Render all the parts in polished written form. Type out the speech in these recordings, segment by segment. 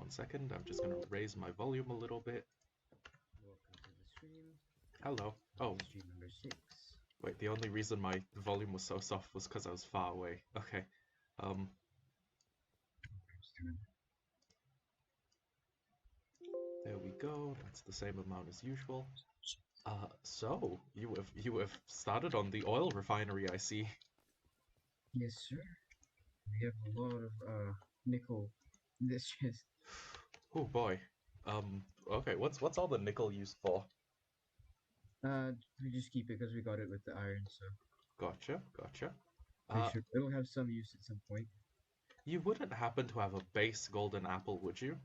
1 second. I'm just gonna raise my volume a little bit. Welcome to the stream. Hello. Oh. Stream number 6. Wait, the only reason my volume was so soft was because I was far away. Okay. There we go. That's the same amount as usual. So you have started on the oil refinery, I see. Yes, sir. We have a lot of nickel in this chest. Oh boy. Okay. What's all the nickel used for? We just keep it because we got it with the iron, so. Gotcha. Pretty sure it'll have some use at some point. You wouldn't happen to have a base golden apple, would you?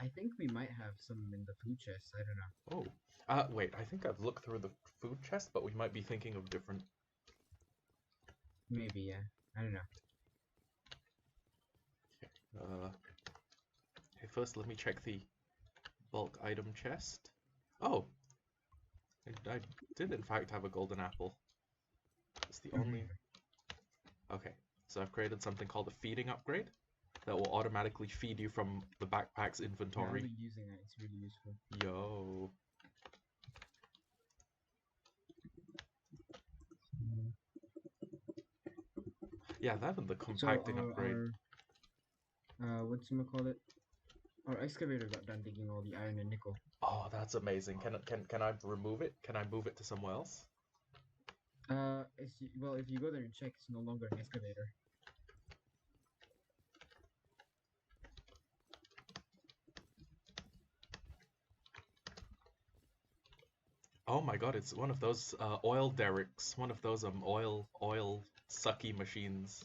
I think we might have some in the food chest. I don't know. Oh. Wait. I think I've looked through the food chest, but we might be thinking of different. Maybe, yeah. I don't know. Okay. Okay, first let me check the bulk item chest. Oh! I did in fact have a golden apple. It's the only... Okay, so I've created something called a feeding upgrade that will automatically feed you from the backpack's inventory. Yeah, I'll be using that. It's really useful. Yo. Yeah, that and the compacting upgrade. Whatchamacallit? Our excavator got done digging all the iron and nickel. Oh, that's amazing. Can I remove it? Can I move it to somewhere else? Well, if you go there and check, it's no longer an excavator. Oh my god, it's one of those oil derricks, one of those oil sucky machines.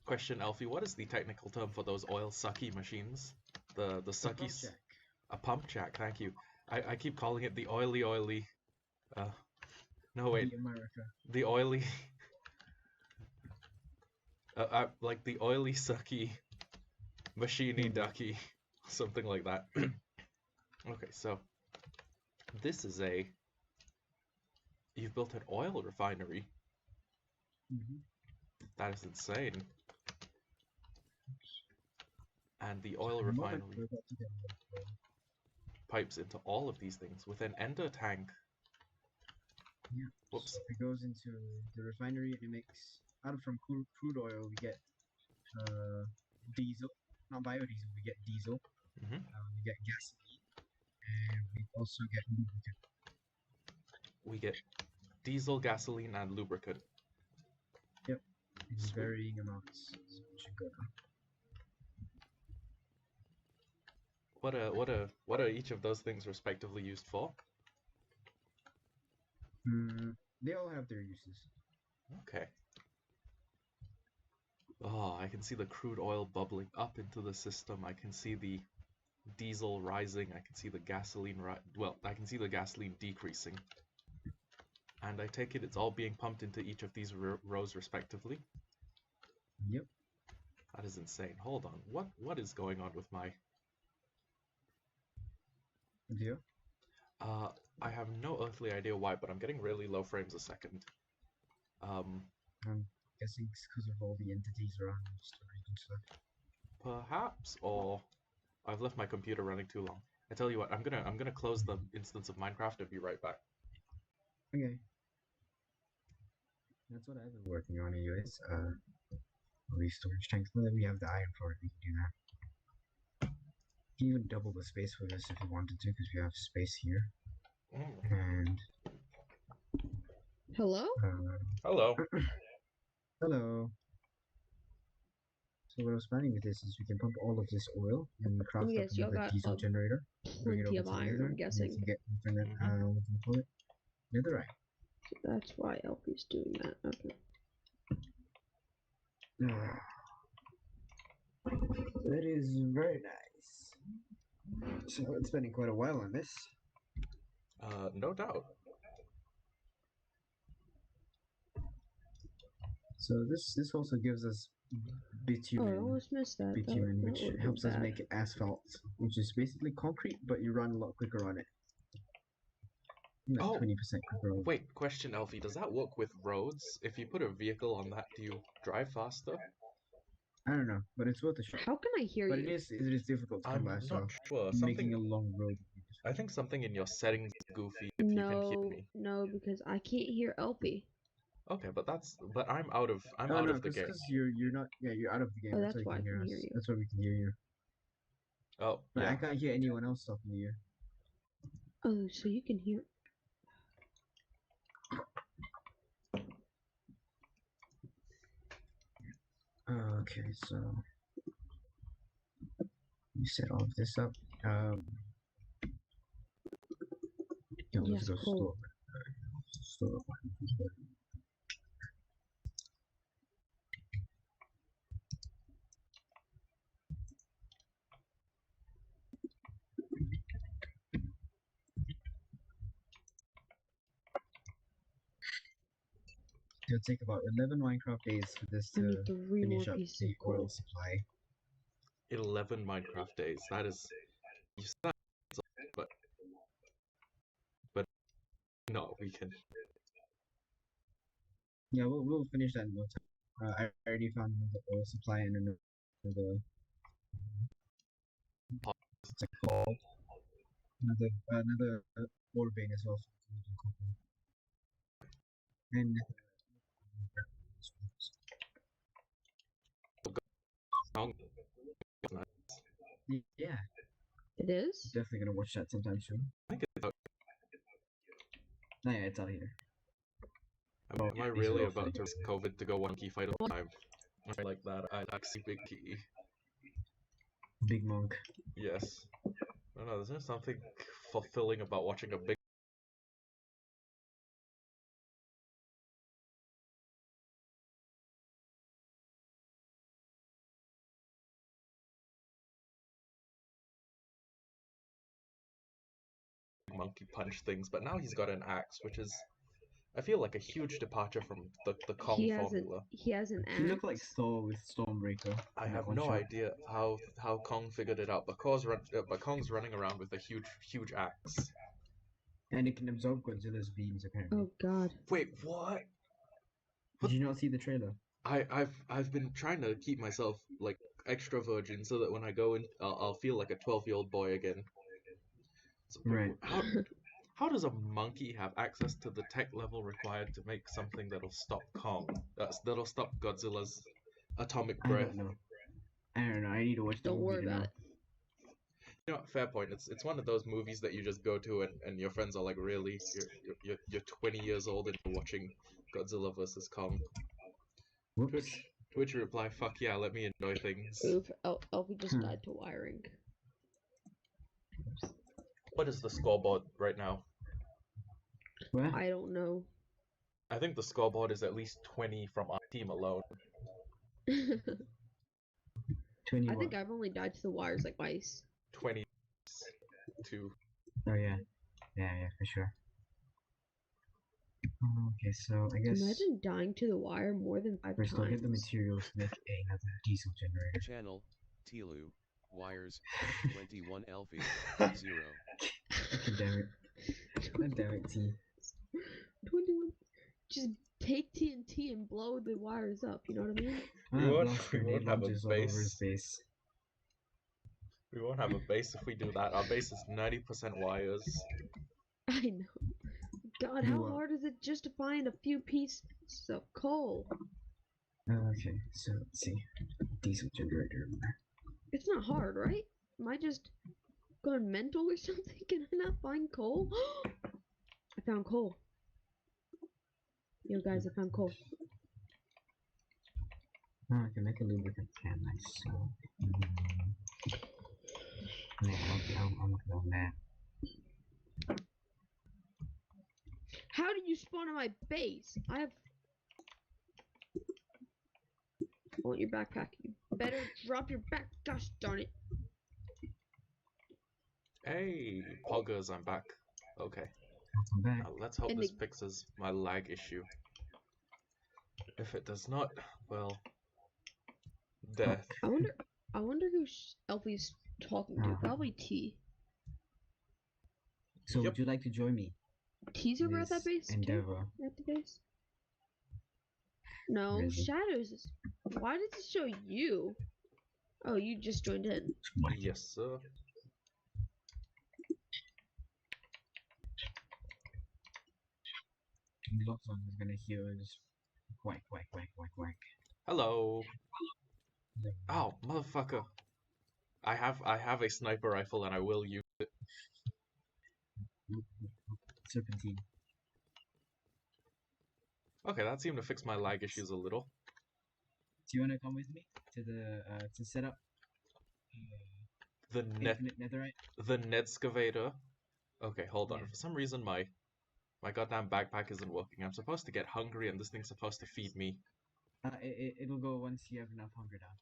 Question, Alfie, what is the technical term for those oil sucky machines? The sucky... Pump jack. A pump jack, thank you. I keep calling it the oily... no wait. The America. The oily... like the oily sucky machiney ducky. Something like that. Okay, so... This is a... You've built an oil refinery? Mm-hmm. That is insane. And the oil refinery pipes into all of these things with an ender tank. Yeah. Whoops. So it goes into the refinery and it makes, from crude oil, we get diesel, not biodiesel, we get diesel. Mm-hmm. We get gasoline, and we also get lubricant. We get diesel, gasoline, and lubricant. Yep. In varying amounts. So it should go down. What are each of those things respectively used for? They all have their uses. Okay. Oh, I can see the crude oil bubbling up into the system. I can see the diesel rising. I can see the gasoline I can see the gasoline decreasing. And I take it it's all being pumped into each of these rows respectively? Yep. That is insane. Hold on. What is going on with my... Yeah. I have no earthly idea why, but I'm getting really low frames a second. I'm guessing it's because of all the entities around the storage and stuff. Perhaps, or I've left my computer running too long. I tell you what, I'm gonna close the instance of Minecraft and be right back. Okay. That's what I've been working on anyways. All these storage tanks. Now that we have the iron for it, we can do that. You can even double the space for this if you wanted to, because we have space here. And... Hello? Hello. Hello. So what I was planning with this is we can pump all of this oil and craft up another diesel generator. Bring it over to the nether, I'm guessing. and get infinite, what do you call it? Netherite. So that's why Elfie's doing that. Okay. That is very nice. So it's spending quite a while on this. No doubt. So this also gives us bitumen. Oh, I almost missed that. Bitumen, which helps us make asphalt, which is basically concrete, but you run a lot quicker on it. Like 20% quicker. Wait, question, Alfie. Does that work with roads? If you put a vehicle on that, do you drive faster? I don't know, but it's worth a shot. How can I hear But you? it is difficult to come I'm by, so not sure. making a Something. long road. I think something in your settings is goofy if you can hear me. No, because I can't hear LP. Okay, but I'm out of Oh no, the because game. you're not, yeah, you're out of the game. Oh, That's that's why why I you can can hear hear us. you. That's why we can hear you. Oh, But I yeah. can't hear anyone else talking to you. Oh, so you can hear. Okay, so you set all of this up. Yeah, let's Yes, go cool. store. It'll take about 11 Minecraft days for this I to need 3 more finish up pieces the of oil coal. supply. 11 Minecraft days. That is. You said that, but but no, we can. Yeah, we'll finish that in no time. I already found another oil supply and another what's it called? Another ore vein as well. And yeah, It is? definitely gonna watch that sometime soon. I think it's out. No, yeah, it's out here. Am I These are really all about funny. to risk COVID to go one key fight at a time? I like that. I like big key. Big Monk. Yes. No, there's just something fulfilling about watching a big monkey punch things, but now he's got an axe, which is, I feel like a huge departure from the Kong formula. He has an He looked like axe. Thor with Stormbreaker. I in that have one no shot. idea how Kong figured it out, but Kong's running around with a huge axe. And it can absorb Godzilla's beams apparently. Oh god. Wait, what? Did you not see the trailer? I've been trying to keep myself like extra virgin so that when I go in, I'll feel like a 12-year-old boy again. So, Right. how does a monkey have access to the tech level required to make something that'll stop Kong? That'll stop Godzilla's atomic I breath. don't know. I don't know. I need to watch the Don't movie worry to know. about it. You know, fair point. It's one of those movies that you just go to and your friends are like, really? You're 20 years old and you're watching Godzilla versus Kong. Whoops. Twitch reply, fuck yeah, let me enjoy things. Oof, LP just died to wiring. What is the scoreboard right now? What? I don't know. I think the scoreboard is at least 20 from our team alone. 20 I what? think I've only died to the wires like twice. 22. Oh yeah. Yeah, for sure. Okay, so I guess Imagine dying to the wire more than 5 first I'll get the times. materials to make another diesel generator. Channel, Tilu, wires, 21 Elfie, 0. God damn it. God damn it, T. 21. Just take TNT and blow the wires up, you know what I mean? We Ah, won't- blast we grenade won't have a launchers all over his base. base. We won't have a base if we do that. Our base is 90% wires. I know. God, how hard is it just to find a few pieces of coal? Okay, so let's see. Diesel generator. It's not hard, right? Am I just going mental or something? Can I not find coal? I found coal. Yo, guys, I found coal. Oh, I can make a lubricant can. Nice. So, yeah, I'm working on that. How did you spawn in my base? I want your backpack. You better drop your back. Gosh darn it. Hey, Poggers, I'm back. Okay. I'm back. Now let's hope And this fixes my lag issue. If it does not, well, death. I wonder who Elfie's talking to. Probably T. So Yep. would you like to join me? T's over at that This base too? endeavor. At the base? No, Where is he? Shadows is. Why did it show you? Oh, you just joined in. Yes, sir. Looks like he's gonna hear us. Whack, whack, whack, whack, whack. Hello. Ow, motherfucker. I have a sniper rifle and I will use it. Serpentine. Okay, that seemed to fix my lag issues a little. Do you wanna come with me to the to set up The net infinite netherite? the Nedscavator. Okay, hold on. Yeah. For some reason my goddamn backpack isn't working. I'm supposed to get hungry and this thing's supposed to feed me. It'll go once you have enough hunger down.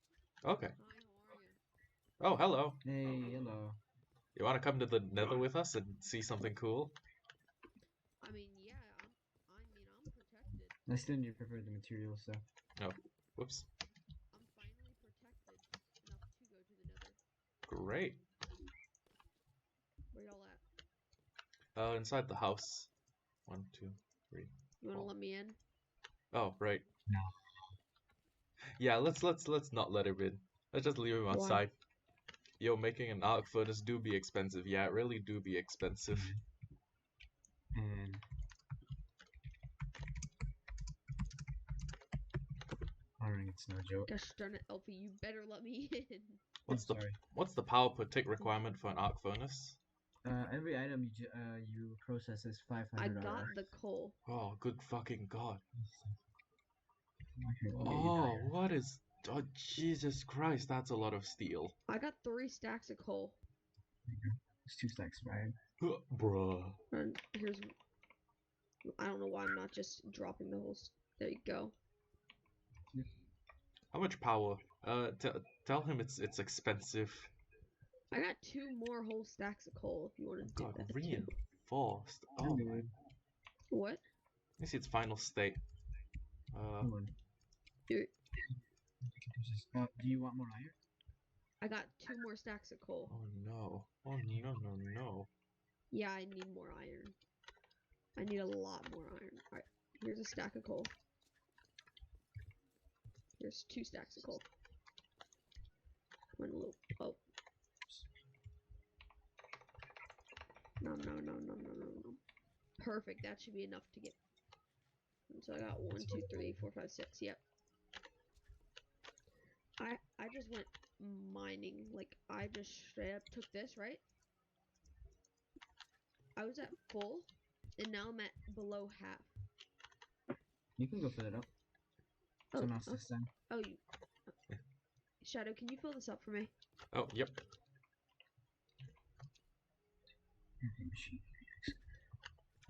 Okay. Hi, how are you? Oh, hello. Hey, hello. You want to come to the Nether with us and see something cool? I mean, yeah. I'm protected. I still need to prepare the materials, so. Oh, whoops. I'm finally protected enough to go to the Nether. Great. Where y'all at? Inside the house. 1, 2, 3. You wanna Oh. let me in? Oh, right. No. Yeah, let's not let him in. Let's just leave him Why? outside. Yo, making an arc furnace do be expensive. Yeah, it really do be expensive. And iron, it's no joke. Gosh darn it, Elfie, you better let me in. Sorry. What's the power per tick requirement for an arc furnace? Every item you process is 500. I got the coal. Oh, good fucking god. Okay, Oh, what is... Oh, Jesus Christ, that's a lot of steel. I got 3 stacks of coal. It's 2 stacks, Ryan. Bruh. And here's... I don't know why I'm not just dropping the whole... There you go. How much power? Tell him it's expensive. I got 2 more whole stacks of coal if you want to do God, that too. reinforced. Oh my... What? Let me see its final state. Hold on. Here, Do you want more iron? I got 2 more stacks of coal. Oh no. Oh no, no, no. Yeah, I need more iron. I need a lot more iron. Alright, here's a stack of coal. Here's 2 stacks of coal. One little... Oh. No. Perfect, that should be enough to get... So I got 1, 2, 3, 4, 5, 6, yep. I just went mining, like, I just straight up took this, right? I was at full, and now I'm at below half. You can go fill it up. Oh, Someone else this time. oh, you... Shadow, can you fill this up for me? Oh, yep.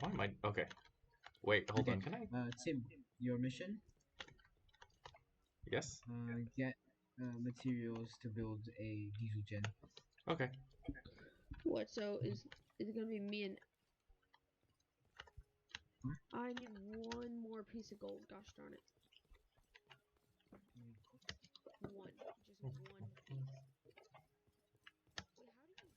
Why am I... Okay. Wait, hold Okay. on, can I... Tim, your mission? Yes? Get materials to build a diesel gen. Okay. What, so is it gonna be me and... Huh? I need 1 more piece of gold, gosh darn it. 1. Just 1 piece. Wait, how do you do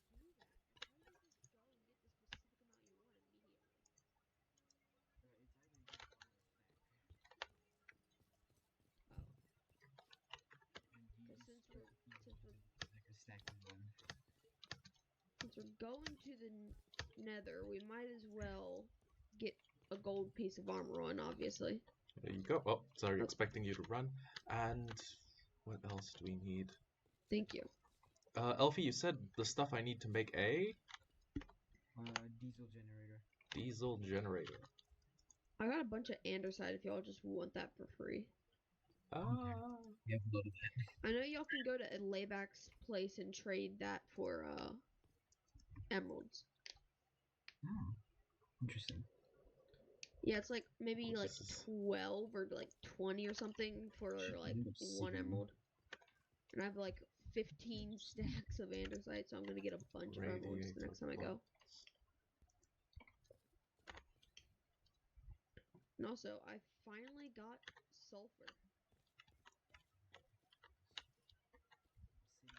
that? How do you just go and get the specific amount you want immediately? Since we're going to the Nether, we might as well get a gold piece of armor on, obviously. There you go. Oh, sorry, expecting you to run. And what else do we need? Thank you. Elfie, you said the stuff I need to make a Diesel generator. diesel generator. I got a bunch of andesite if y'all just want that for free. You have a lot of that. I know y'all can go to Layback's place and trade that for emeralds. Oh, interesting. Yeah, it's like maybe like This is- 12 or like 20 or something for like end up 1 saving. emerald. And I have like 15 stacks of andesite, so I'm gonna get a bunch of emeralds the next time I go. And also, I finally got sulfur.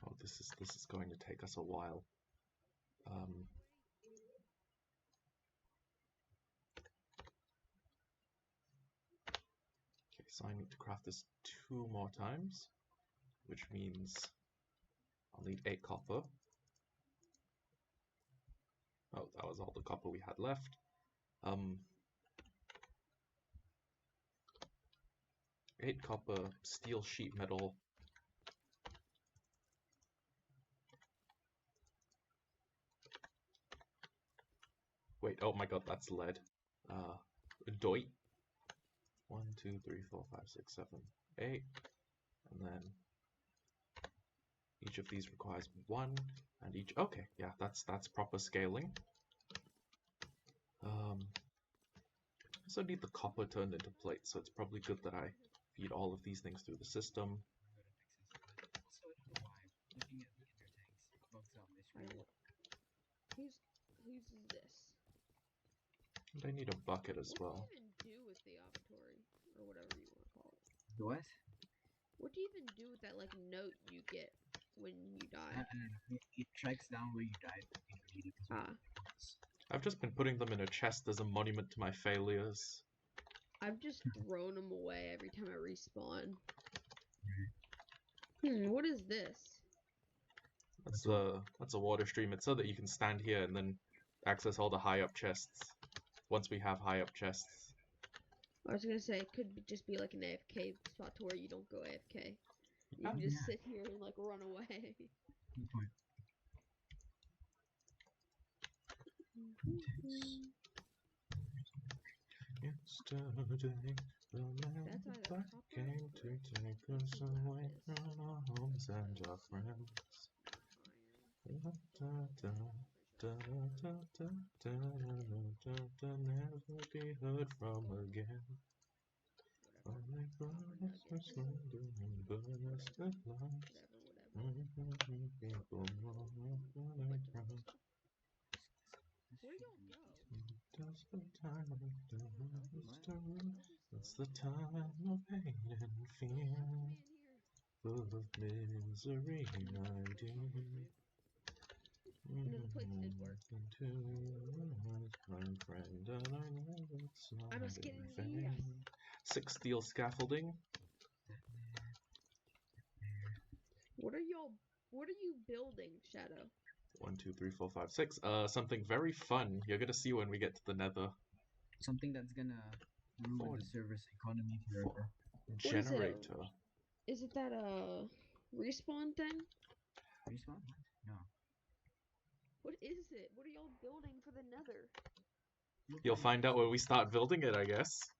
Oh, this is going to take us a while. Okay, So I need to craft this 2 more times, which means I'll need 8 copper. Oh, that was all the copper we had left. 8 copper, steel sheet metal. Wait, oh my god, that's lead. Doit. 1, 2, 3, 4, 5, 6, 7, 8. And then each of these requires 1, and each. Okay, yeah, that's proper scaling. So I need the copper turned into plates, so it's probably good that I feed all of these things through the system. So I don't know why. Looking at the inner tanks bugs out my screen. Whose is this? And I need a bucket as well. What do you even do with the obitory, or whatever you want to call it? The what? What do you even do with that like note you get when you die? I don't know. It tracks down where you died. If you need it. I've just been putting them in a chest as a monument to my failures. I've just thrown them away every time I respawn. What is this? That's a water stream. It's so that you can stand here and then access all the high up chests. Once we have high up chests. I was gonna say it could just be like an AFK spot to where you don't go AFK. You can just sit here and like run away. Good point. Yesterday, the man came to take us away from our homes and our friends. Never be heard from again. Only brothers were slender and brothers with life. People more Where y'all go? Just the time of the history. It's the time of pain and fear. Full of misery, my dear. No, the plates did work. My friend, and I know it's not I'm a skinny in vain. yes. 6 steel scaffolding. What are you building, Shadow? 1, 2, 3, 4, 5, 6. Something very fun. You're gonna see when we get to the Nether. Something that's gonna ruin the service economy forever. Generator. Is it that respawn thing? Respawn? No. What is it? What are y'all building for the Nether? You'll find out when we start building it, I guess.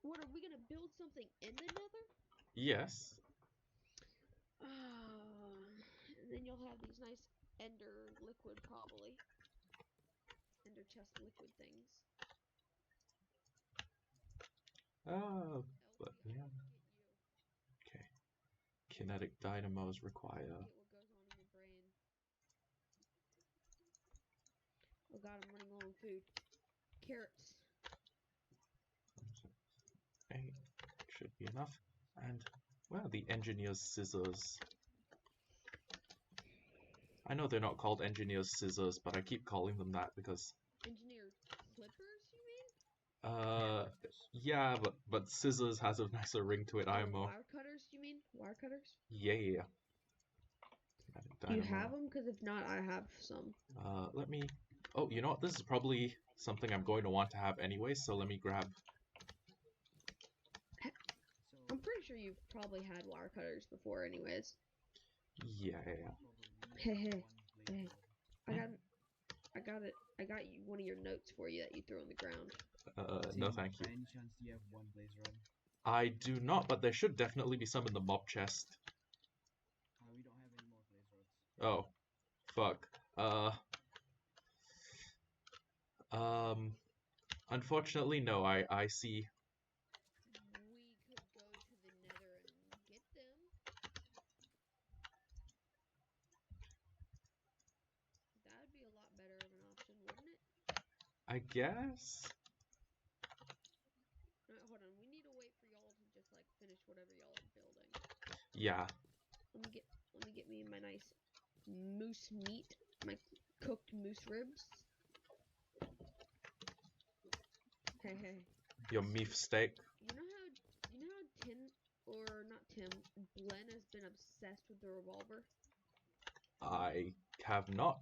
What, are we gonna build something in the Nether? Yes. And then you'll have these nice ender liquid, probably. Ender chest liquid things. But yeah. Okay. Kinetic dynamos require. What goes on in your brain. Oh god, I'm running low on food. Carrots. 8 should be enough. And well, the engineer's scissors. I know they're not called engineer's scissors, but I keep calling them that because. Engineer clippers, you mean? Yeah, but scissors has a nicer ring to it. IMO. Wire cutters, you mean? Wire cutters? Yeah. Do you have them? Because if not, I have some. Let me. Oh, you know what? This is probably something I'm going to want to have anyway. So let me grab. I'm pretty sure you've probably had wire cutters before, anyways. Yeah. Hey. I got you one of your notes for you that you threw on the ground. No thank you. By any chance do you have 1 blaze rod? I do not, but there should definitely be some in the mob chest. We don't have any more blaze rods. Oh. Fuck. Unfortunately, no, I see. We could go to the Nether and get them. That'd be a lot better of an option, wouldn't it? I guess. No, hold on. We need to wait for y'all to just like finish whatever y'all are building. Yeah. Let me get me my nice moose meat, my cooked moose ribs. Hey. Your beef steak. You know how or not Tim, Glenn has been obsessed with the revolver? I have not.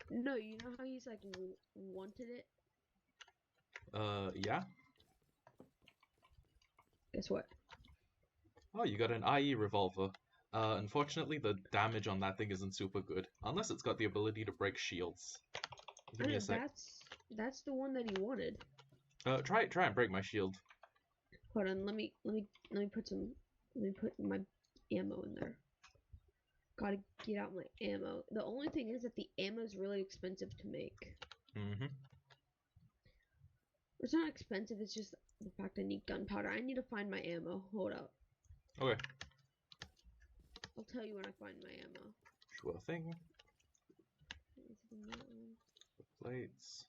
No, you know how he's like wanted it? Yeah. Guess what? Oh, you got an IE revolver. Unfortunately, the damage on that thing isn't super good, unless it's got the ability to break shields. Give I me know a sec. that's the one that he wanted. Try and break my shield. Hold on, let me put my ammo in there. Gotta get out my ammo. The only thing is that the ammo is really expensive to make. Mm-hmm. It's not expensive, it's just the fact I need gunpowder. I need to find my ammo. Hold up. Okay. I'll tell you when I find my ammo. Sure thing. Is it in that one? The plates.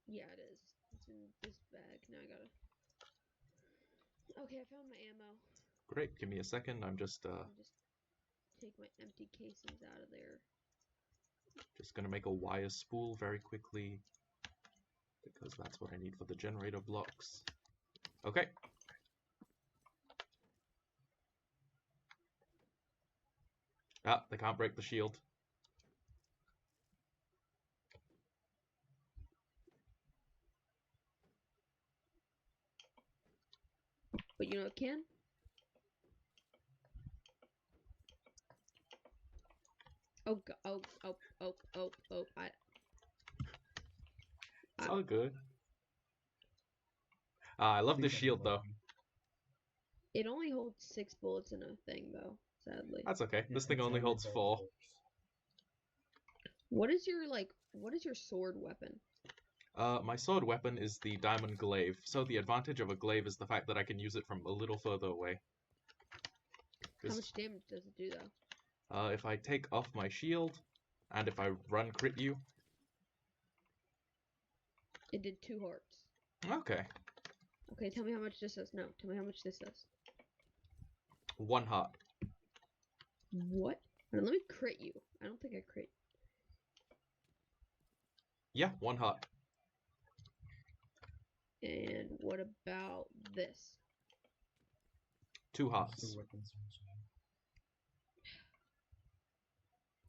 Yeah, it is. It's in this bag. Now I gotta... Okay, I found my ammo. Great. Give me a second. I'm just I'll just take my empty casings out of there. gonna make a wire spool very quickly, because that's what I need for the generator blocks. Okay. Ah, they can't break the shield. But you know what can? Oh, It's all good. I love this shield though. It only holds 6 bullets in a thing, though. Sadly. That's okay. This thing only holds 4. What is your sword weapon? My sword weapon is the diamond glaive. So the advantage of a glaive is the fact that I can use it from a little further away. How much damage does it do, though? If I take off my shield, and if I run crit you... It did 2 hearts. Okay. Okay, tell me how much this does. No, tell me how much this does. 1 heart. What? Hold on, let me crit you. I don't think I crit. Yeah, 1 heart. And what about this? 2 hearts.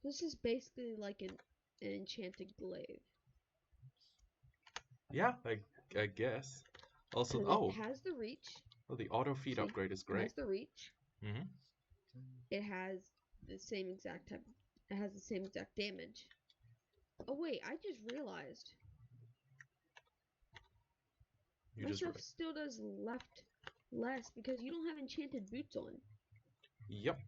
This is basically like an enchanted glaive. Yeah, I guess. Also, It has the reach. Oh, the auto feed upgrade is It great. has the reach. Mm-hmm. It has the same exact type. It has the same exact damage. Oh wait, I just realized. My stuff still does less because you don't have enchanted boots on. Yep.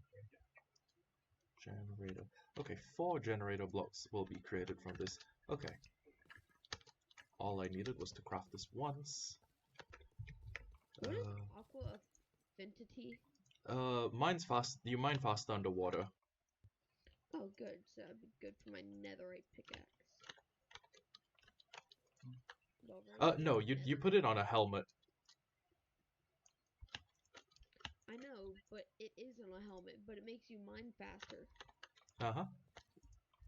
Generator. Okay, 4 generator blocks will be created from this. Okay. All I needed was to craft this once. What is aqua affinity? Mine's fast. You mine faster underwater. Oh, good. So that'd be good for my netherite pickaxe. No, you put it on a helmet. I know, but it is on a helmet, but it makes you mine faster. Uh-huh.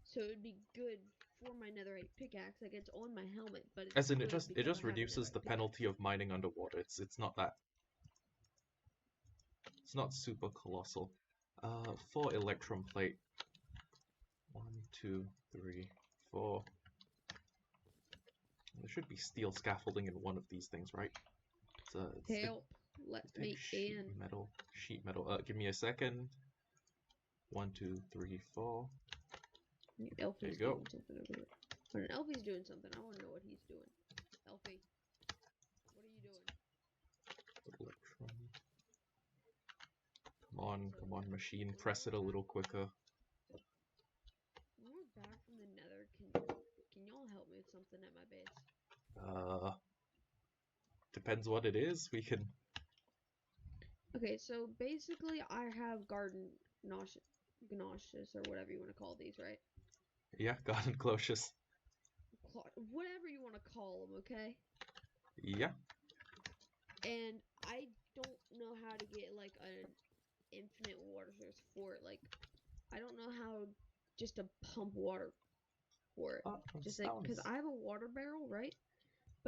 So it'd be good for my netherite pickaxe. Like it's on my helmet, but it's As in, it good just because I have a reduces netherite the penalty of mining underwater. It's not that. It's not super colossal. 4 electrum plate. 1, 2, 3, 4. There should be steel scaffolding in one of these things, right? Help! Let me in. Sheet metal. Give me a second. 1, 2, 3, 4. Elfie's There you go. doing something over here. When Elfie's doing something, I want to know what he's doing. Elfie, what are you doing? Electrum. Come on, machine. Press it a little quicker. When we're back from the nether, can y'all help me with something at my base? Depends what it is. We can... Okay, so basically I have garden nauseous or whatever you want to call these, right? Yeah, garden cloches. Whatever you want to call them, okay? Yeah. And I don't know how to get like an infinite water source for it. Like, I don't know how just to pump water for it. Just like, because I have a water barrel, right?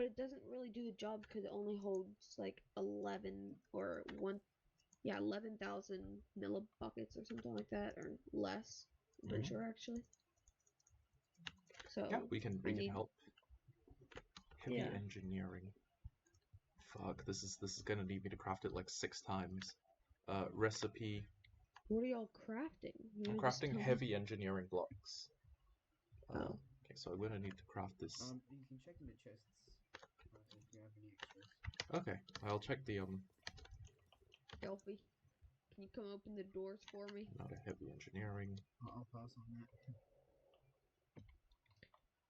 but it doesn't really do the job because it only holds like 11 or 11,000 millibuckets or something like that, or less. I'm pretty sure actually. So Yeah, we can need- help. Heavy Yeah. engineering. Fuck, this is gonna need me to craft it like 6 times. Recipe. What are y'all crafting? You I'm wanna just crafting tell me? heavy engineering blocks. Oh. Okay, so I'm gonna need to craft this. You can check in the chests if you have any extras. Okay, I'll check the Delphi, can you come open the doors for me? not a heavy engineering. I'll pass on that.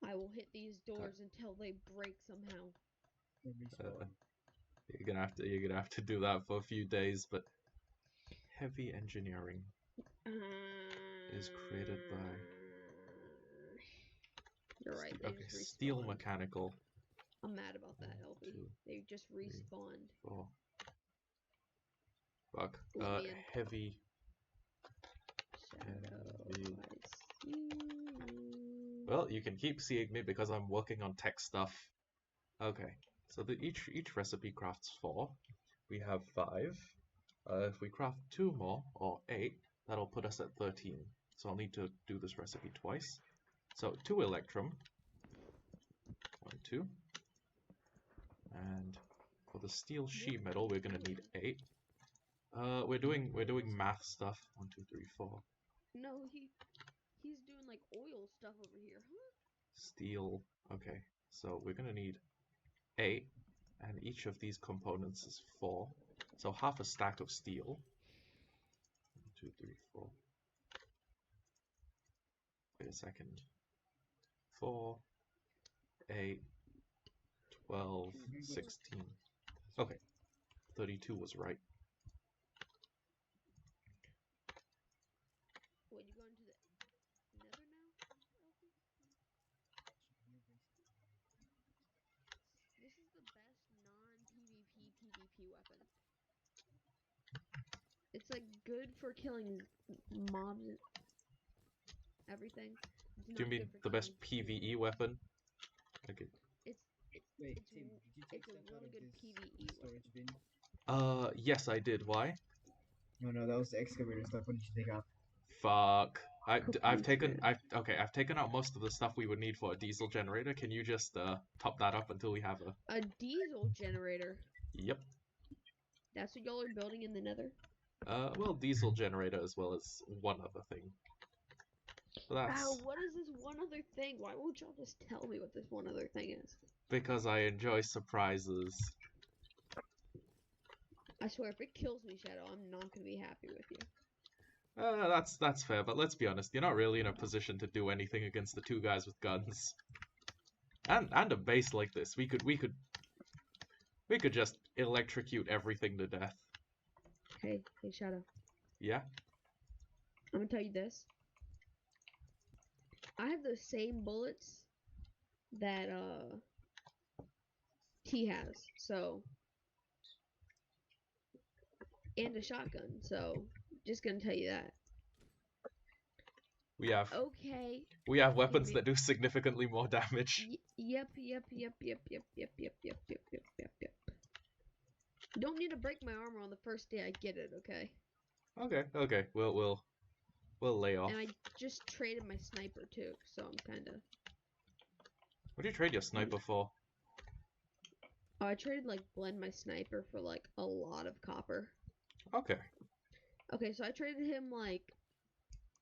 I will hit these doors until they break somehow. You're gonna have to do that for a few days, but heavy engineering is created by. You're right. They Okay, just steel respawned. mechanical. I'm mad about that, Elfie. 2, They just respawned. 4. Fuck. Let me in. Heavy. Shadow, Heavy. I see you. Well, you can keep seeing me because I'm working on tech stuff. Okay, so each recipe crafts 4. We have 5. If we craft 2 more, or 8, that'll put us at 13. So I'll need to do this recipe twice. So 2 electrum. 1, 2. And for the steel sheet metal, we're gonna need 8. We're doing math stuff. 1, 2, 3, 4. No, he's doing like oil stuff over here, huh? Steel. Okay, so we're gonna need 8, and each of these components is 4. So half a stack of steel. 1, 2, 3, 4. Wait a second. 4, 8, 12, 16. Okay, 32 was right. What, you going to the nether now, Elfie? This is the best non-PvP PvP weapon. It's like good for killing mobs and everything. It's Do you not mean good for the best killing PvE weapon? Okay. Wait, It's Tim, did you take it's a stuff out really of good this PvE storage bin? Yes, I did. Why? No, that was the excavator stuff. What did you take out? Fuck. I've taken Computer. I've taken out most of the stuff we would need for a diesel generator. Can you just top that up until we have a? A diesel generator. Yep. That's what y'all are building in the nether? Well, diesel generator as well as one other thing. But that's Wow, what is this one other thing? Why won't y'all just tell me what this one other thing is? because I enjoy surprises. I swear, if it kills me, Shadow, I'm not gonna be happy with you. That's fair, but let's be honest, you're not really in a position to do anything against the 2 guys with guns. And a base like this, we could just electrocute everything to death. Hey, Shadow. Yeah? I'm gonna tell you this. I have those same bullets that T has, so, and a shotgun, so just gonna tell you that. We have Okay. we have weapons that do significantly more damage. Yep. You don't need to break my armor on the first day. I get it, okay? Okay. We'll lay off. And I just traded my sniper too, so I'm kinda. What do you trade your sniper for? Oh, I traded like blend my sniper for like a lot of copper. Okay. Okay, so I traded him like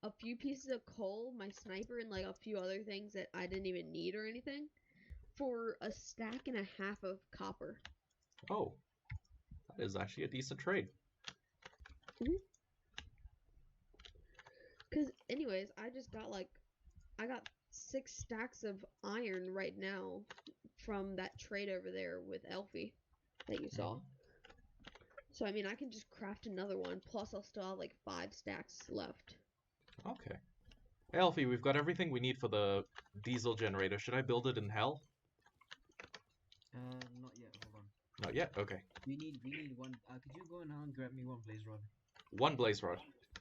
a few pieces of coal, my sniper, and like a few other things that I didn't even need or anything for a stack and a half of copper. Oh. That is actually a decent trade. Cause anyways, I got 6 stacks of iron right now from that trade over there with Elfie that you saw. So I mean, I can just craft another one. Plus, I'll still have like 5 stacks left. Okay. Hey, Elfie, we've got everything we need for the diesel generator. Should I build it in hell? Not yet. Hold on. Not yet? Okay. We need one. Could you go and grab me 1 blaze rod? 1 blaze rod.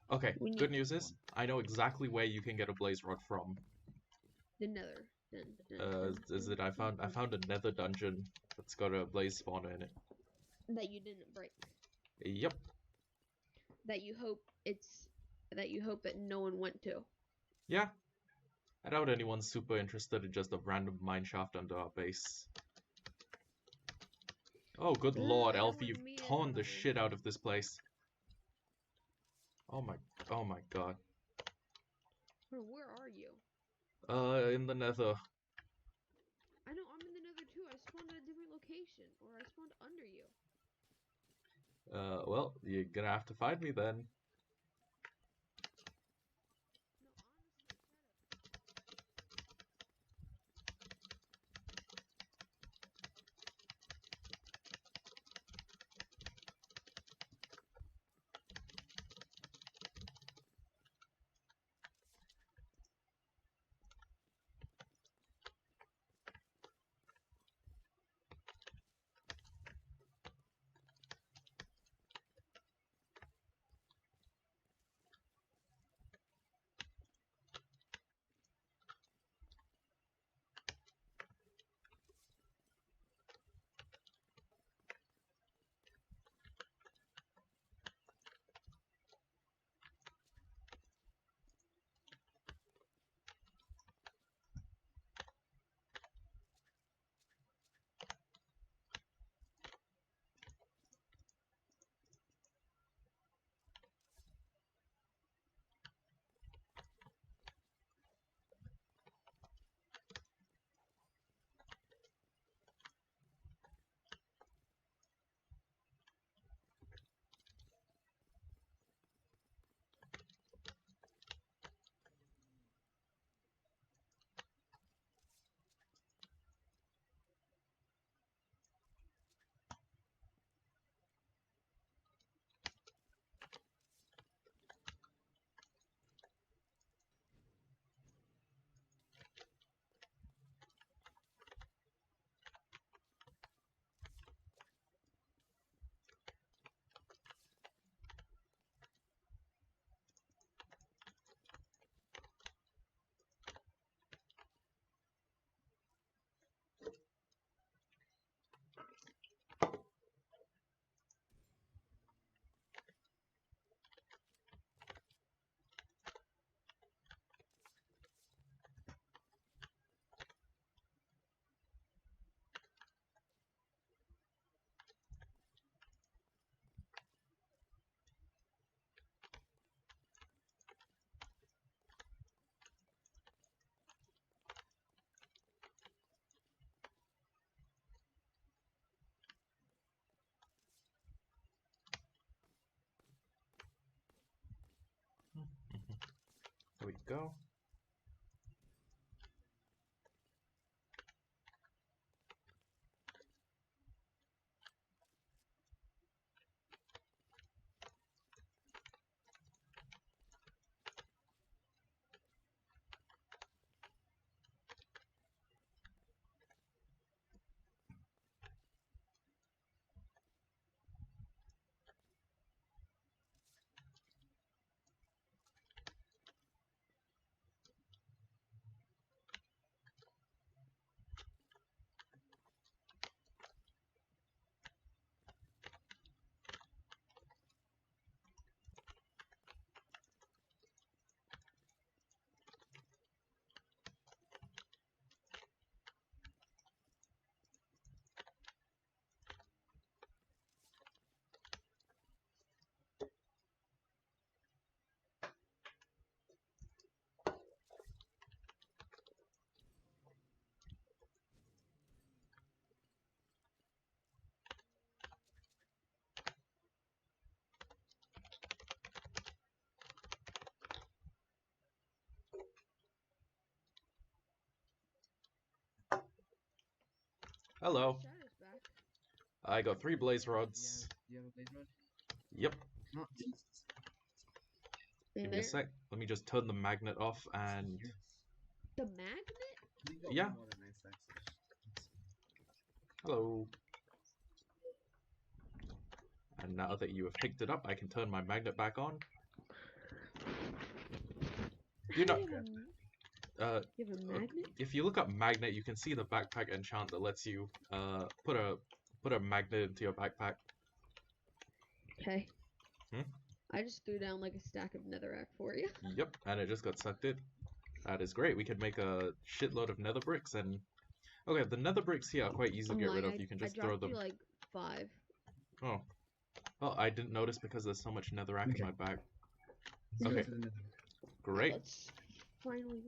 Okay, We need good news is, I know exactly where you can get a blaze rod from. The nether. Is it I found a nether dungeon that's got a blaze spawner in it. That you didn't break. Yep. That you hope that no one went to. Yeah. I doubt anyone's super interested in just a random mine shaft under our base. Oh, good lord, Elfie, you've torn the shit out of this place. Oh my god. Where are you? In the nether. I know, I'm in the nether too. I spawned at a different location. Or I spawned under you. Well, you're gonna have to find me then. No, honestly, There we go. Hello. Shadow's back. I got 3 blaze rods. Do you have a blaze rod? Yep. No, Jesus. Give me a sec. Let me just turn the magnet off and... The magnet? We got Yeah. more than 9 stacks. Hello. And now that you have picked it up, I can turn my magnet back on. Do not... You have a magnet? if you look up magnet, you can see the backpack enchant that lets you put a magnet into your backpack. Okay. Hmm? I just threw down like a stack of netherrack for you. Yep, and it just got sucked in. That is great. We could make a shitload of nether bricks and okay, the nether bricks here are quite easy to get rid of. You can just I throw dropped them. you like 5. Oh. Oh, I didn't notice because there's so much netherrack in my bag. Let's go Okay. to the nether. Great. Let's finally.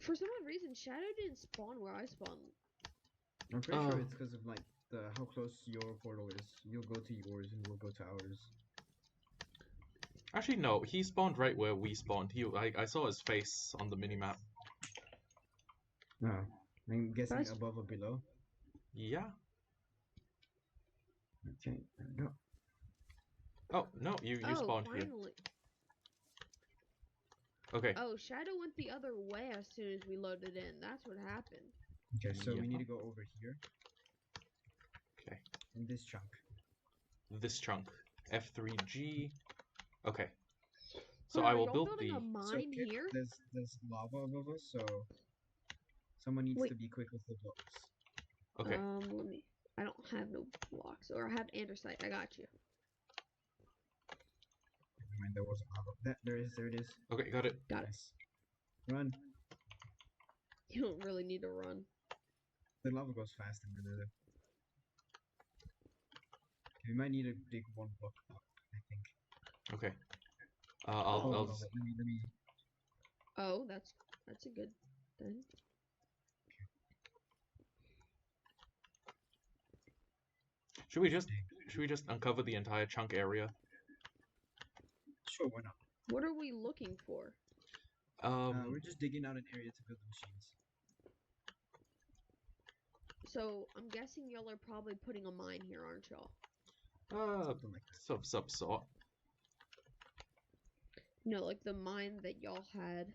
For some odd reason, Shadow didn't spawn where I spawned. I'm pretty sure it's because of like how close your portal is. You'll go to yours and we'll go to ours. Actually, no. He spawned right where we spawned. I saw his face on the minimap. Oh, I'm guessing That's- above or below. Yeah. Okay, there we go. Oh no, you spawned here. Finally. Okay. Oh, Shadow went the other way as soon as we loaded in. That's what happened. Okay, so we Yeah. need to go over here Okay. in this chunk. This chunk. F3G. Okay. So Wait, I are will y'all build building the. a mine So okay, here? there's lava above us, so someone needs Wait. to be quick with the blocks. Okay. Let me. I don't have no blocks, or I have andesite. I got you. Never mind, there wasn't lava. There it is. Okay, got it. Got it. Nice. Run. You don't really need to run. The lava goes fast in the nether. We might need to dig one block up, I think. Okay. Oh, I'll. no, let me. Oh, that's a good thing. Should we just uncover the entire chunk area? Sure, why not? What are we looking for? We're just digging out an area to build the machines. So I'm guessing y'all are probably putting a mine here, aren't y'all? Something like that. Some sort. No, like the mine that y'all had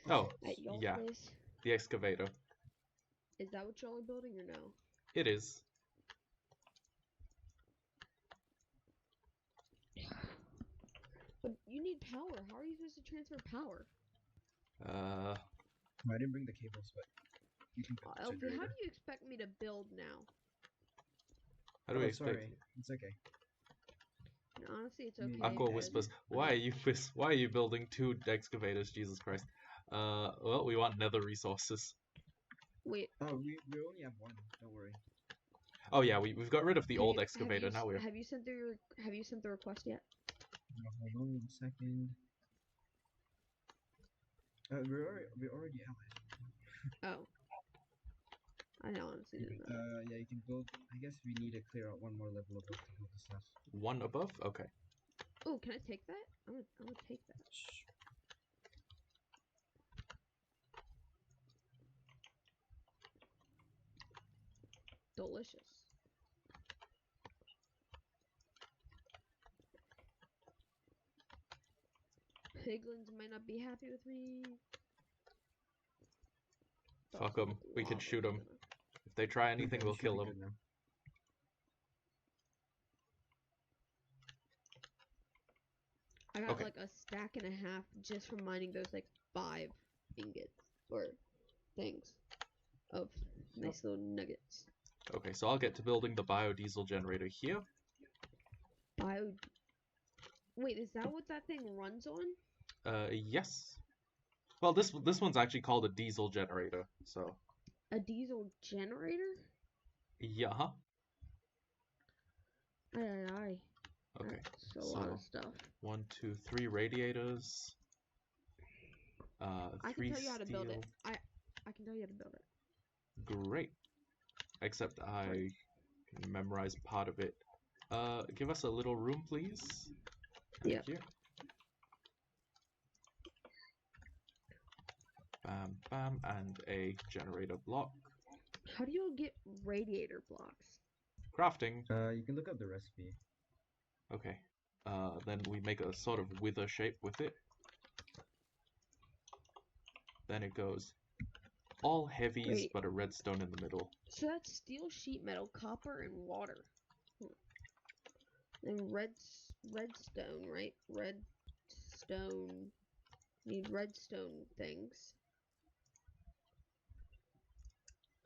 Oh, at y'all's yeah. place. The excavator. Is that what y'all are building or no? It is. But you need power. How are you supposed to transfer power? I didn't bring the cables, but you can build the Elfie, how generator. do you expect me to build now? How do we Oh, expect? sorry. It's okay. Honestly, it's Me- okay. Aqua because- whispers, "Why are you building 2 excavators? Jesus Christ." Well, we want nether resources. Wait. Oh, we only have one. Don't worry. Oh yeah, we've got rid of the have old you- excavator. have you, Now we're. Have you sent the request yet? Hold on 1 second. We're already allies. Oh. I honestly didn't know. Yeah, you can build. I guess we need to clear out one more level above to build the stuff. 1 above? Okay. Oh, can I take that? I'm gonna take that. Shh. Delicious. Piglins might not be happy with me. Fuck 'em. We can shoot 'em. Gonna- If they try anything, Okay, we'll we should kill be them. good now. I got Okay. like a stack and a half just from mining those like 5 ingots or things of nice little nuggets. Okay, so I'll get to building the biodiesel generator here. Bio. Wait, is that what that thing runs on? Yes. Well, this one's actually called a diesel generator. So A diesel generator? yeah. Huh? Aye. Okay. That's a lot so- of stuff. 1, 2, 3 radiators. I 3 can tell you how to build steel. it. I can tell you how to build it. Great. Except I can memorize part of it. Give us a little room, please. Thank Yeah. you. Bam, bam, and a generator block. How do you get radiator blocks? Crafting. You can look up the recipe. Okay. Then we make a sort of wither shape with it. Then it goes all heavies, Wait. but a redstone in the middle. So that's steel, sheet metal, copper, and water. And redstone, right? Redstone. Need redstone things.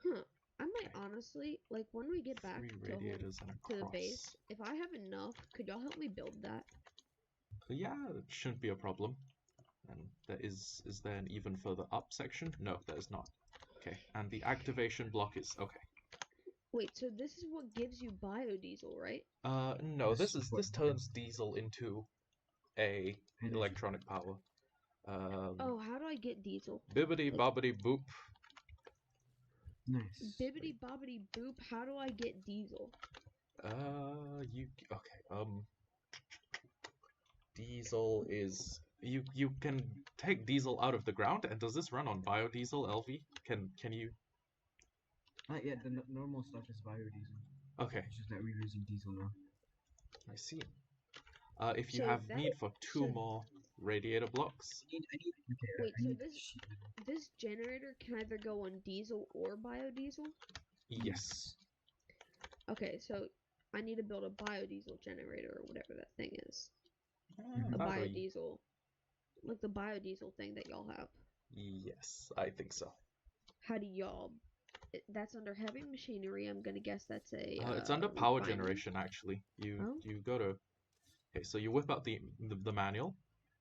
Huh. I might honestly, like, when we get back 3 to home, radiators and a to the cross. base, if I have enough, could y'all help me build that? Yeah, it shouldn't be a problem. And there is there an even further up section? No, there is not. Okay, and the activation block is okay. Wait, so this is what gives you biodiesel, right? No, This this turns diesel into a Energy. electronic power. Oh, how do I get diesel? Bibbidi bobbidi boop. Nice. Bibbidi bobbidi boop, how do I get diesel? Okay, diesel is you can take diesel out of the ground, and does this run on biodiesel, LV? Can you? Yeah, the normal stuff is biodiesel. Okay, It's just that we're using diesel now. I see. If you So have that- need for 2 so- more radiator blocks. Wait, so this generator can either go on diesel or biodiesel? Yes. Okay, so I need to build a biodiesel generator or whatever that thing is. A By the way, biodiesel. Like the biodiesel thing that y'all have. yes, I think so. How do y'all... That's under heavy machinery. I'm gonna guess that's a... It's under power refinery. generation, actually. Oh? You go to... Okay, so you whip out the manual.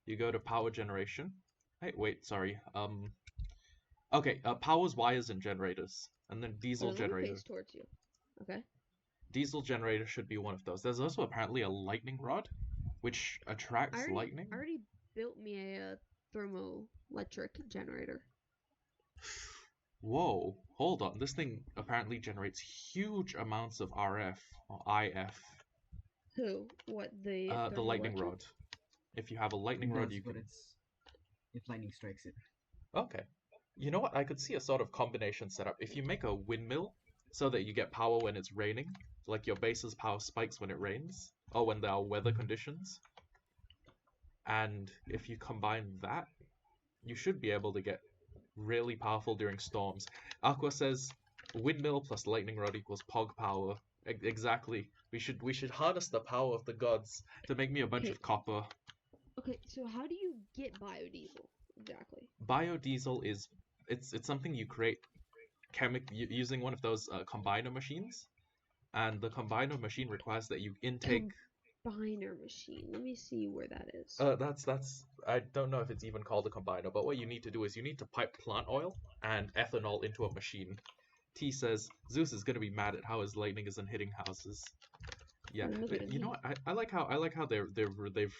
You go to power generation. Hey, wait, sorry. Okay, powers, wires, and generators. And then diesel Hold on, let me generator. face towards you. Okay. Diesel generator should be one of those. There's also apparently a lightning rod, which attracts lightning. I already built me a thermoelectric generator. Whoa, hold on. This thing apparently generates huge amounts of RF or IF. Who? What, the The lightning thermoelectric? rod. If you have a lightning It rod, does, you but can. it's if lightning strikes it. Okay. You know what? I could see a sort of combination setup. If you make a windmill so that you get power when it's raining, like your base's power spikes when it rains, or when there are weather conditions, and if you combine that, you should be able to get really powerful during storms. Aqua says windmill plus lightning rod equals pog power. Exactly. We should harness the power of the gods to make me a bunch Okay. of copper. Okay, so how do you get biodiesel exactly? Biodiesel is it's something you create using one of those combiner machines, and the combiner machine requires that you intake. Combiner machine. Let me see where that is. That's I don't know if it's even called a combiner, but what you need to do is you need to pipe plant oil and ethanol into a machine. T says Zeus is gonna be mad at how his lightning isn't hitting houses. Yeah, Look at him, you know what? I like how they've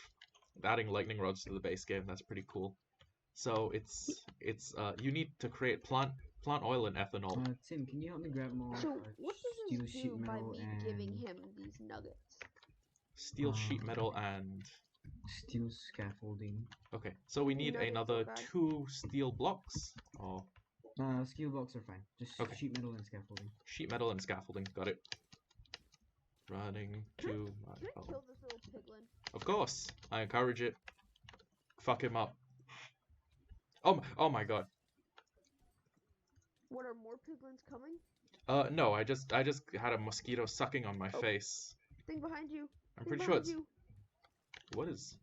adding lightning rods to the base game. That's pretty cool. So it's you need to create plant oil and ethanol. Tim, can you help me grab more So what steel does this sheet do by metal me and giving him these nuggets? Steel sheet metal and steel scaffolding? okay. So we need Nuggets, another okay. 2 steel blocks. Oh, Steel blocks are fine. Just Okay. sheet metal and scaffolding. sheet metal and scaffolding. Got it. Running to my Can I phone. kill this little piglin? Of course, I encourage it. Fuck him up. Oh my god. What, are more piglins coming? No, I just had a mosquito sucking on my Oh. face. Thing behind you. I'm Thing pretty sure behind it's you.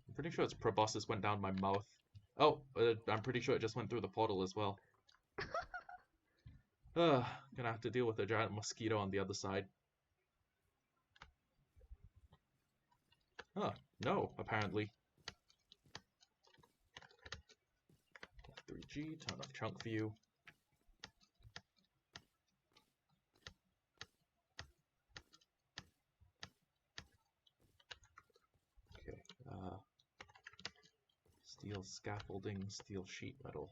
I'm pretty sure its proboscis went down my mouth. Oh, I'm pretty sure it just went through the portal as well. Gonna have to deal with a giant mosquito on the other side. Huh, no, apparently. 3G, turn off chunk view. Okay, steel scaffolding, steel sheet metal.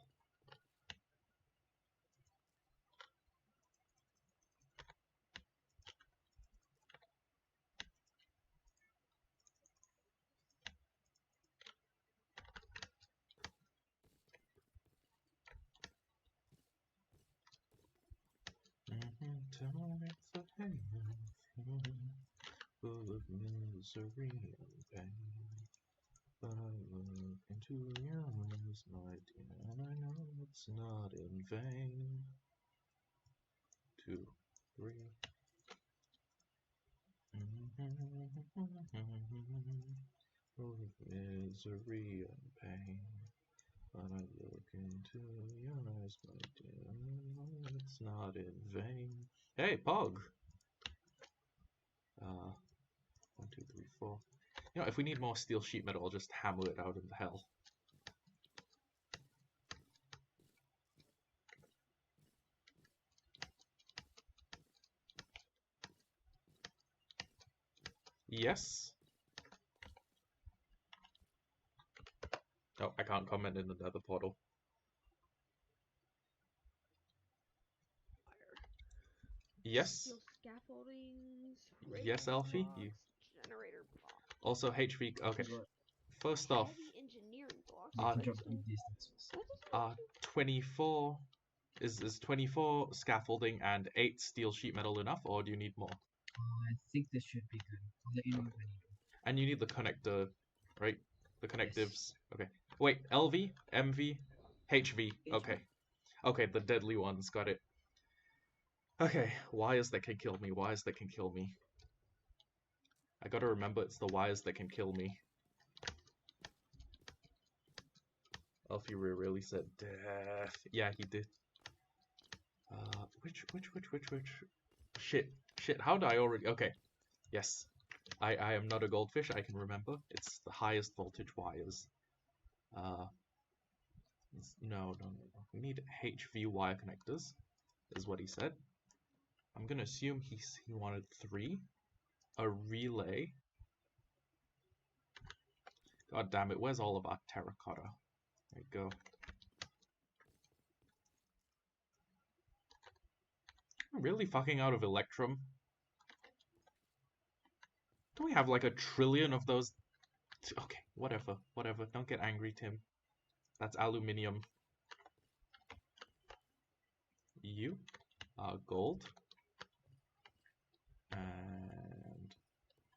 Full of misery and pain, but I look into your eyes, my dear, and I know it's not in vain. 2, 3. Full of misery and pain, When I look into your eyes, my dear, it's not in vain. Hey, Pog! 1, 2, 3, 4. You know, if we need more steel sheet metal, I'll just hammer it out into hell. Yes? Oh, I can't comment in the nether portal. Yes? Steel scaffoldings. Yes, radio Alfie? blocks, You... generator blocks. Also, HV... Okay, Got first off, Heavy engineering blocks. you Uh, can What drop is deep it? distances. That doesn't make 24... Is 24 scaffolding and 8 steel sheet metal enough, or do you need more? I think this should be good. I'll let you know if I need it. And you need the connector, right? The connectives. Yes. Okay. Wait, LV, MV, HV. Okay. Okay, the deadly ones, got it. Okay, wires that can kill me, wires that can kill me. I gotta remember it's the wires that can kill me. Alfie really said death. Yeah, he did. Which? Shit, how do I already... Okay. Yes. I am not a goldfish, I can remember. It's the highest voltage wires. No. We need HV wire connectors, is what he said. I'm gonna assume he wanted 3. A relay. God damn it, where's all of our terracotta? There you go. I'm really fucking out of electrum. Do we have like a trillion of those? Okay, whatever. Don't get angry, Tim. That's aluminium. You are gold. And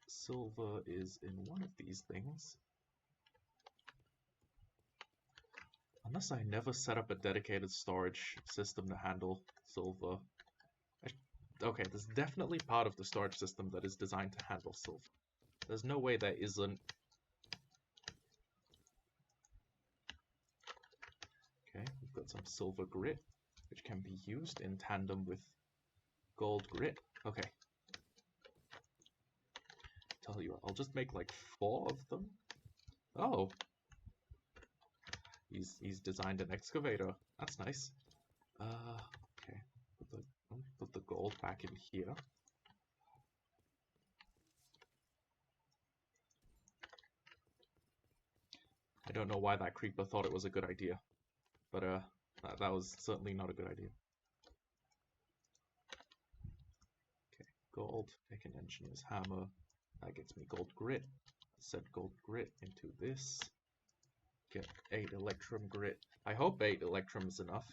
silver is in one of these things. Unless I never set up a dedicated storage system to handle silver. Okay, there's definitely part of the storage system that is designed to handle silver. There's no way there isn't. Okay, we've got some silver grit, which can be used in tandem with gold grit. Okay. Tell you what, I'll just make like 4 of them. Oh. He's designed an excavator. That's nice. Okay. Put the gold back in here. I don't know why that creeper thought it was a good idea, but that was certainly not a good idea. Okay, gold. Take an engineer's hammer. That gets me gold grit. Set gold grit into this. Get 8 electrum grit. I hope 8 electrum is enough.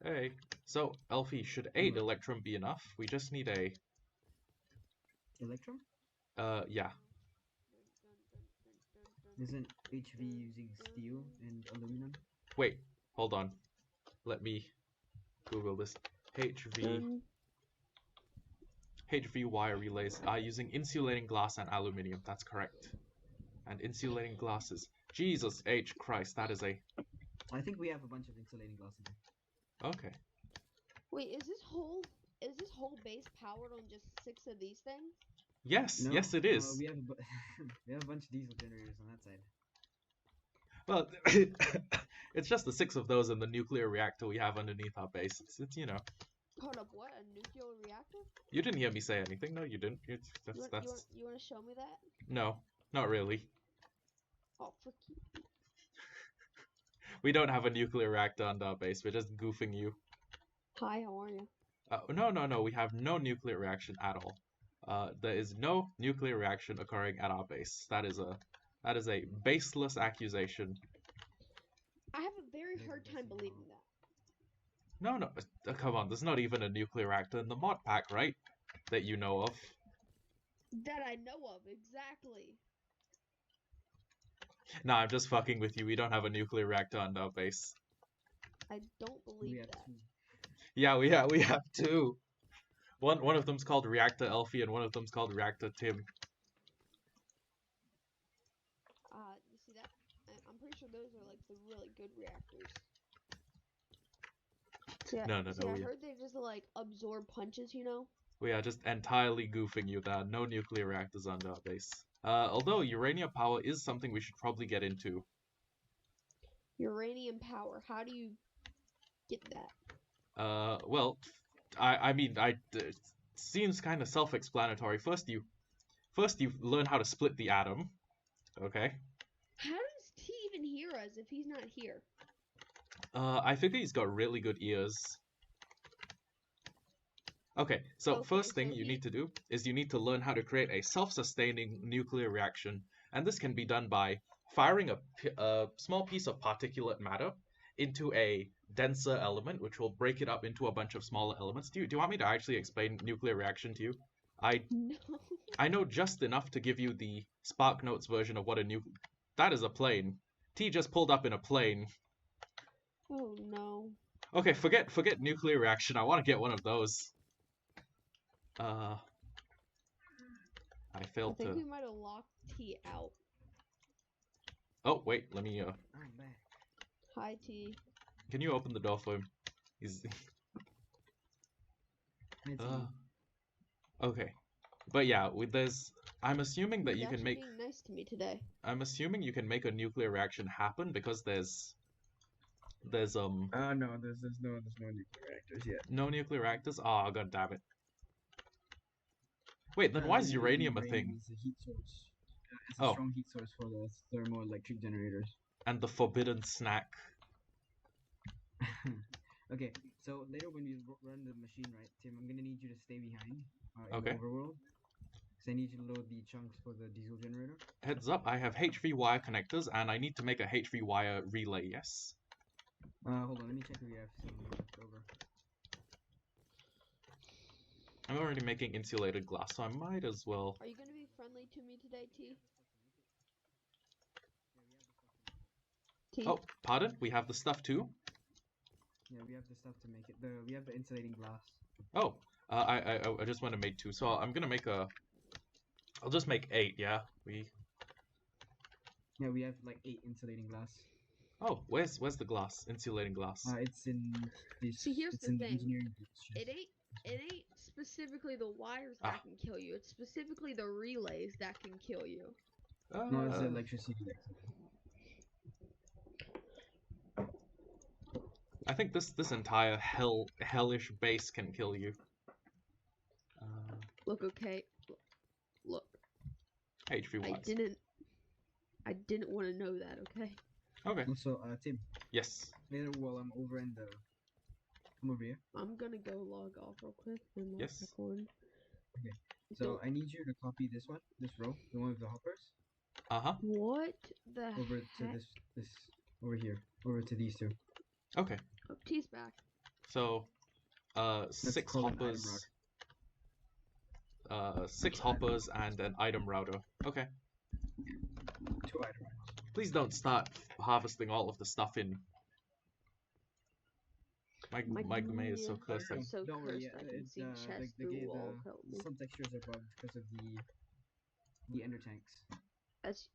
Hey, so Alfie, should 8 electrum be enough? We just need a... Electrum? Yeah. Isn't HV using steel and aluminum? Wait, hold on. Let me Google this. HV wire relays are using insulating glass and aluminium. That's correct. And insulating glasses. Jesus H. Christ, that is a... I think we have a bunch of insulating glass in here. Okay. Wait, is this whole base powered on just 6 of these things? Yes, No, yes it is. we have we have a bunch of diesel generators on that side. Well, it's just the 6 of those in the nuclear reactor we have underneath our base. It's you know. Hold up, what? A nuclear reactor? You didn't hear me say anything. No, you didn't. You want to show me that? No, not really. Oh, frick you. We don't have a nuclear reactor under our base. We're just goofing you. Hi, how are you? No. We have no nuclear reaction at all. There is no nuclear reaction occurring at our base. That is a baseless accusation. I have a very hard time believing that. No. Come on. There's not even a nuclear reactor in the mod pack, right? That you know of. That I know of, exactly. Nah, I'm just fucking with you. We don't have a nuclear reactor under our base. I don't believe that. 2. Yeah, we have 2. One of them's called Reactor Elfie, and one of them's called Reactor Tim. You see that? I'm pretty sure those are like the really good reactors. See, No, no, see, no. I heard they just like absorb punches, you know? We are just entirely goofing you. There are no nuclear reactors on our base. Although uranium power is something we should probably get into. Uranium power. How do you get that? Well, I mean, it seems kind of self-explanatory. First you learn how to split the atom. Okay. How does T even hear us if he's not here? I think he's got really good ears. Okay, so Okay, first thing so you he- need to do is you need to learn how to create a self-sustaining nuclear reaction, and this can be done by firing a small piece of particulate matter into a denser element, which will break it up into a bunch of smaller elements. Do you want me to actually explain nuclear reaction to you? No. I know just enough to give you the Spark Notes version of what a That is a plane. T just pulled up in a plane. Oh no. Okay, forget nuclear reaction. I want to get one of those. I I failed think to. we might have locked T out. Oh wait, let me. I'm back. Hi T. Can you open the door for him? He's. It's Okay, but yeah, there's. I'm assuming that He's you can actually make. being nice to me today. I'm assuming you can make a nuclear reaction happen because there's no, there's no nuclear reactors yet. no nuclear reactors. Oh god damn it. Wait, then why is uranium a thing? Is a heat source. It's a Oh. strong heat source for the thermoelectric generators. And the forbidden snack. Okay, so later when we run the machine, right, Tim, I'm gonna need you to stay behind in Okay. the overworld. Because I need you to load the chunks for the diesel generator. Heads up, I have HV wire connectors and I need to make a HV wire relay, yes. Hold on, let me check if we have some left over. I'm already making insulated glass, so I might as well. Are you gonna be friendly to me today, T? T. Oh, pardon? We have the stuff too? Yeah, we have the stuff to make it. We have the insulating glass. Oh, I just want to make 2, so I'm gonna make I'll just make 8, yeah? Yeah, we have like 8 insulating glass. Oh, where's the glass? Insulating glass. It's in this. See, here's it's the in thing. The engineering chest. It ain't specifically the wires that can kill you. It's specifically the relays that can kill you. No, it's the electricity. I think this entire hellish base can kill you. Look, okay. Look. HV I wires. I didn't want to know that, okay? Okay. Also, Tim, Yes. later while I'm over in the. Come over here. I'm gonna go log off real quick and log Yes. back on. Okay. So I need you to copy this row, the one with the hoppers, Uh-huh. What the over to heck? this over here, over to these two. Okay. Oh, T's back. So, 6 called an item hoppers. 6 hoppers and an item router. Okay. 2 item rows. Please don't start harvesting all of the stuff in. My Gumay is so cursed. I'm so Don't worry, cursed I can see chest the through wall. Help me. some textures are bugged because of the ender tanks.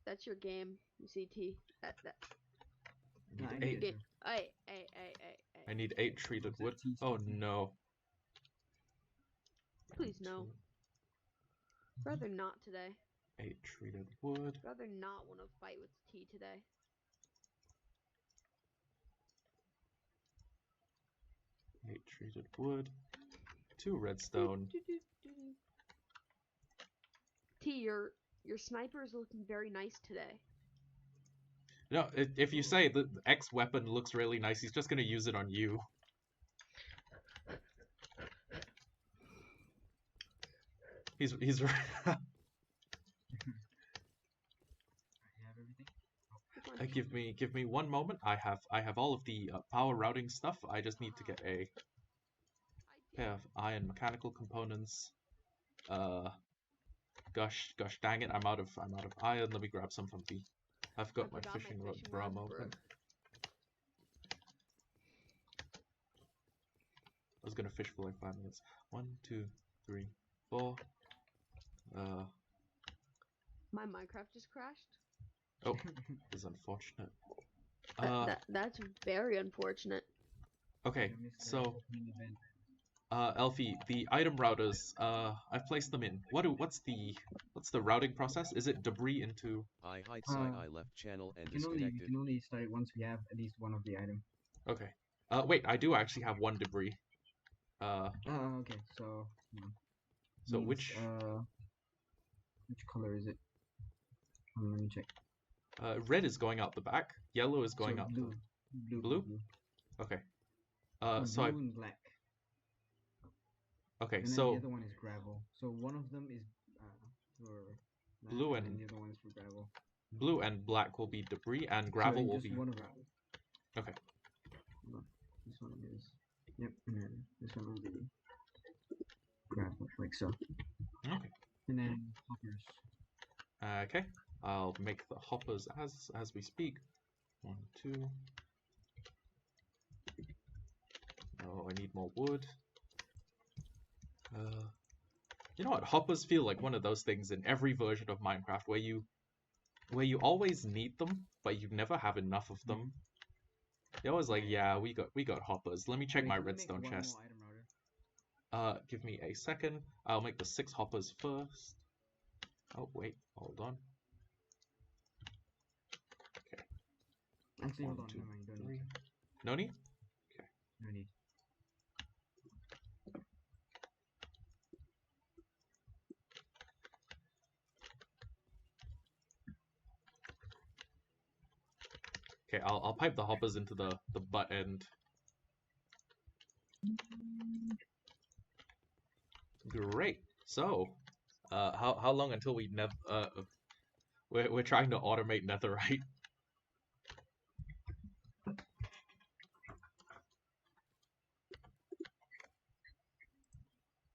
That's your game. You see, T. That. No, I Eight. need Game. it. Hey. I need 8 treated Is that wood. T Oh something? no. Please no. Rather not today. 8 treated wood. Rather not want to fight with T today. 8 treated wood. 2 redstone. T, your sniper is looking very nice today. No, if you say the X weapon looks really nice, he's just gonna use it on you. He's You have everything? Come on, give me 1 moment. I have all of the power routing stuff. I just need to get a pair of iron mechanical components. Gosh dang it! I'm out of iron. Let me grab some from the. I've got my forgot my fishing fishing drum rod, open. bruh. I was gonna fish for like 5 minutes. 1, 2, 3, 4. My Minecraft just crashed. Oh, it's unfortunate. That's very unfortunate. Okay, I missed the so opening event. Elfie, the item routers, I've placed them in. What's the routing process? Is it debris into? I hide Uh, I left channel and we disconnected. can only start it once we have at least one of the item. Okay. Wait, I do actually have one debris. Okay, so So means, which color is it? Let me check. red is going out the back, yellow is going So out blue, the blue. Okay. So So blue and black. okay, And then so the other one is gravel. So one of them is for that, blue and and then the other one is for gravel. blue and black will be debris, and gravel Sorry, will just be. one of gravel. Okay. This one is. Yep, and then this one will be gravel, like so. Okay. And then hoppers. Okay. I'll make the hoppers as we speak. 1, 2. Oh, I need more wood. You know what? Hoppers feel like one of those things in every version of Minecraft where you always need them, but you never have enough of them. They're always like, yeah, we got hoppers. Let me check Wait, my can we make redstone one chest. more item router? Give me a second. I'll make the 6 hoppers first. Oh, wait, hold on. Okay. Actually, 1, hold on. 2, Never mind. Don't 3. need. No need? No need. Okay, I'll pipe the hoppers into the butt end. Great. So, how long until we we're trying to automate netherite?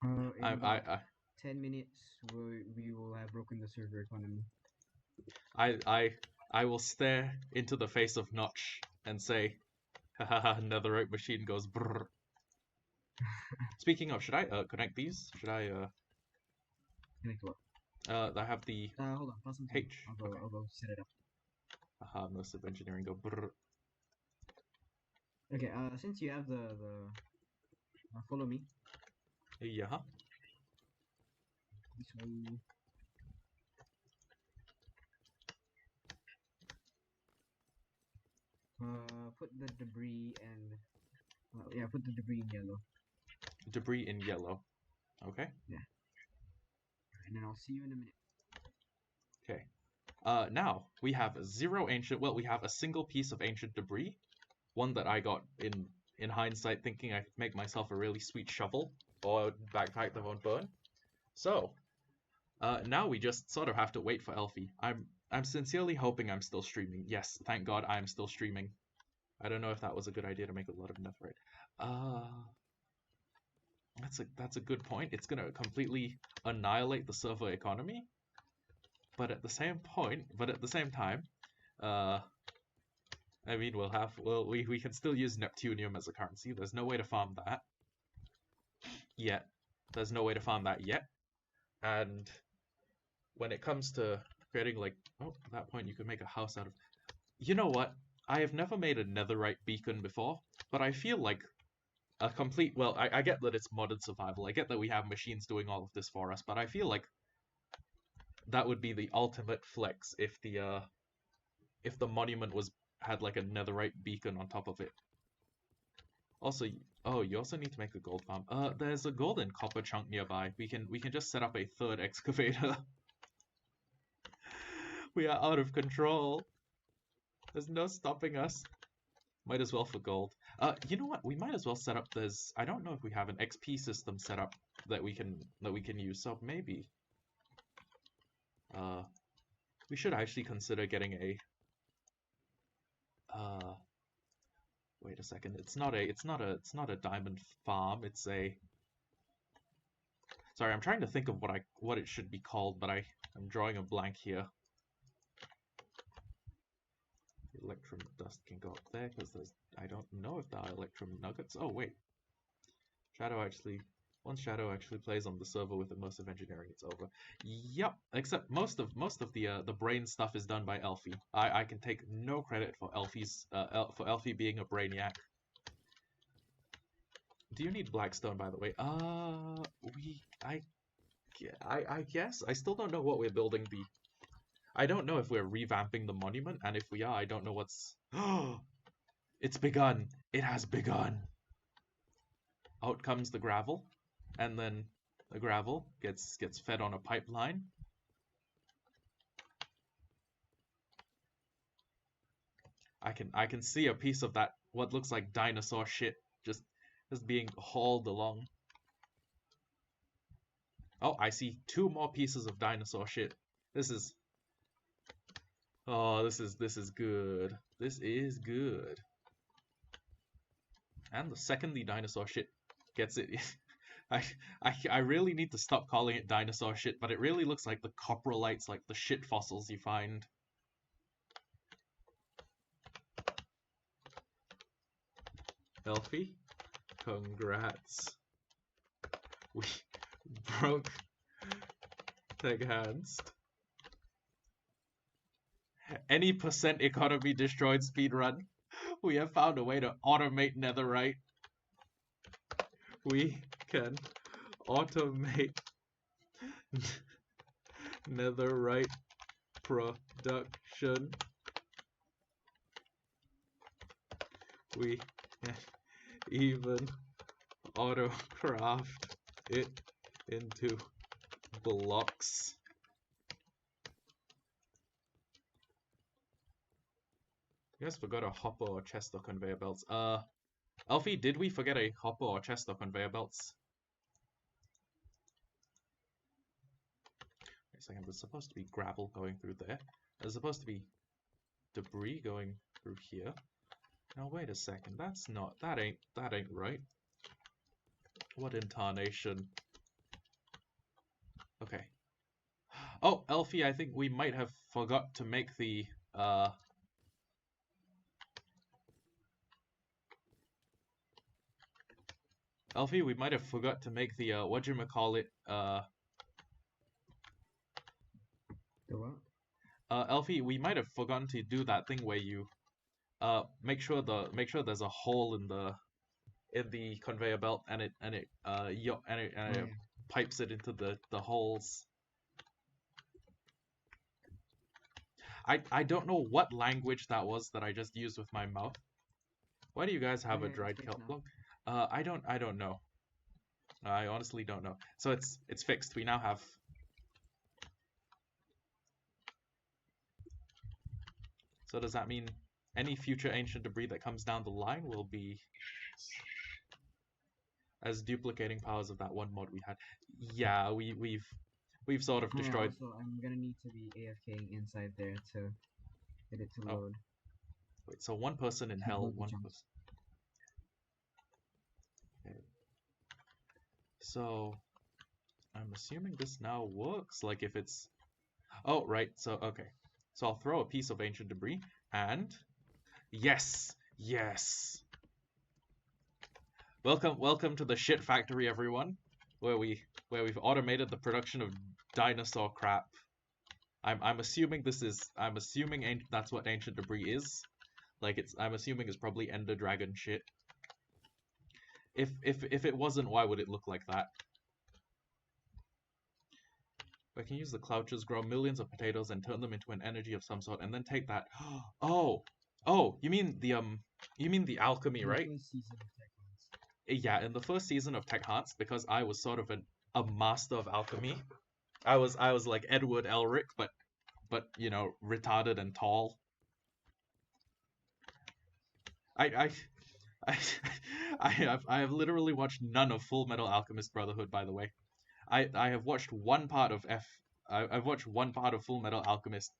In about 10 minutes, we will have broken the server economy. I will stare into the face of Notch and say, haha, netherite machine goes brrr. Speaking of, should I connect these? Should I Connect what? I have the Hold on. Pass some time. H. I'll go set it up. Haha, most of engineering go brrr. Okay. Since you have the follow me. Yeah. So. Put the debris and. Yeah, put the debris in yellow. Debris in yellow. Okay. Yeah. And then I'll see you in a minute. Okay. Now we have 0 ancient. Well, we have a single piece of ancient debris, one that I got in hindsight, thinking I could make myself a really sweet shovel or backpack that won't burn. So, now we just sort of have to wait for Elfie. I'm sincerely hoping I'm still streaming. Yes, thank God I'm still streaming. I don't know if that was a good idea to make a lot of netherite. That's a good point. It's gonna completely annihilate the server economy. But at the same time, I mean, we can still use Neptunium as a currency. There's no way to farm that yet. There's no way to farm that yet. And when it comes to creating, like, oh, at that point you could make a house out of. You know what? I have never made a netherite beacon before, but I feel like a complete. Well, I get that it's modded survival. I get that we have machines doing all of this for us, but I feel like that would be the ultimate flex if the monument had like a netherite beacon on top of it. Also, oh, you also need to make a gold farm. There's a gold and copper chunk nearby. We can just set up a 3rd excavator. We are out of control. There's no stopping us. Might as well for gold. You know what? We might as well set up this. I don't know if we have an XP system set up that we can use. So maybe we should actually consider getting a wait a second. It's not a diamond farm. It's a. Sorry, I'm trying to think of what it should be called, but I'm drawing a blank here. Electrum dust can go up there because I don't know if there are electrum nuggets. Oh wait, Shadow actually Once Shadow actually plays on the server with immersive engineering, it's over. Yep, except most of the brain stuff is done by Elfie. I can take no credit for Elfie being a brainiac. Do you need Blackstone, by the way? I guess I still don't know what we're building the. I don't know if we're revamping the monument, and if we are, I don't know what's. It's begun. It has begun. Out comes the gravel. And then the gravel gets fed on a pipeline. I can see a piece of that what looks like dinosaur shit just being hauled along. Oh, I see 2 more pieces of dinosaur shit. This is good. This is good. And the second the dinosaur shit gets it I really need to stop calling it dinosaur shit, but it really looks like the coprolites, like the shit fossils you find. Elfie, congrats. We broke Techanced. Any percent economy destroyed speedrun. We have found a way to automate netherite. We can automate netherite production. We can even auto-craft it into blocks. You guys forgot a hopper or chest or conveyor belts. Alfie, did we forget a hopper or chest or conveyor belts? Wait a second, there's supposed to be gravel going through there. There's supposed to be debris going through here. Now wait a second, that ain't right. What intonation? Okay. Oh, Elfie, I think we might have forgot to make the Elfie, we might have forgot to make the whatchamacallit, The what? Elfie, we might have forgotten to do that thing where you make sure there's a hole in the conveyor belt and it pipes it into the holes. I don't know what language that was that I just used with my mouth. Why do you guys have a dried kelp log? I don't know. I honestly don't know. So it's fixed. We now have. So does that mean any future ancient debris that comes down the line will be as duplicating powers of that one mod we had? Yeah, we've sort of destroyed. Also, I'm gonna need to be AFKing inside there to get it to load. Wait, so one person in hell, one person. Okay. So I'm assuming this now works. Like if it's. Oh right. So okay. So I'll throw a piece of ancient debris and. Yes! Yes! Welcome to the shit factory, everyone, where we've automated the production of dinosaur crap. I'm assuming that's what ancient debris is. Like I'm assuming it's probably Ender Dragon shit. If it wasn't, why would it look like that? I can use the clouches, grow millions of potatoes, and turn them into an energy of some sort, and then take that. Oh, you mean the alchemy, right? Yeah, in the first season of Techanced, because I was sort of a master of alchemy. I was like Edward Elric, but you know, retarded and tall. I have literally watched none of Full Metal Alchemist Brotherhood, by the way. I have watched one part of I've watched one part of Full Metal Alchemist,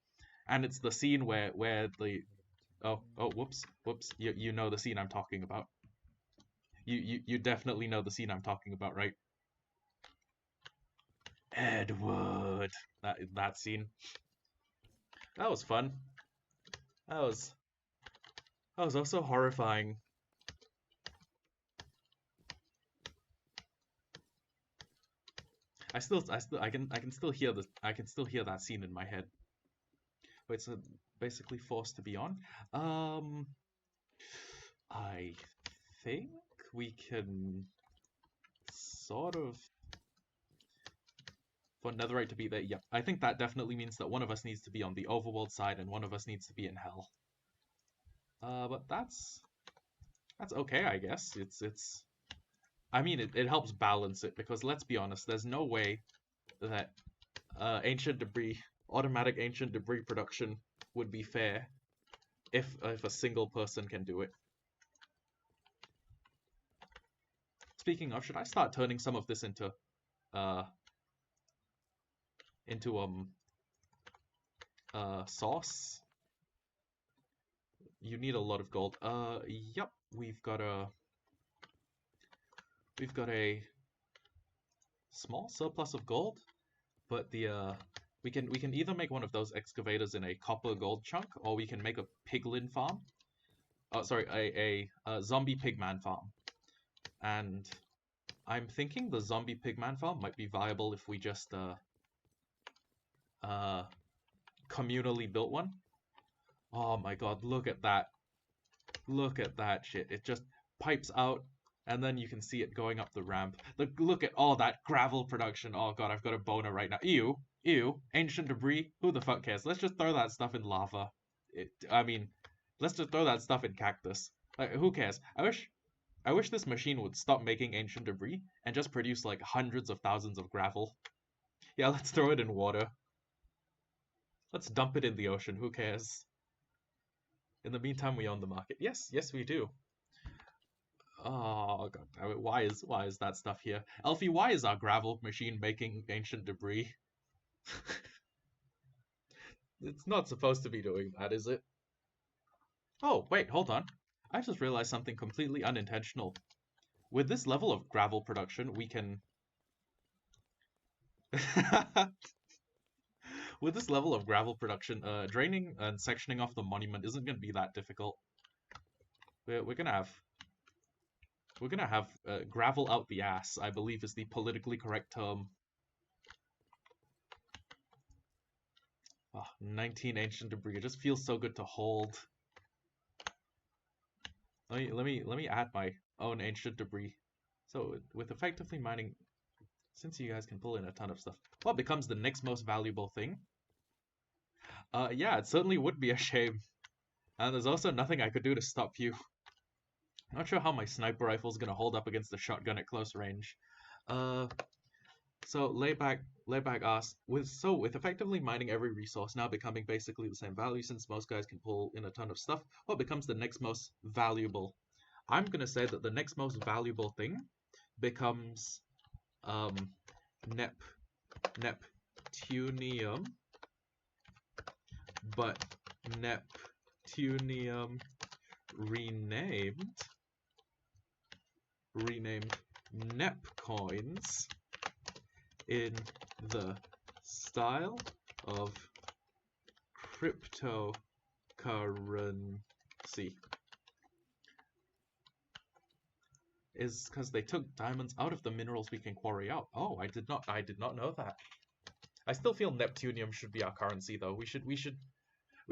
and it's the scene where the whoops, you know the scene I'm talking about. You definitely know the scene I'm talking about, right? Edward, that scene. That was fun. That was also horrifying. I can still hear that scene in my head. Wait, so basically forced to be on. I think we can sort of for Netherite to be there. Yep, I think that definitely means that one of us needs to be on the overworld side and one of us needs to be in hell. But that's okay, I guess. I mean, it helps balance it because let's be honest, there's no way that automatic ancient debris production would be fair if a single person can do it. Speaking of, should I start turning some of this into sauce? You need a lot of gold. Yep, we've got a small surplus of gold, but we can either make one of those excavators in a copper gold chunk, or we can make a piglin farm. Oh, sorry, a zombie pigman farm. And I'm thinking the zombie pigman farm might be viable if we just communally built one. Oh my god, look at that. Look at that shit. It just pipes out, and then you can see it going up the ramp. Look at all that gravel production. Oh god, I've got a boner right now. Ew. Ew. Ancient debris. Who the fuck cares? Let's just throw that stuff in lava. I mean, let's just throw that stuff in cactus. Like, who cares? I wish this machine would stop making ancient debris and just produce like hundreds of thousands of gravel. Yeah, let's throw it in water. Let's dump it in the ocean. Who cares? In the meantime, we own the market. Yes, we do. Oh god damn it! Why is that stuff here? Elfie, why is our gravel machine making ancient debris? It's not supposed to be doing that, is it? Oh, wait, hold on. I just realized something completely unintentional. With this level of gravel production, we can... With this level of gravel production, draining and sectioning off the monument isn't going to be that difficult. We're gonna have gravel out the ass, I believe is the politically correct term. Oh, 19 ancient debris. It just feels so good to hold. Let me add my own ancient debris. So with effectively mining, since you guys can pull in a ton of stuff, what becomes the next most valuable thing? Yeah, it certainly would be a shame. And there's also nothing I could do to stop you. Not sure how my sniper rifle's gonna hold up against the shotgun at close range. So layback asks, with effectively mining every resource now becoming basically the same value since most guys can pull in a ton of stuff, what becomes the next most valuable? I'm gonna say that the next most valuable thing becomes Neptunium, but Neptunium renamed Nep coins in the style of cryptocurrency. Is because they took diamonds out of the minerals we can quarry out. Oh, I did not know that. I still feel Neptunium should be our currency though. We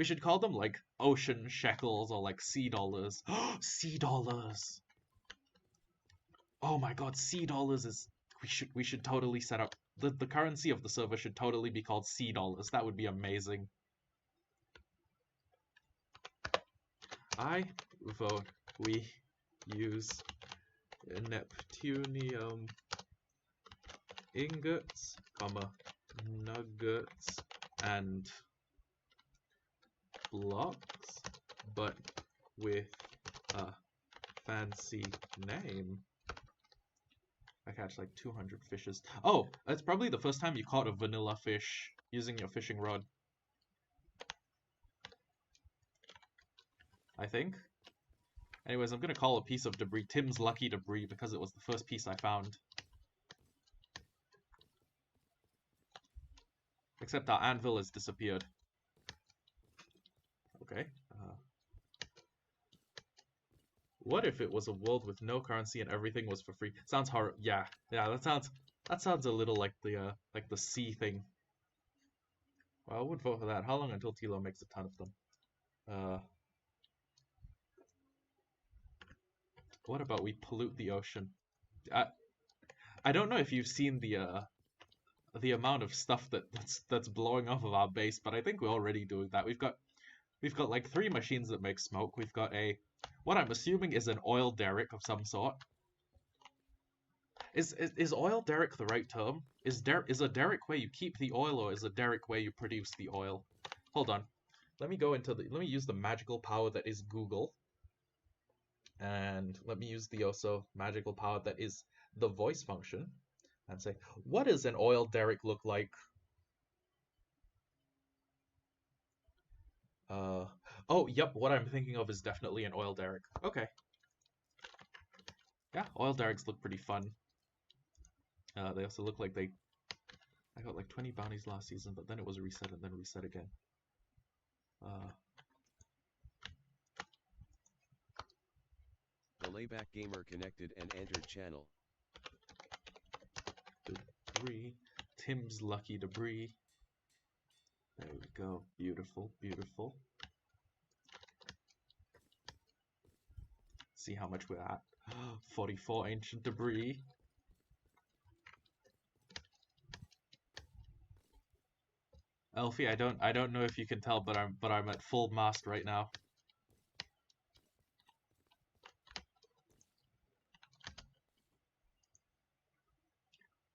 should call them like ocean shekels or like sea dollars. Sea dollars. Oh my god, sea dollars is we should totally set up the currency of the server should totally be called sea dollars. That would be amazing. I vote we use Neptunium ingots, nuggets, and blocks, but with a fancy name. I catch like 200 fishes. Oh, it's probably the first time you caught a vanilla fish using your fishing rod. I think. Anyways, I'm gonna call a piece of debris Tim's lucky debris because it was the first piece I found. Except our anvil has disappeared. Okay. What if it was a world with no currency and everything was for free? Sounds horrible. Yeah, that sounds That sounds a little like the sea thing. Well, I would vote for that. How long until Tilo makes a ton of them? What about we pollute the ocean? I don't know if you've seen the amount of stuff that's blowing off of our base, but I think we're already doing that. We've got like 3 machines that make smoke. We've got what I'm assuming is an oil derrick of some sort. Is oil derrick the right term? Is a derrick where you keep the oil, or is a derrick where you produce the oil? Hold on. Let me use the magical power that is Google. And let me use the also magical power that is the voice function and say, what does an oil derrick look like? Oh, yep, what I'm thinking of is definitely an oil derrick. Okay. Yeah, oil derricks look pretty fun. They also look like I got like 20 bounties last season, but then it was a reset and then reset again. The layback gamer connected and entered channel. Debris. Tim's lucky debris. There we go. Beautiful, beautiful. See how much we're at. 44 ancient debris. Elfie, I don't know if you can tell, but I'm at full mast right now.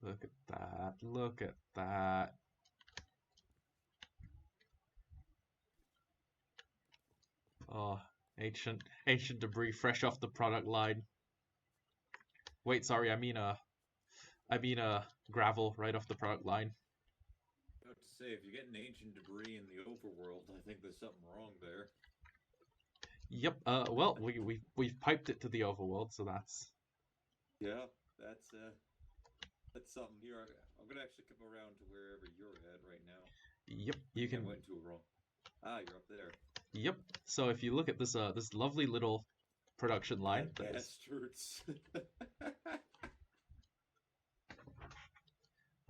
Look at that. Look at that. Oh, ancient debris fresh off the product line. Wait, sorry, I mean gravel right off the product line. I have to say, if you're getting ancient debris in the overworld, I think there's something wrong there. Yep. Well, we've piped it to the overworld, so that's. Yeah, that's something here. I'm gonna actually come around to wherever you're at right now. Yep. You can. I went to it wrong. Ah, you're up there. Yep. So if you look at this this lovely little production line. Bastards.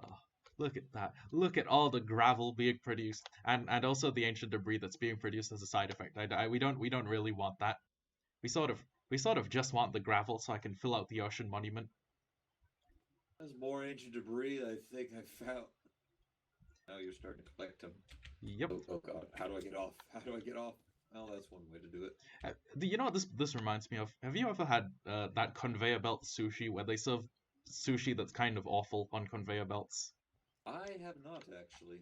Oh, look at that. Look at all the gravel being produced, and also the ancient debris that's being produced as a side effect. We don't really want that. We sort of just want the gravel so I can fill out the ocean monument. There's more ancient debris I think I found. Now you're starting to collect them. Yep. Oh god, how do I get off? How do I get off? Well, that's one way to do it. You know what this reminds me of? Have you ever had that conveyor belt sushi where they serve sushi that's kind of awful on conveyor belts? I have not actually.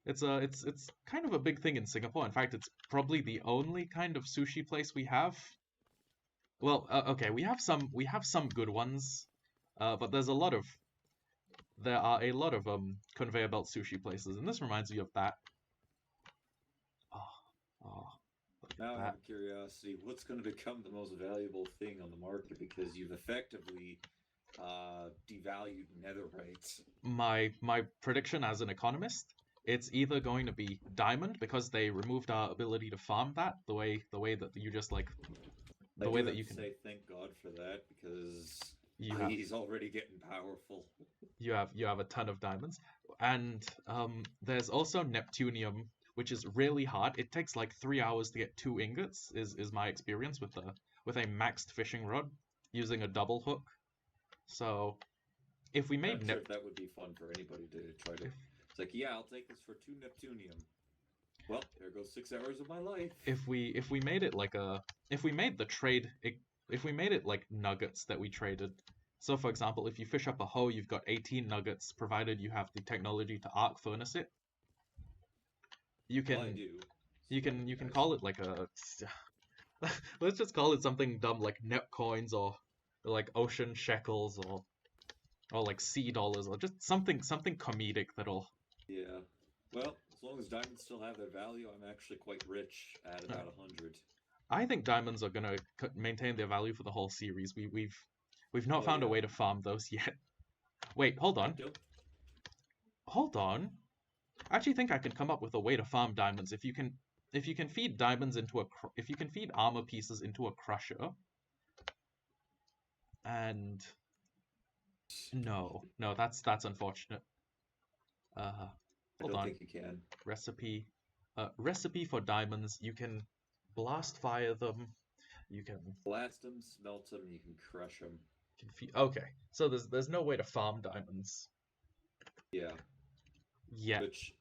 It's kind of a big thing in Singapore. In fact, it's probably the only kind of sushi place we have. Well, okay, we have some good ones, but there are a lot of conveyor belt sushi places, and this reminds me of that. Oh, look at Now I that. have a curiosity. What's going to become the most valuable thing on the market? Because you've effectively devalued netherite. My prediction as an economist, it's either going to be diamond because they removed our ability to farm that the way that you just like the way that you can say thank God for that because you he's already getting powerful. you have a ton of diamonds, and there's also Neptunium, which is really hard. It takes like 3 hours to get 2 ingots. Is my experience with a maxed fishing rod using a double hook. So if we made I'm sure that would be fun for anybody to try to. It's like, yeah, I'll take this for 2 Neptunium. Well, there goes 6 hours of my life. If we made it like if we made it like nuggets that we traded. So for example, if you fish up a hoe, you've got 18 nuggets, provided you have the technology to arc furnace it. You can Well, I do. you can call it like a let's just call it something dumb like net coins or like ocean shekels or like sea dollars or just something comedic that'll. Yeah. Well, as long as diamonds still have their value, I'm actually quite rich at about 100. I think diamonds are gonna maintain their value for the whole series. We've not found a way to farm those yet. Wait, hold on. Hold on. I actually think I can come up with a way to farm diamonds if you can feed diamonds into if you can feed armor pieces into a crusher. And No, that's unfortunate. I Hold don't on. think you can. Recipe. Recipe for diamonds. You can blast fire them. You can Blast them, smelt them, you can crush them. Okay, so there's no way to farm diamonds Yeah. yet. Which,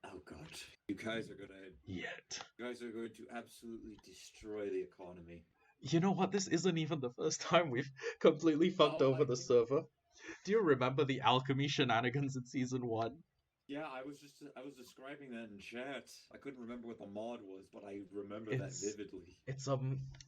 oh god, you guys are Yet. to absolutely destroy the economy. You know what? This isn't even the first time we've completely fucked Oh, over I the know. server. Do you remember the alchemy shenanigans in season 1? Yeah, I was describing that in chat. I couldn't remember what the mod was, but I remember that It's vividly. it's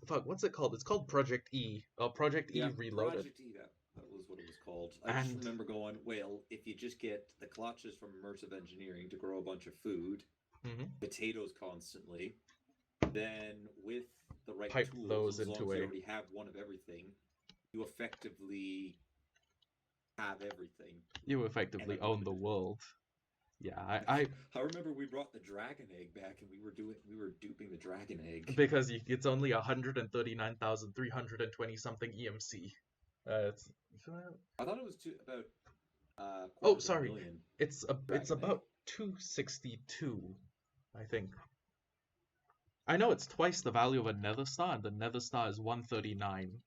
fuck, what's it called? It's called Project E. Project E Yeah, Reloaded. Project E, that was what it was called. I just And remember going, well, if you just get the clutches from immersive engineering to grow a bunch of food, Mhm. potatoes constantly, then with the right Pipe tools, those as long into as you a already have one of everything, you effectively have everything. you effectively And own the unlimited. world. Yeah, I I remember we brought the dragon egg back, and we were duping the dragon egg. because it's only 139,320 something EMC. It's I thought it was about oh, quarter of a sorry. million. It's Dragon about egg. 262, I think. I know it's twice the value of a nether star, and the nether star is 139.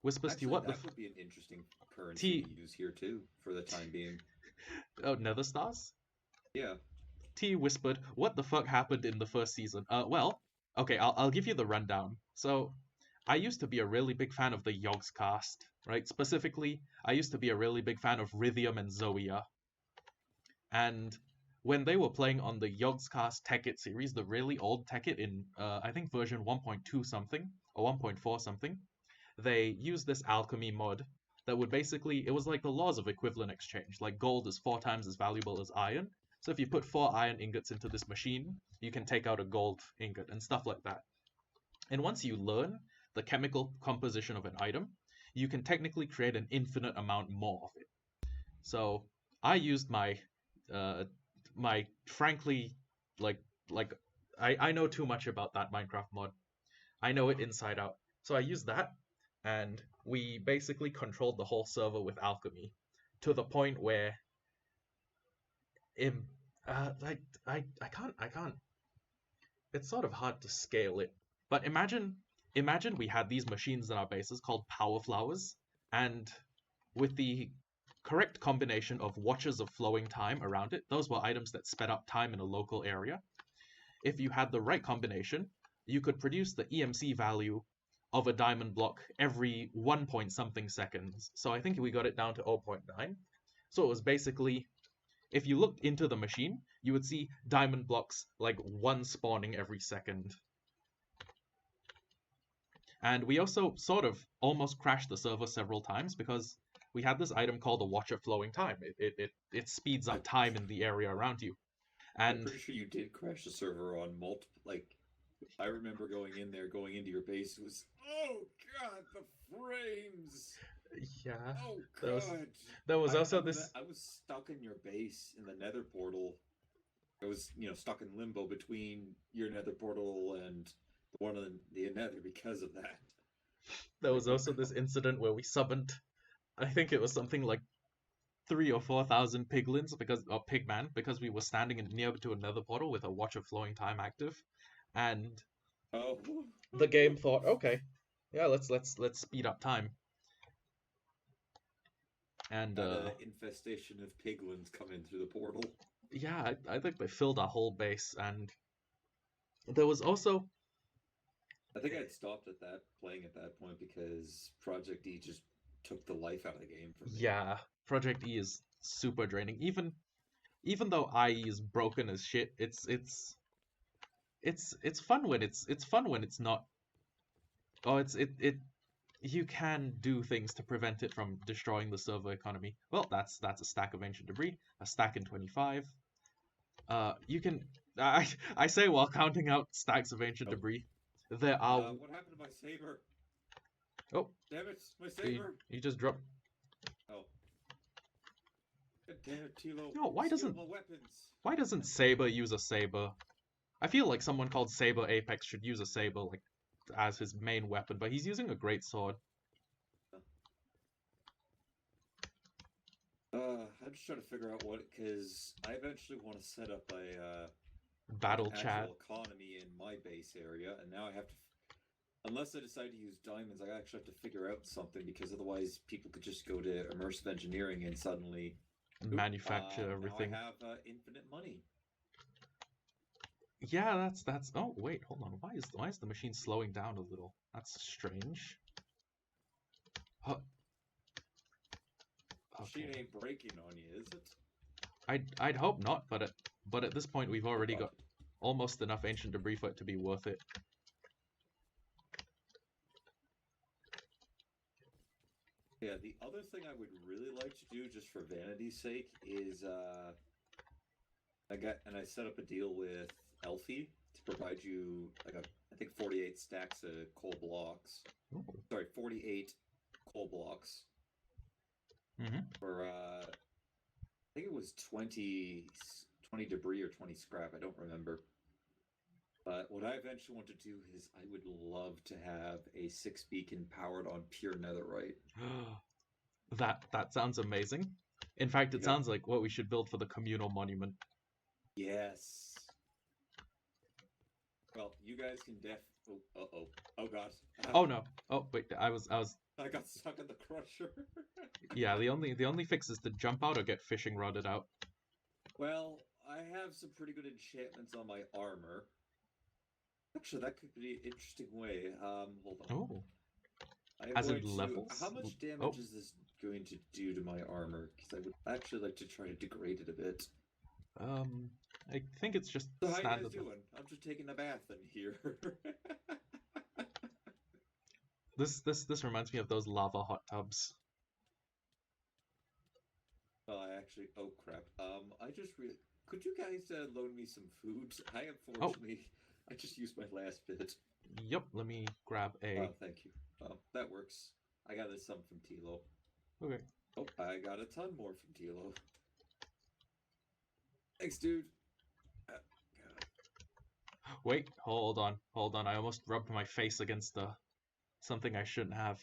Whispers to Actually, you, what the that would be an interesting currency to use here too, for the time being. Oh, nether stars? Yeah. T whispered, "What the fuck happened in the first season?" Well, okay, I'll give you the rundown. So, I used to be a really big fan of the Yogs cast, right? Specifically, I used to be a really big fan of Rithium and Zoea. And when they were playing on the Yogscast Tekkit series, the really old Tekkit in I think version 1.2 something or 1.4 something, they used this alchemy mod that would basically, it was like the laws of equivalent exchange. Like gold is 4 times as valuable as iron. So if you put 4 iron ingots into this machine, you can take out a gold ingot and stuff like that. And once you learn the chemical composition of an item, you can technically create an infinite amount more of it. So I used uh, my frankly like like I know too much about that Minecraft mod. I know it inside out. So I used that, and we basically controlled the whole server with alchemy, to the point where in like I can't. It's sort of hard to scale it. But imagine we had these machines in our bases called power flowers, and with the correct combination of watches of flowing time around it, those were items that sped up time in a local area. If you had the right combination, you could produce the EMC value of a diamond block every 1 point something seconds. So I think we got it down to 0.9. So it was basically, if you looked into the machine, you would see diamond blocks like one spawning every second. And we also sort of almost crashed the server several times because we had this item called the Watch of Flowing Time. It speeds up time in the area around you. And I'm pretty sure you did crash the server on multiple. Like, I remember going into your base. It was, oh god, the frames. Yeah. Oh There was, god. there was also this. I was stuck in your base in the Nether portal. I was, stuck in limbo between your Nether portal and the one in the Nether because of that. There was also this incident where we summoned. I think it was something like 3 or 4,000 piglins or pigman because we were standing near to another portal with a Watch of Flowing Time active, and Oh. the game thought, okay, yeah, let's speed up time. And An infestation of piglins come in through the portal. Yeah, I think they filled our whole base, and there was also. I think I'd stopped playing at that point because Project E just took the life out of the game for me. Yeah, Project E is super draining. Even though IE is broken as shit, it's fun when it's not. Oh, you can do things to prevent it from destroying the server economy. Well, that's a stack of ancient debris, a stack in 25. You can. I say while counting out stacks of ancient debris. There are. What happened to my saber? Oh, damn it, my saber! You just dropped. Oh, God damn it, Tilo! No, weapons? Why doesn't Saber use a saber? I feel like someone called Saber Apex should use a saber like as his main weapon, but he's using a great sword. I'm just trying to figure out what, because I eventually want to set up a Battle an chat. actual economy in my base area, and now I have to, unless I decide to use diamonds, I actually have to figure out something, because otherwise people could just go to immersive engineering and suddenly Manufacture everything. Now I have infinite money. Yeah, that's. Oh wait, hold on. Why is the machine slowing down a little? That's strange. Huh. Machine Okay. ain't breaking on you, is it? I'd hope not, but at this point we've already God. got almost enough ancient debris for it to be worth it. Yeah, the other thing I would really like to do, just for vanity's sake, is I set up a deal with Elfie to provide you like I think 48 stacks of coal blocks. Ooh. Sorry, 48 coal blocks. Mm-hmm. For I think it was 20 debris or 20 scrap. I don't remember. But what I eventually want to do is I would love to have a 6 beacon powered on pure netherite. That sounds amazing. In fact, it Yeah. sounds like what we should build for the communal monument. Yes. Well, you guys can Oh god. Oh no. Oh wait, I was. I got stuck in the crusher. Yeah, the only fix is to jump out or get fishing rodded out. Well, I have some pretty good enchantments on my armor. Actually, that could be an interesting way. Hold on. Oh. I'm As in going to- levels? How much damage is this going to do to my armor? Because I would actually like to try to degrade it a bit. I think it's just So how you guys standard. doing? I'm just taking a bath in here. This reminds me of those lava hot tubs. Well, oh crap. Could you guys loan me some food? I unfortunately, I just used my last bit. Yep, let me grab a. Oh, thank you. Oh, that works. I got some from Tilo. Okay. Oh, I got a ton more from Tilo. Thanks, dude. Wait, hold on. I almost rubbed my face against something I shouldn't have.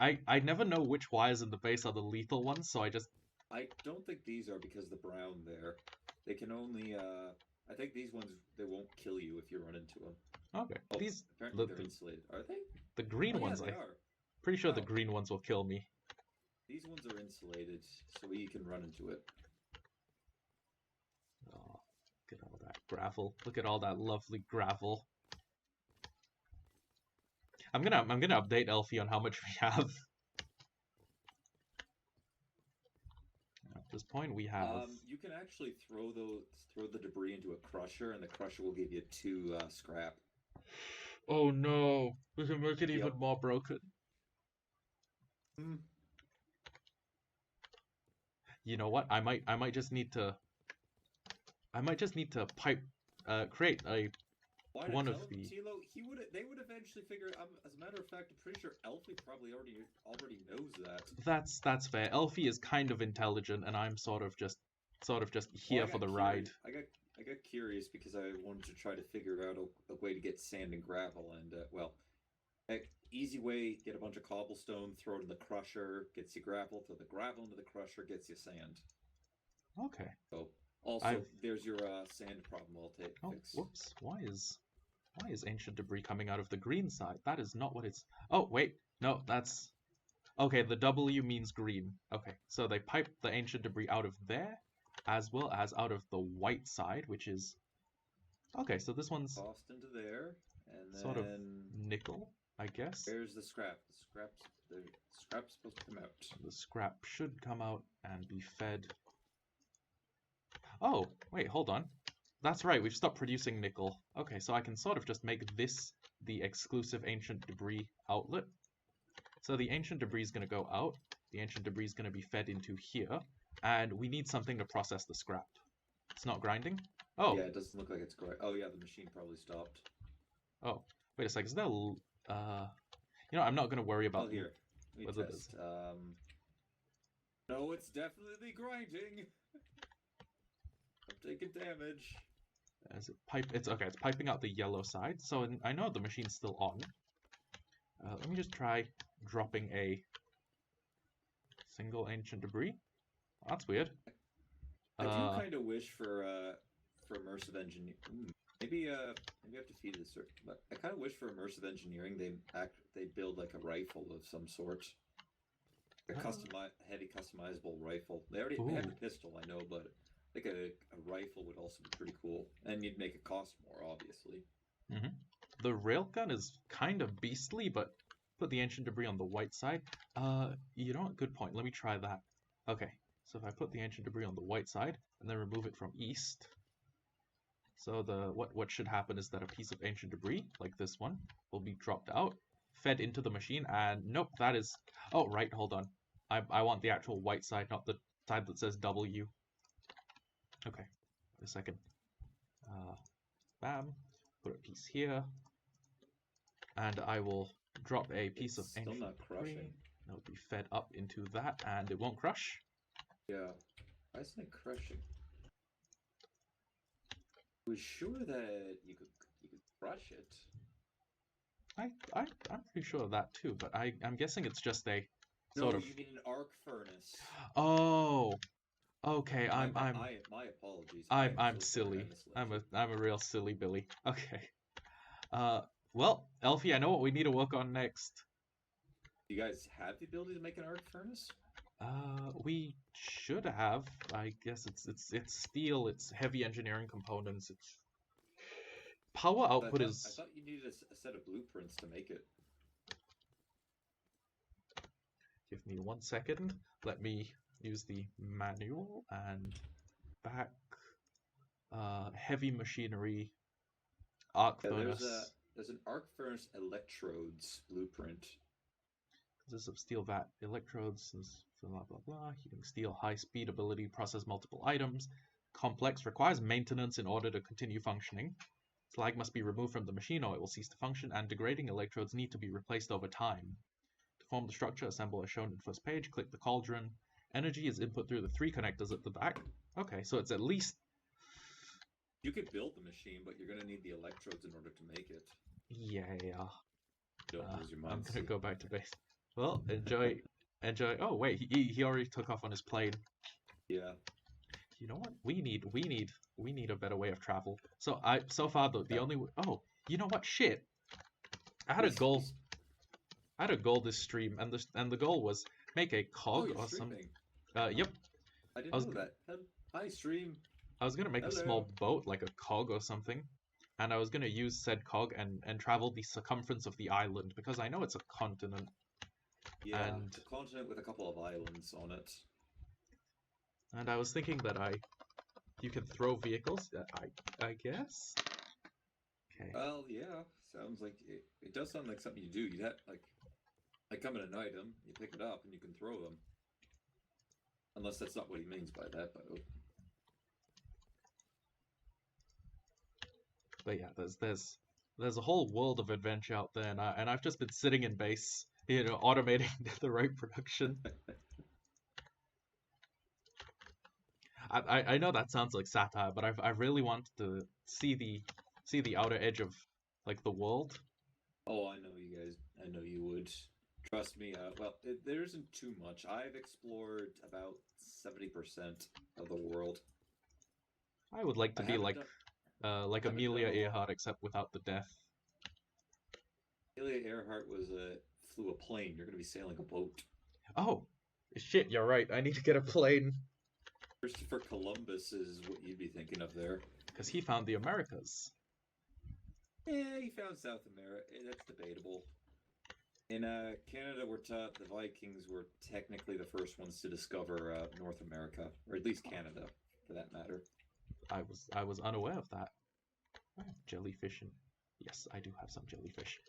I never know which wires in the base are the lethal ones, so I don't think these are because the brown there. They can only I think these ones, they won't kill you if you run into them. Okay. Oh, These apparently they're insulated. Are they? the green Oh, yeah, ones they I'm are. pretty sure the Wow. green ones will kill me. These ones are insulated, so you can run into it. Oh, look at all that gravel. Look at all that lovely gravel. I'm gonna update Elfie on how much we have. At this point, we have. You can actually throw the debris into a crusher, and the crusher will give you 2 scrap. Oh no! We can make it even Yep. more broken. You know what? I might just need to. Pipe. Create a. Why One not of tell the- Tilo? They would eventually figure it. As a matter of fact, I'm pretty sure Elfie probably already knows that. That's fair. Elfie is kind of intelligent, and I'm sort of just here Well, for the ride. I got curious because I wanted to try to figure out a way to get sand and gravel, and easy way: get a bunch of cobblestone, throw it in the crusher, gets you gravel. Throw the gravel into the crusher, gets you sand. Okay. So also, there's your sand problem. I'll fix. Whoops! Why is ancient debris coming out of the green side? That is not what it's. Oh wait, no, that's. Okay, the W means green. Okay, so they pipe the ancient debris out of there, as well as out of the white side, which is. Okay, so this one's Tossed into there, and then sort of nickel, I guess. There's the scrap. The scrap's supposed to come out. The scrap should come out and be fed. Oh, wait, hold on. That's right, we've stopped producing nickel. Okay, so I can sort of just make this the exclusive ancient debris outlet. So the ancient debris is going to go out. The ancient debris is going to be fed into here. And we need something to process the scrap. It's not grinding? Oh. Yeah, it doesn't look like it's grinding. Oh yeah, the machine probably stopped. Oh, wait a sec. Is there... You know, I'm not going to worry about... Oh, here. Let me whether test. No, it's definitely grinding. I'm taking damage. As it it's okay. It's piping out the yellow side, so I know the machine's still on. Let me just try dropping a single ancient debris. That's weird. I do kind of wish for immersive engineering. Maybe maybe I have to feed this, but I kind of wish for immersive engineering they build like a rifle of some sort, a heavy customizable rifle. They have the pistol, I know, but like a rifle would also be pretty cool, and you'd make it cost more, obviously. The railgun is kind of beastly, but put the ancient debris on the white side. You know what? Good point. Let me try that. Okay, so if I put the ancient debris on the white side and then remove it from east, so what should happen is that a piece of ancient debris, like this one, will be dropped out, fed into the machine, and nope, that is... Oh, right, hold on. I want the actual white side, not the side that says W. Okay, a second. Bam. Put a piece here. And I will drop a piece of ancient still not crushing. debris. It'll be fed up into that, and it won't crush. Yeah. Why isn't it crushing? I was sure that you could crush it. I'm pretty sure of that too, but I'm guessing it's just a No, you mean an arc furnace. Oh, okay. My apologies. I'm silly. I'm a real silly Billy. Okay. Well, Elfie, I know what we need to work on next. Do you guys have the ability to make an arc furnace? We should have. I guess it's steel. It's heavy engineering components. It's power output is. I thought you needed a set of blueprints to make it. Give me 1 second. Let me use the manual and back. Heavy machinery. Arc furnace. There's an arc furnace electrodes blueprint. Consists of steel vat electrodes. Blah blah blah. Heating steel, high speed ability, process multiple items. Complex, requires maintenance in order to continue functioning. Slag must be removed from the machine or it will cease to function, and degrading electrodes need to be replaced over time. To form the structure, assemble as shown in first page. Click the cauldron. Energy is input through the 3 connectors at the back. Okay, so it's at least... You could build the machine, but you're going to need the electrodes in order to make it. Yeah. Don't lose your mind. I'm going to go back to base. Well, enjoy. Oh wait, he already took off on his plane. Yeah. You know what? We need a better way of travel. So far the only... Oh, you know what? Shit. I had a goal. I had a goal this stream, and the goal was make a cog or something. Yep. I didn't know that. Hi, stream. I was gonna make a small boat, like a cog or something, and I was gonna use said cog and travel the circumference of the island, because I know it's a continent. Yeah, it's a continent with a couple of islands on it. And I was thinking that you can throw vehicles. I guess. Okay. Well, yeah. Sounds like it does sound like something you do. You'd have like come in an item, you pick it up, and you can throw them. Unless that's not what he means by that, but. But yeah, there's a whole world of adventure out there, and I've just been sitting in base, automating the right production. I know that sounds like satire, but I really want to see the outer edge of like the world. Oh, I know you guys. I know you would. Trust me. Well, there isn't too much. I've explored about 70% of the world. I would like to be like Amelia Earhart, except without the death. Amelia Earhart flew a plane. You're going to be sailing a boat. Oh, shit! You're right. I need to get a plane. Christopher Columbus is what you'd be thinking of there. Because he found the Americas. Yeah, he found South America. That's debatable. In Canada, we're taught the Vikings were technically the first ones to discover North America, or at least Canada, for that matter. I was unaware of that. I have jellyfish and yes, I do have some jellyfish.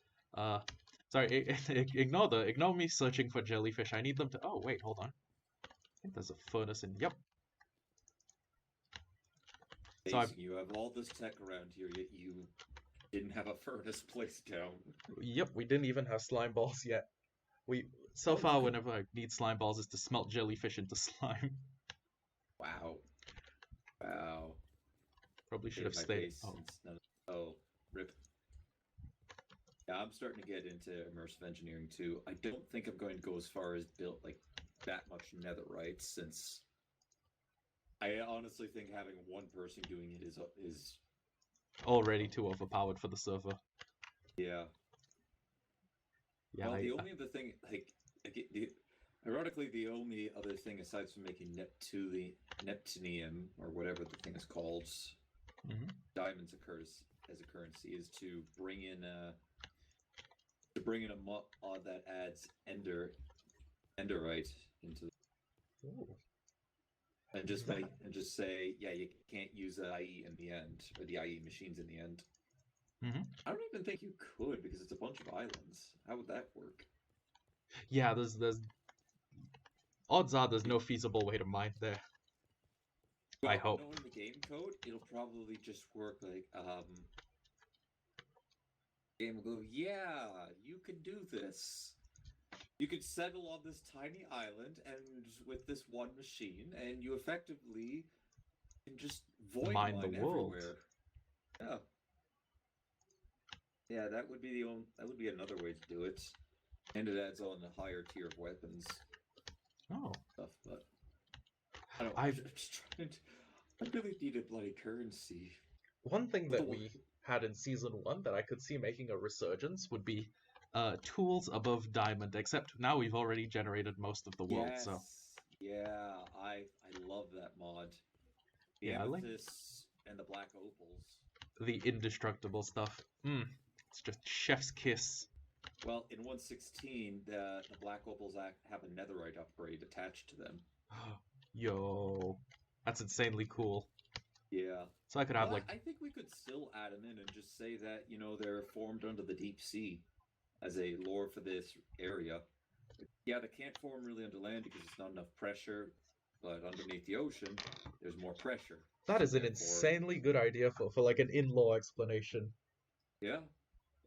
Sorry, ignore me searching for jellyfish. I need them to. Oh wait, hold on. I think there's a furnace in. Yep. So you have all this tech around here, yet you didn't have a furnace placed down. Yep, we didn't even have slime balls yet. So far, whenever I need slime balls, is to smelt jellyfish into slime. Wow. Probably should have stayed. Oh, rip. Yeah, I'm starting to get into immersive engineering too. I don't think I'm going to go as far as build like that much netherite, since I honestly think having one person doing it is Already too overpowered for the server. yeah. Yeah, Well, the only other thing, ironically, the only other thing aside from making Neptunium or whatever the thing is called, Mhm. diamonds occurs as a currency is to bring in a mod that adds enderite into Ooh. and just That- say yeah, you can't use the IE in the end or the IE machines in the end. Mhm. I don't even think you could because it's a bunch of islands. How would that work? Yeah, there's odds are there's no feasible way to mine there. Well, I hope. knowing the game code, it'll probably just work like game will go, yeah, you could do this. You could settle on this tiny island and with this one machine, and you effectively can just void Mine the mine world. everywhere. Yeah. Yeah, that would be that would be another way to do it. And it adds on a higher tier of weapons Oh, stuff, but I don't I've- I'm just trying to I really need a bloody currency. one thing But that the- we had in season 1 that I could see making a resurgence would be tools above diamond, except now we've already generated most of the world, Yes. so Yeah, I love that mod. The yeah, I like amethysts and the black opals. the indestructible stuff. It's just chef's kiss. Well, in 1.16, the black opals have a netherite upgrade attached to them. Yo, that's insanely cool. Yeah. So I could have Well, like I think we could still add them in and just say that, they're formed under the deep sea as a lore for this area. Yeah, they can't form really under land because it's not enough pressure, but underneath the ocean, there's more pressure. that So is an therefore, insanely good idea for like an in-law explanation. yeah,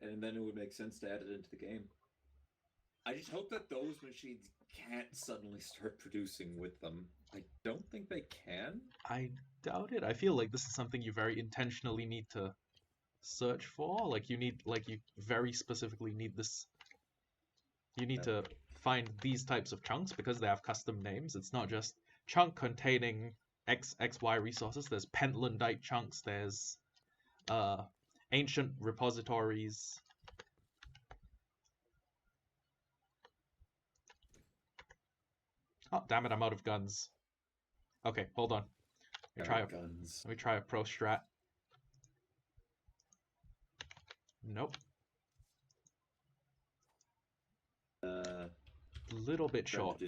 and then it would make sense to add it into the game. I just hope that those machines can't suddenly start producing with them. I don't think they can. I doubt it. I feel like this is something you very intentionally need to search for. Like you very specifically need this. You need to find these types of chunks because they have custom names. It's not just chunk containing XY resources. There's pentlandite chunks. There's ancient repositories. Oh, damn it, I'm out of guns. Okay, hold on. Let me try a pro strat. Nope. Little bit short.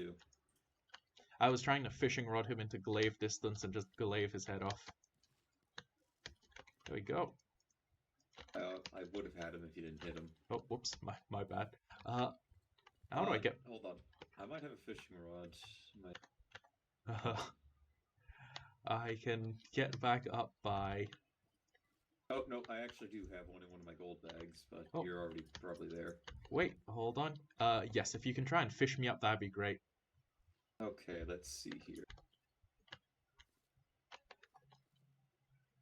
I was trying to fishing rod him into glaive distance and just glaive his head off. There we go. I would have had him if you didn't hit him. Oh, whoops, my bad. How do I get? Hold on. I might have a fishing rod. I can get back up by. Oh no, I actually do have one in one of my gold bags, but you're already probably there. Wait, hold on. Yes, if you can try and fish me up, that'd be great. Okay, let's see here.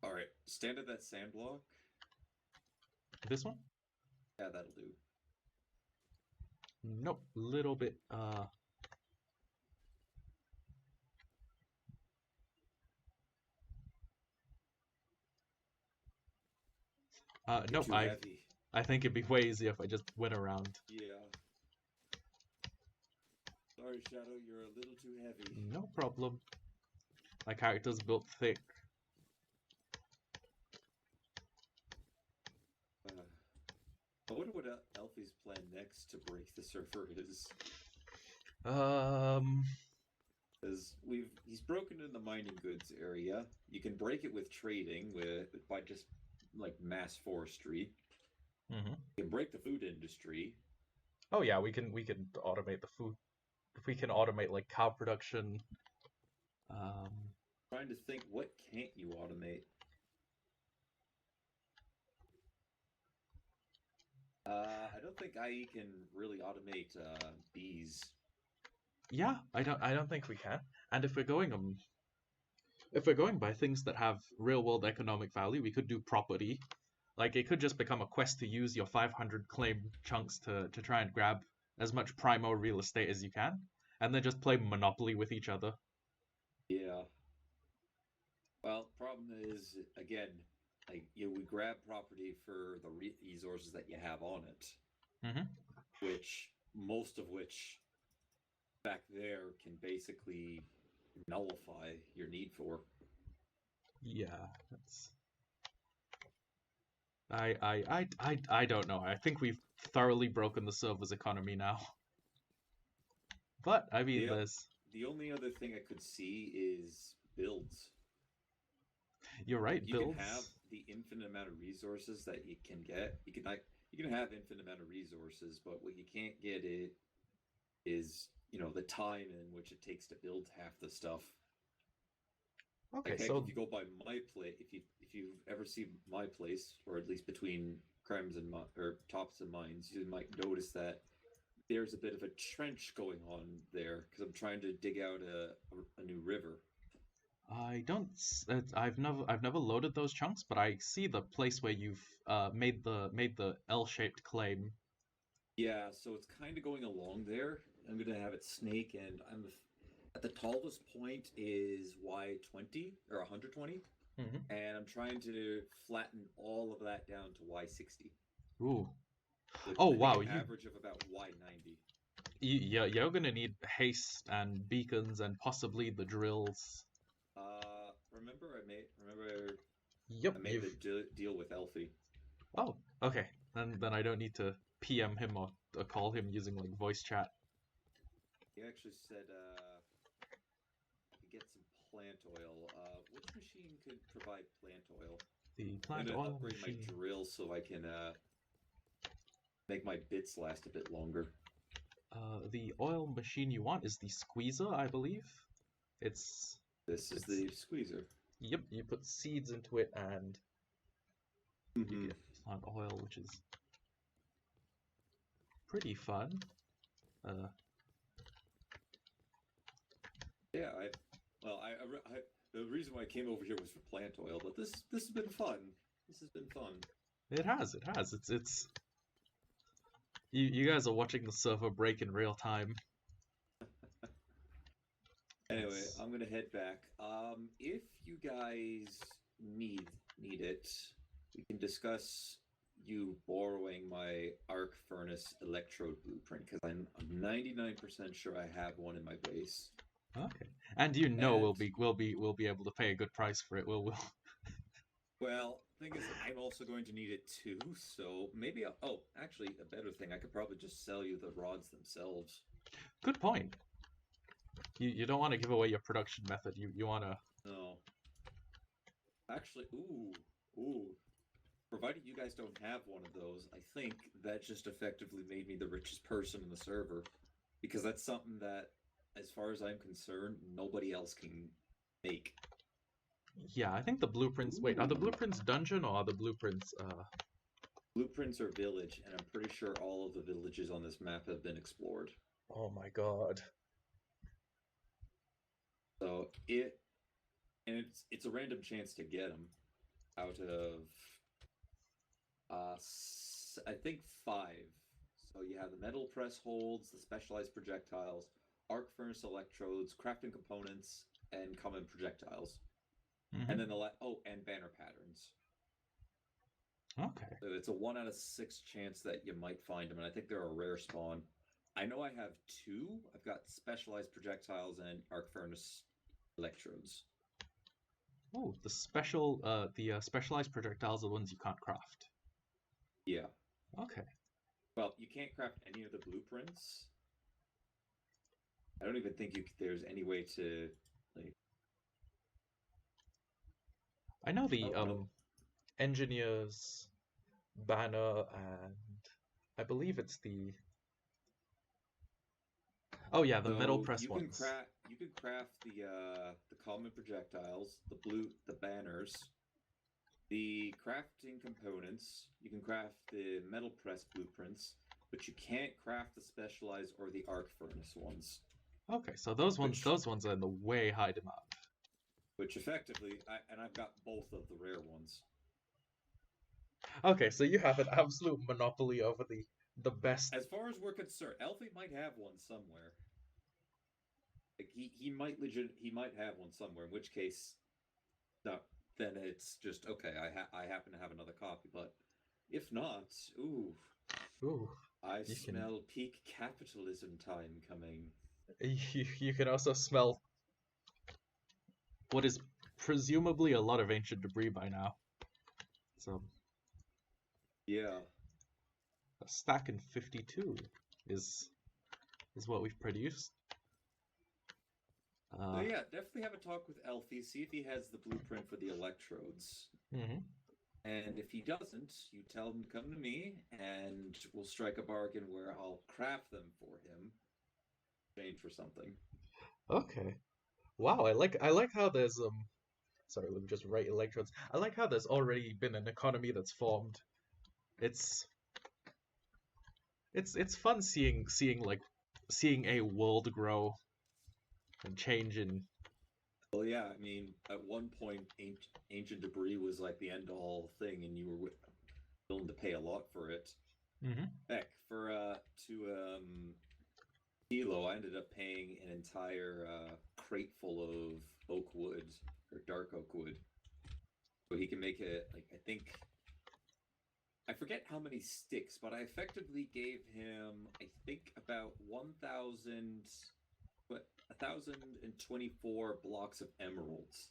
Alright, stand at that sand block. This one? Yeah, that'll do. Nope, little bit, nope, Heavy. I think it'd be way easier if I just went around. Yeah. Sorry, Shadow, you're a little too heavy. No problem. My character's built thick. I wonder what Elfie's plan next to break the server is. Because he's broken in the mining goods area. You can break it with trading by just like mass forestry. Mm-hmm. You can break the food industry. Oh yeah, we can automate the food. We can automate like cow production. Trying to think, what can't you automate? I don't think IE can really automate bees. Yeah, I don't think we can. And if we're going by things that have real world economic value, we could do property. Like it could just become a quest to use your 500 claim chunks to try and grab as much primo real estate as you can, and then just play Monopoly with each other. Yeah. Well, problem is again, like we grab property for the resources that you have on it, Mm-hmm. which most of which back there can basically nullify your need for. Yeah, that's. I don't know. I think we've thoroughly broken the server's economy now. But I mean, Yeah. there's. The only other thing I could see is builds. You're right. You can have Builds. the infinite amount of resources that you can get. You can have infinite amount of resources, but what you can't get is the time in which it takes to build half the stuff. Okay, Like heck, so if you go by my place, if you ever see my place, or at least between Krems and or Tops and Mines, you might notice that there's a bit of a trench going on there because I'm trying to dig out a new river. I don't. I've never loaded those chunks, but I see the place where you've made the L-shaped claim. Yeah, so it's kind of going along there. I'm gonna have it snake, and I'm at the tallest point is Y20 or 120, Mm-hmm. and I'm trying to flatten all of that down to Y60. Ooh. With Oh I think wow, an average of about Y90. you're gonna need haste and beacons and possibly the drills. Remember Yep, I made you've. the deal with Elfie. Oh, okay. Then I don't need to PM him or call him using like voice chat. He actually said I could get some plant oil. Which machine could provide plant oil? The I'm plant gonna oil upgrade machine. my drill so I can make my bits last a bit longer. The oil machine you want is the squeezer, I believe. It's This is it's the squeezer. Yep, you put seeds into it and you Mm-hmm. get plant oil, which is pretty fun. Yeah, the reason why I came over here was for plant oil, but this has been fun. This has been fun. It has. It's. You guys are watching the server break in real time. Anyway, It's. I'm gonna head back. If you guys need it, we can discuss you borrowing my arc furnace electrode blueprint because I'm 99% sure I have one in my base. Okay, and we'll And be able to pay a good price for it. We'll. well, thing is, I'm also going to need it too. So maybe actually, a better thing, I could probably just sell you the rods themselves. Good point. You don't want to give away your production method. You want to. No, actually, ooh. Provided you guys don't have one of those, I think that just effectively made me the richest person in the server. Because that's something that, as far as I'm concerned, nobody else can make. Yeah, I think the blueprints. Wait, are the blueprints dungeon or are the blueprints? Blueprints are village, and I'm pretty sure all of the villages on this map have been explored. Oh my god. So it's a random chance to get them out of I think 5. So you have the metal press holds, the specialized projectiles, arc furnace electrodes, crafting components, and common projectiles. Mm-hmm. And then and banner patterns. Okay. So it's a 1 out of 6 chance that you might find them, and I think they're a rare spawn. I know I have 2. I've got specialized projectiles and arc furnace electrodes. Oh, the specialized projectiles are the ones you can't craft. Yeah. Okay. Well, you can't craft any of the blueprints. I don't even think there's any way to like. I know the engineer's banner, and I believe it's the. Oh yeah, the metal press ones. You can craft the common projectiles, the banners, the crafting components. You can craft the metal press blueprints, but you can't craft the specialized or the arc furnace ones. Okay, so those ones are in the way high demand. Which effectively, I've got both of the rare ones. Okay, so you have an absolute monopoly over the best. As far as we're concerned, Elfie might have one somewhere. Like he might have one somewhere. In which case, no, then it's just okay. I happen to have another copy, but if not, ooh, Ooh, I you can smell peak capitalism time coming. you can also smell what is presumably a lot of ancient debris by now. So Yeah. a stack in 52 is what we've produced. So yeah, definitely have a talk with Elfie. See if he has the blueprint for the electrodes. Mhm. And if he doesn't, you tell him to come to me, and we'll strike a bargain where I'll craft them for him, exchange for something. Okay. Wow, I like how there's sorry, let me just write electrodes. I like how there's already been an economy that's formed. It's it's fun seeing a world grow and change in. Well, yeah, I mean, at one point, ancient debris was like the end all thing, and you were willing to pay a lot for it. Mhm. Heck, for to kilo, I ended up paying an entire crate full of oak wood or dark oak wood, so he can make it. Like I forget how many sticks, but I effectively gave him, I think, about 1,024 blocks of emeralds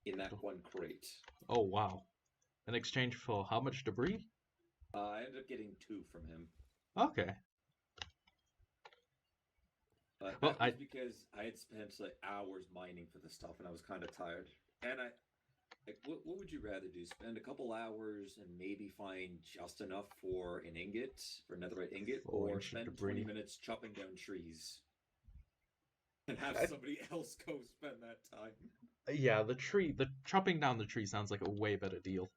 in that one crate. Oh wow. In exchange for how much debris? I ended up getting 2 from him. Okay. But Well, that was because I had spent like hours mining for the stuff, and I was kind of tired. And what would you rather do? Spend a couple hours and maybe find just enough for an ingot, for a netherite ingot, For or ancient spend debris. 20 minutes chopping down trees and have I- somebody else go spend that time? Yeah, the chopping down the tree sounds like a way better deal.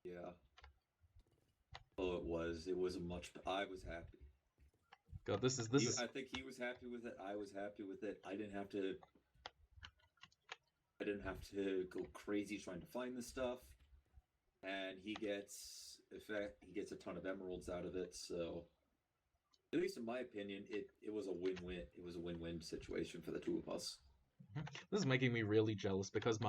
Yeah. Oh, it was. It was a much. I was happy. God, this is I think he was happy with it. I was happy with it. I didn't have to go crazy trying to find the stuff, and he gets a ton of emeralds out of it. So, at least in my opinion, it was a win-win. It was a win-win situation for the two of us. this is making me really jealous because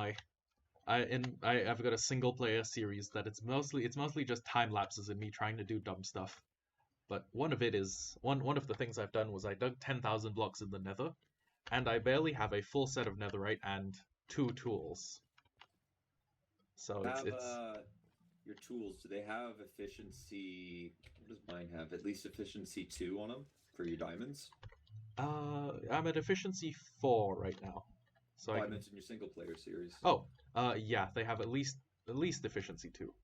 I've got a single player series that it's mostly just time lapses in me trying to do dumb stuff. But one of the things I've done was I dug 10,000 blocks in the Nether, and I barely have a full set of netherite and 2 tools. So Have it's your tools? Do they have efficiency? What does mine have? At least efficiency 2 on them for your diamonds. I'm at efficiency 4 right now. So I mentioned your single player series. Oh, yeah, they have at least efficiency 2.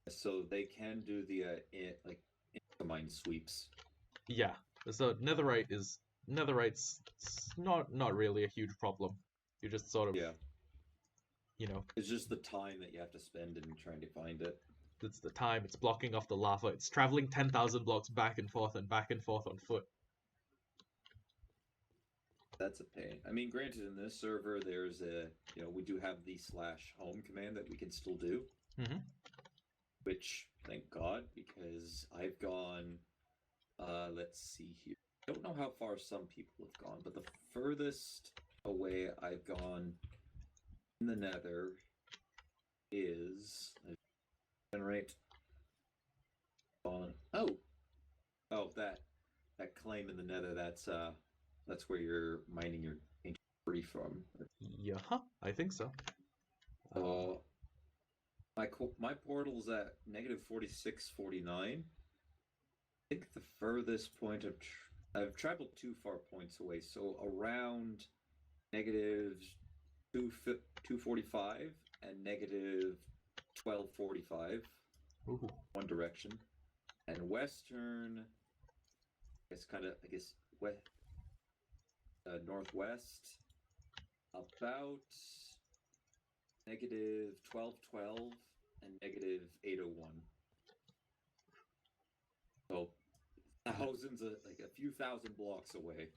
So they can do the mine sweeps. Yeah. So netherite's not really a huge problem. You just sort of, Yeah. you know, It's just the time that you have to spend in trying to find it. it's the time, it's blocking off the lava, it's traveling 10,000 blocks back and forth on foot. That's a pain. I mean, granted, in this server, there's we do have the /home command that we can still do. Mm-hmm. Which, thank God, because I've gone, let's see here. I don't know how far some people have gone, but the furthest away I've gone in the Nether is generate on that claim in the Nether. That's where you're mining your ancient debris from. Yeah, I think so. So my portal's at negative 4649. I think the furthest point I've traveled 2 far points away, so around negative 245 and negative 1245, Ooh. one direction, and western, west, northwest, about negative 1212 and negative 801. So thousands of a few thousand blocks away.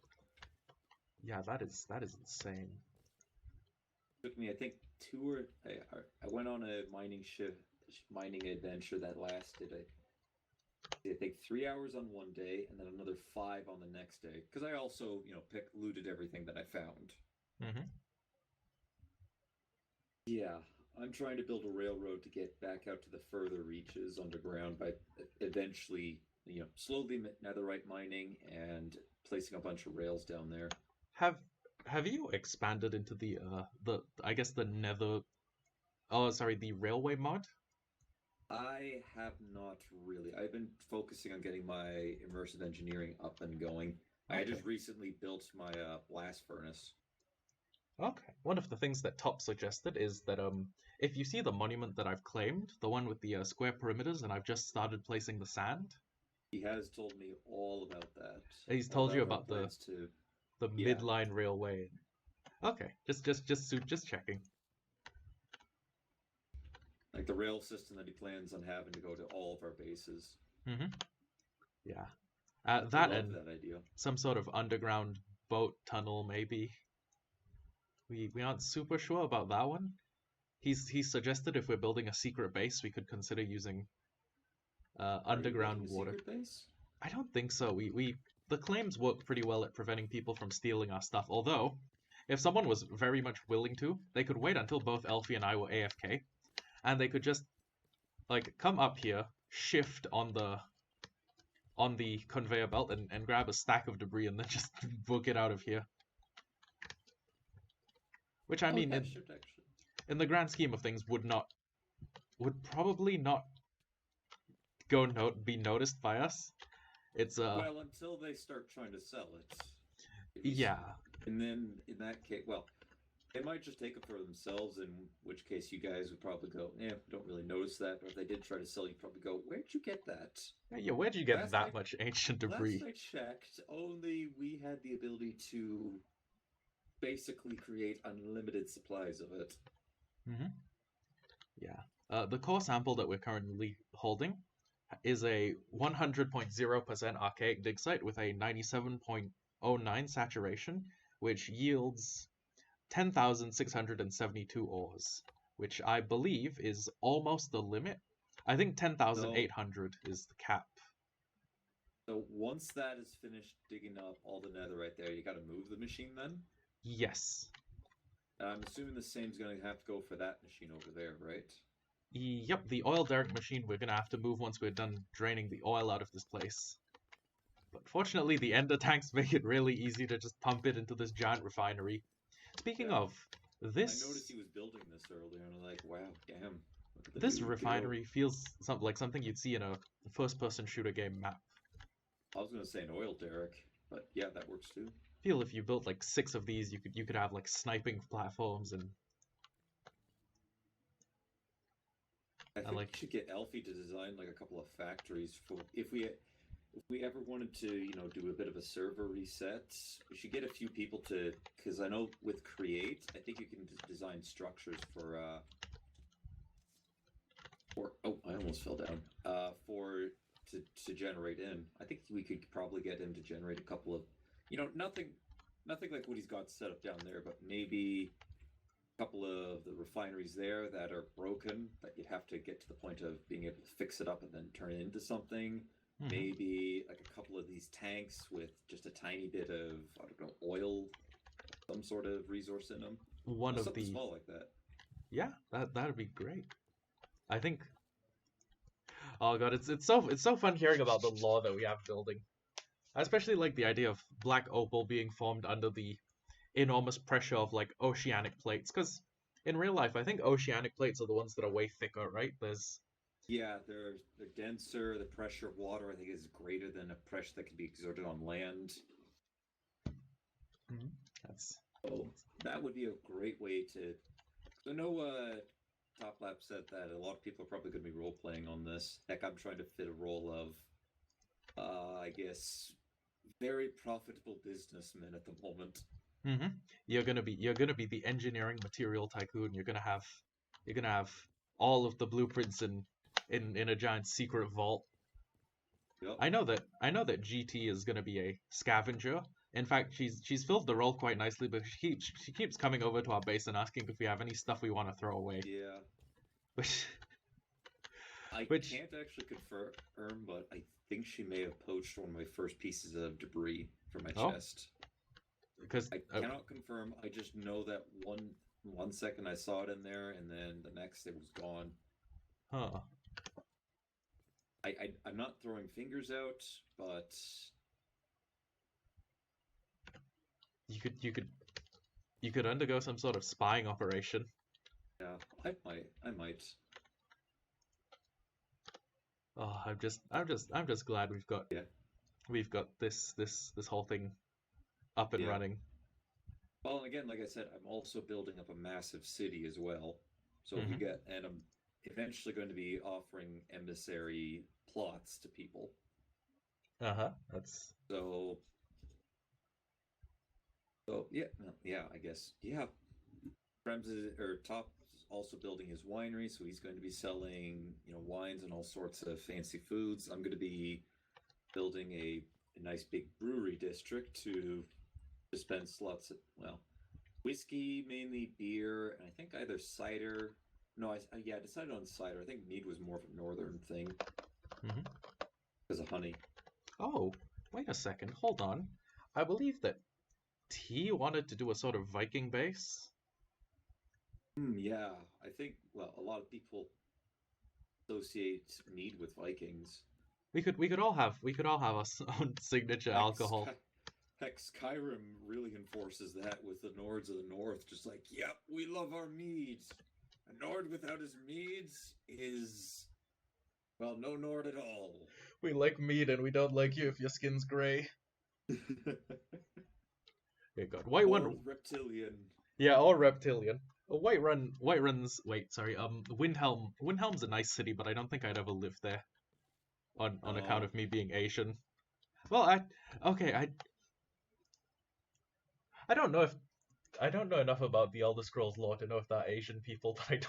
Yeah, that is insane. It took me, I think, I went on a mining adventure that lasted, I think 3 hours on one day and then another 5 on the next day, because I also looted everything that I found. Mm-hmm. Yeah. I'm trying to build a railroad to get back out to the further reaches underground by eventually, slowly netherite mining and placing a bunch of rails down there. Have have you expanded into the I guess the nether oh sorry, the railway mod? I have not really. I've been focusing on getting my immersive engineering up and going. I Okay. just recently built my blast furnace. Okay. One of the things that Top suggested is that if you see the monument that I've claimed, the one with the square perimeters, and I've just started placing the sand, He has told me all about that. he's All told you our about the plans to. the Yeah, midline railway. Okay, just checking. like the rail system that he plans on having to go to all of our bases. Mm-hmm. Yeah. I That love and that idea. some sort of underground boat tunnel, maybe. We aren't super sure about that one. He's suggested if we're building a secret base, we could consider using Are you underground building a water. secret base? I don't think so. We the claims work pretty well at preventing people from stealing our stuff. Although, if someone was very much willing to, they could wait until both Elfie and I were AFK, and they could just like come up here, shift on the conveyor belt, and grab a stack of debris, and then just book it out of here. Which I mean, yeah, should actually. in the grand scheme of things, would probably not be noticed by us. It's Well, until they start trying to sell it. yeah. And then in that case, well, they might just take it for themselves, in which case you guys would probably go, we don't really notice that. Or if they did try to sell, you'd probably go, where'd you get that? Yeah, where'd you get Last that I- much ancient debris? Last I checked, only we had the ability to basically create unlimited supplies of it. Mm-hmm. Yeah. The core sample that we're currently holding is a 100.0% archaic dig site with a 97.09 saturation, which yields 10,672 ores, which I believe is almost the limit. I think 10,800 is the cap. So once that is finished digging up all the netherite there, you got to move the machine then? Yes. I'm assuming the same's going to have to go for that machine over there, right? Yep, the oil derrick machine we're gonna have to move once we're done draining the oil out of this place. But fortunately, the ender tanks make it really easy to just pump it into this giant refinery. Speaking Yeah. of, I this noticed he was building this earlier, and I'm like, wow, damn. look at the this dude go. refinery feels like something you'd see in a first-person shooter game map. I was going to say an oil derrick, but yeah, that works too. Feel if you built like 6 of these, you could have like sniping platforms and I think like- we should get Elfie to design like a couple of factories for if we ever wanted to, do a bit of a server reset. We should get a few people to, because I know with Create, I think you can design structures for oh, I almost fell down. To generate in. I think we could probably get him to generate a couple of, nothing like what he's got set up down there, but maybe couple of the refineries there that are broken that you'd have to get to the point of being able to fix it up and then turn it into something. Mhm. Maybe like a couple of these tanks with just a tiny bit of, I don't know, oil, some sort of resource in them. one of Something the small like that. yeah, that'd be great. I think. Oh god, it's so fun hearing about the lore that we have building. I especially like the idea of black opal being formed under the enormous pressure of like oceanic plates, because in real life I think oceanic plates are the ones that are way thicker, right? There's Yeah, they're denser. The pressure of water, I think, is greater than a pressure that can be exerted on land. that's So that would be a great way to. So I know Top Lap said that a lot of people are probably going to be role playing on this. Heck, I'm trying to fit a role of, I guess, very profitable businessman at the moment. you're gonna be the engineering material tycoon. You're gonna have all of the blueprints in a giant secret vault. Yep. I know that GT is gonna be a scavenger. In fact, she's filled the role quite nicely, but she keeps coming over to our base and asking if we have any stuff we want to throw away. Yeah. Which I Which- can't actually confirm, but I think she may have poached one of my first pieces of debris from my Oh. chest. because I cannot confirm. I just know that 1 second I saw it in there, and then the next it was gone. Huh. I'm not throwing fingers out, but You could undergo some sort of spying operation. yeah, I might. Oh, I'm just glad Yeah. we've got this whole thing up and Yeah. running. Well, again, like I said, I'm also building up a massive city as well. So we Mhm. get, and I'm eventually going to be offering emissary plots to people. Uh-huh. That's So yeah, I guess yeah. Trems or Top is also building his winery, so he's going to be selling, wines and all sorts of fancy foods. I'm going to be building a nice big brewery district to dispense lots of whiskey, mainly beer, and I think either cider. No, I decided on cider. I think mead was more of a northern thing Mhm. because of honey. Oh, wait a second. Hold on. I believe that T wanted to do a sort of Viking base. Yeah, I think a lot of people associate mead with Vikings. We could all have our own signature alcohol. Heck, Skyrim really enforces that with the Nords of the North. Just like, yep, we love our meads. A Nord without his meads is, no Nord at all. We like mead and we don't like you if your skin's gray. Yeah, God. Or reptilian. Yeah, or reptilian. Windhelm. Windhelm's a nice city, but I don't think I'd ever live there on account of me being Asian. Well, I don't know enough about the Elder Scrolls lore to know if they're Asian people, but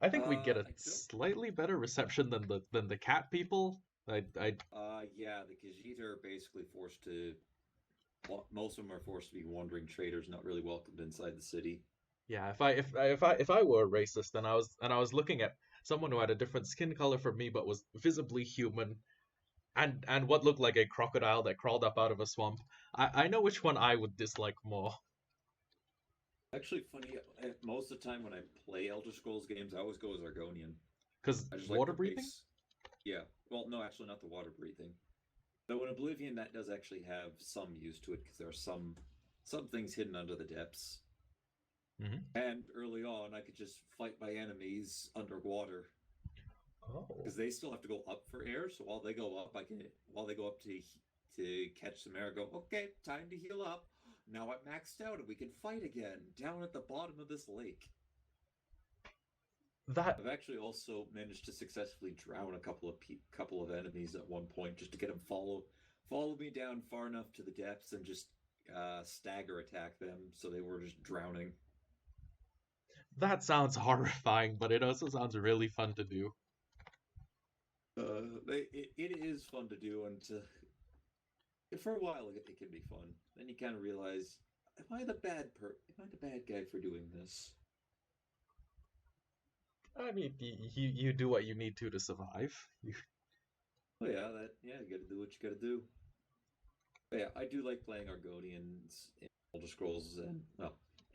I think we'd get a slightly better reception than the cat people. Yeah, the Khajiit are basically forced to. Most of them are forced to be wandering traders, not really welcomed inside the city. Yeah, if I were a racist and I was looking at someone who had a different skin color from me but was visibly human, and what looked like a crocodile that crawled up out of a swamp, I know which one I would dislike more. Actually, funny. Most of the time when I play Elder Scrolls games, I always go as Argonian. Because water breathing? Yeah. Well, no, actually, not the water breathing. Though in Oblivion, that does actually have some use to it because there are some things hidden under the depths. Mm-hmm. And early on, I could just fight my enemies underwater. Oh. Because they still have to go up for air, so while they go up, to catch some air. Go, okay, time to heal up. Now I'm maxed out, and we can fight again down at the bottom of this lake. I've actually also managed to successfully drown a couple of enemies at one point, just to get them follow me down far enough to the depths and just stagger attack them, so they were just drowning. That sounds horrifying, but it also sounds really fun to do. It is fun to do, and for a while it can be fun. Then you kind of realize, am I the bad guy for doing this? I mean, you do what you need to survive. Oh yeah, you got to do what you got to do. But yeah, I do like playing Argonians in Elder Scrolls, and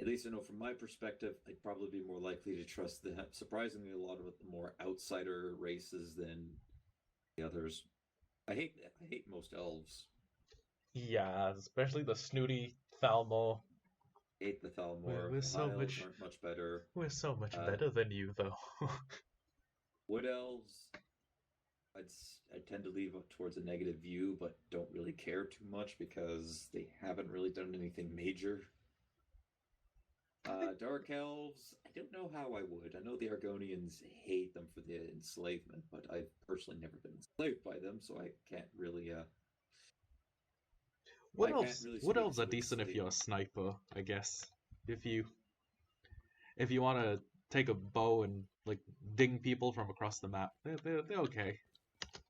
at least I know from my perspective, I'd probably be more likely to trust surprisingly a lot of the more outsider races than the others. I hate most elves. Yeah, especially the snooty Thalmor. Hate the Thalmor. We're so much aren't much better. We're so much better than you, though. Wood elves, I tend to leave towards a negative view, but don't really care too much because they haven't really done anything major. Dark elves, I don't know how I would. I know the Argonians hate them for the enslavement, but I've personally never been enslaved by them, so I can't really. Wood elves are decent if you're a sniper, I guess. If you want to take a bow and like ding people from across the map, they're okay.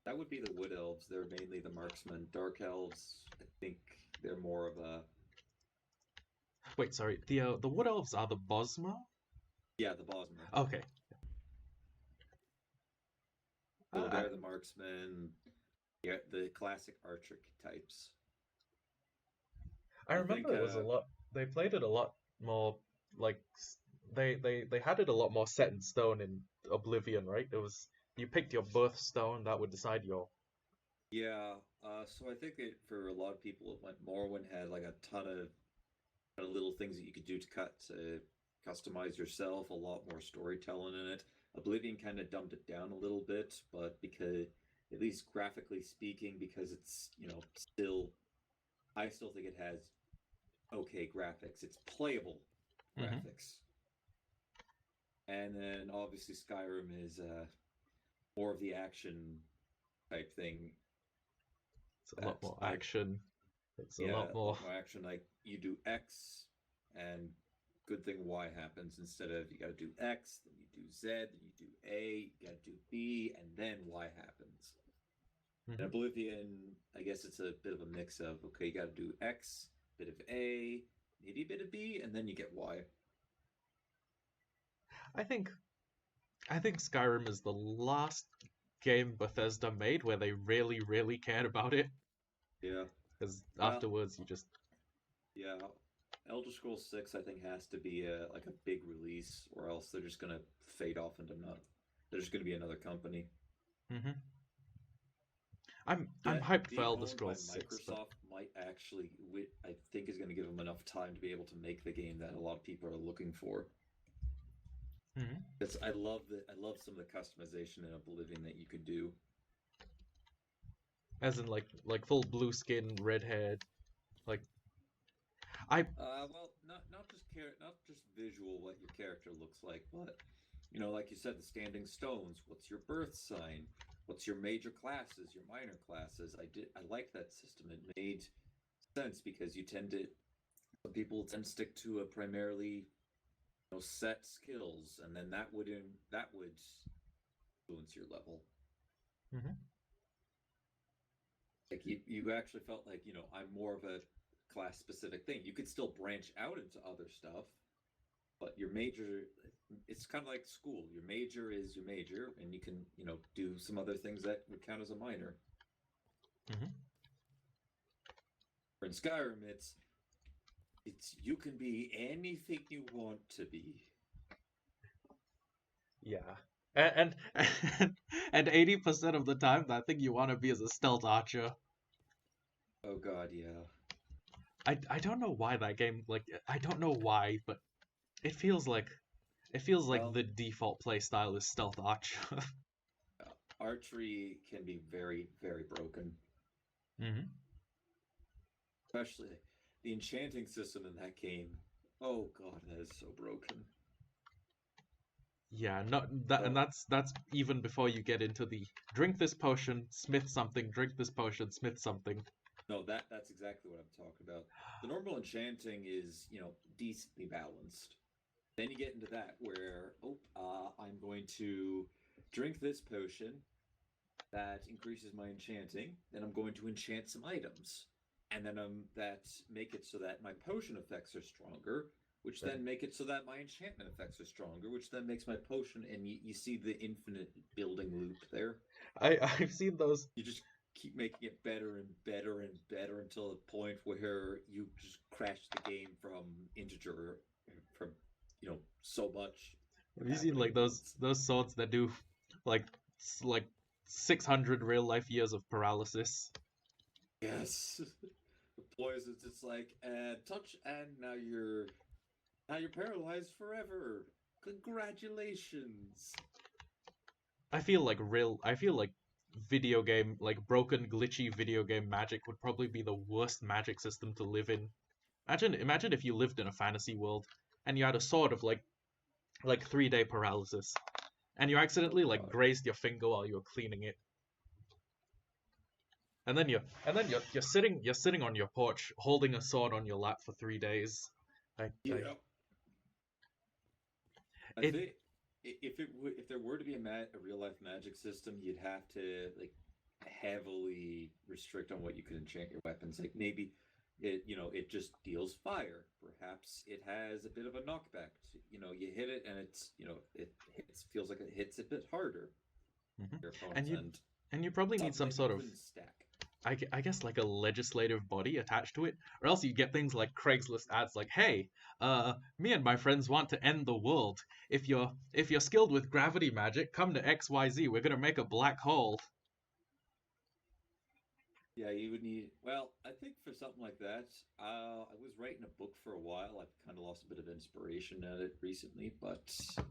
That would be the wood elves. They're mainly the marksmen. Dark elves, I think they're more of a. Wait, sorry. The wood elves are the Bosmer? Yeah, the Bosmer. Okay. So they're the marksmen. Yeah, the classic archer types. I remember it was a lot. They played it a lot more like they had it a lot more set in stone in Oblivion, right? It was you picked your birthstone that would decide your. Yeah, so I think for a lot of people, it went Morrowind had like a ton of little things that you could do to customize yourself, a lot more storytelling in it. Oblivion kind of dumbed it down a little bit, but because at least graphically speaking, because it's still, I still think it has okay graphics. It's playable Mhm. graphics, and then obviously Skyrim is more of the action type thing. It's a lot That more like action. It's a Yeah, lot a more. lot more action. Like you do X, and good thing Y happens instead of you got to do X, then you do Z, then you do A, you got to do B, and then Y happens. In Mhm. Oblivion, I guess it's a bit of a mix of okay, you got to do X, bit of A, maybe a bit of B, and then you get Y. I think I think Skyrim is the last game Bethesda made where they really, really cared about it. Yeah. Because Well, afterwards, you just. yeah. Elder Scrolls 6, I think, has to be like a big release, or else they're just gonna fade off into not. There's gonna be another company. Mhm. I'm Yeah, hyped for being Elder owned by Scrolls 6, but Microsoft might actually, I think, is going to give them enough time to be able to make the game that a lot of people are looking for. Mhm. It's I love some of the customization in Oblivion that you could do. As in like full blue skin, red haired, like I. Well, not just visual what your character looks like, but like you said, the standing stones. What's your birth sign? What's your major classes? Your minor classes? I like that system. It made sense because some people tend to stick to a primarily set skills, and then that would influence your level. Mhm. Like you actually felt like I'm more of a class specific thing. You could still branch out into other stuff, but your major, it's kind of like school. Your major is your major, and you can do some other things that would count as a minor. Mhm. For in Skyrim, it's you can be anything you want to be. Yeah. And 80% of the time, I think you want to be as a stealth archer. Oh God, yeah. I don't know why that game I don't know why, but it feels like Well, the default play style is stealth archer. archery can be very, very broken. Mhm. Especially the enchanting system in that game. Oh God, that is so broken. Yeah, not that, and So that's even before you get into the drink this potion, smith something, drink this potion, smith something. no, that's exactly what I'm talking about. The normal enchanting is decently balanced. Then you get into that where I'm going to drink this potion that increases my enchanting. Then I'm going to enchant some items, and then that make it so that my potion effects are stronger, which then make it so that my enchantment effects are stronger, which then makes my potion. And you see the infinite building loop there. I've seen those. You just keep making it better and better and better until the point where you just crash the game from integer from so much Have you seen happening like at once. those swords that do like like 600 real life years of paralysis? Yes. The poisons, it's like touch, and now you're paralyzed forever. Congratulations. I feel like video game like broken glitchy video game magic would probably be the worst magic system to live in. Imagine if you lived in a fantasy world and you had a sword of like 3-day paralysis and you Oh accidentally like God. grazed your finger while you were cleaning it. And then you're sitting on your porch holding a sword on your lap for 3 days. I Yeah. I it think if there were to be a real life magic system, you'd have to like heavily restrict on what you could enchant your weapons. Like maybe it just deals fire. Perhaps it has a bit of a knockback. You hit it and it feels like it hits a bit harder Mhm. your and opponents, you and and you probably need something some that you sort of couldn't stack. I guess like a legislative body attached to it, or else you get things like Craigslist ads like, "Hey, me and my friends want to end the world. If you're skilled with gravity magic, come to XYZ. We're gonna make a black hole." Yeah, you would need. Well, I think for something like that, I was writing a book for a while. I've kind of lost a bit of inspiration at it recently, but I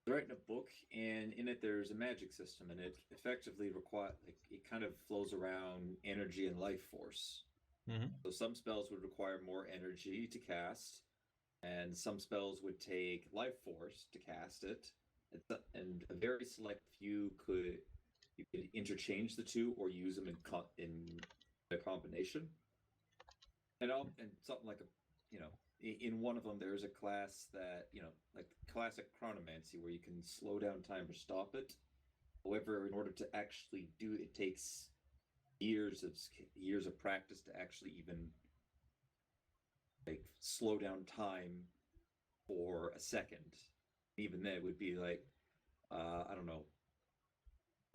was writing a book, and in it there's a magic system, and it effectively require like it kind of flows around energy and life force. Hmm. So some spells would require more energy to cast, and some spells would take life force to cast it. And a very select few could you could interchange the two or use them in a combination. And something like a in one of them there's a class that like classic chronomancy where you can slow down time or stop it. However, in order to actually do it, it takes years of practice to actually even like slow down time for a second. Even then, it would be like I don't know.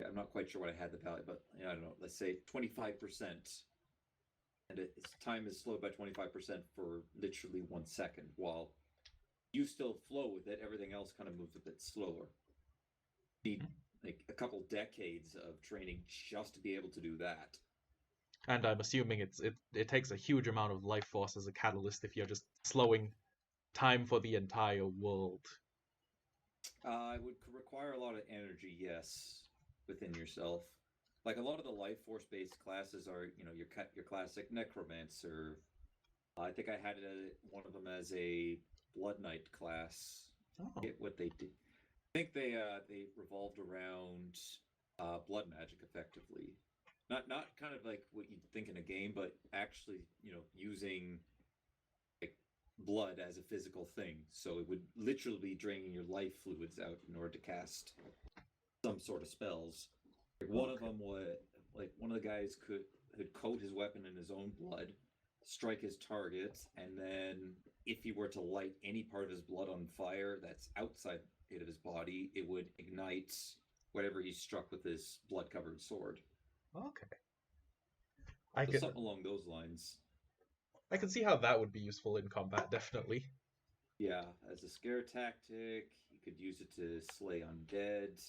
I'm not quite sure what I had the value, but I don't know. Let's say 25%, and its time is slowed by 25% for literally 1 second. While you still flow with it, everything else kind of moves a bit slower. Need like a couple decades of training just to be able to do that. And I'm assuming it takes a huge amount of life force as a catalyst if you're just slowing time for the entire world. It would require a lot of energy, yes, within yourself. Like a lot of the life force based classes are, your classic necromancer. I think I had one of them as a blood knight class. Oh. Get what they did. I think they revolved around blood magic effectively. Not kind of like what you'd think in a game, but actually, using like blood as a physical thing. So it would literally be draining your life fluids out in order to cast some sort of spells. Like one of them was like one of the guys could coat his weapon in his own blood, strike his target, and then if he were to light any part of his blood on fire that's outside of his body, it would ignite whatever he struck with his blood-covered sword. Okay. So something along those lines. I can see how that would be useful in combat, definitely. Yeah, as a scare tactic, you could use it to slay undead.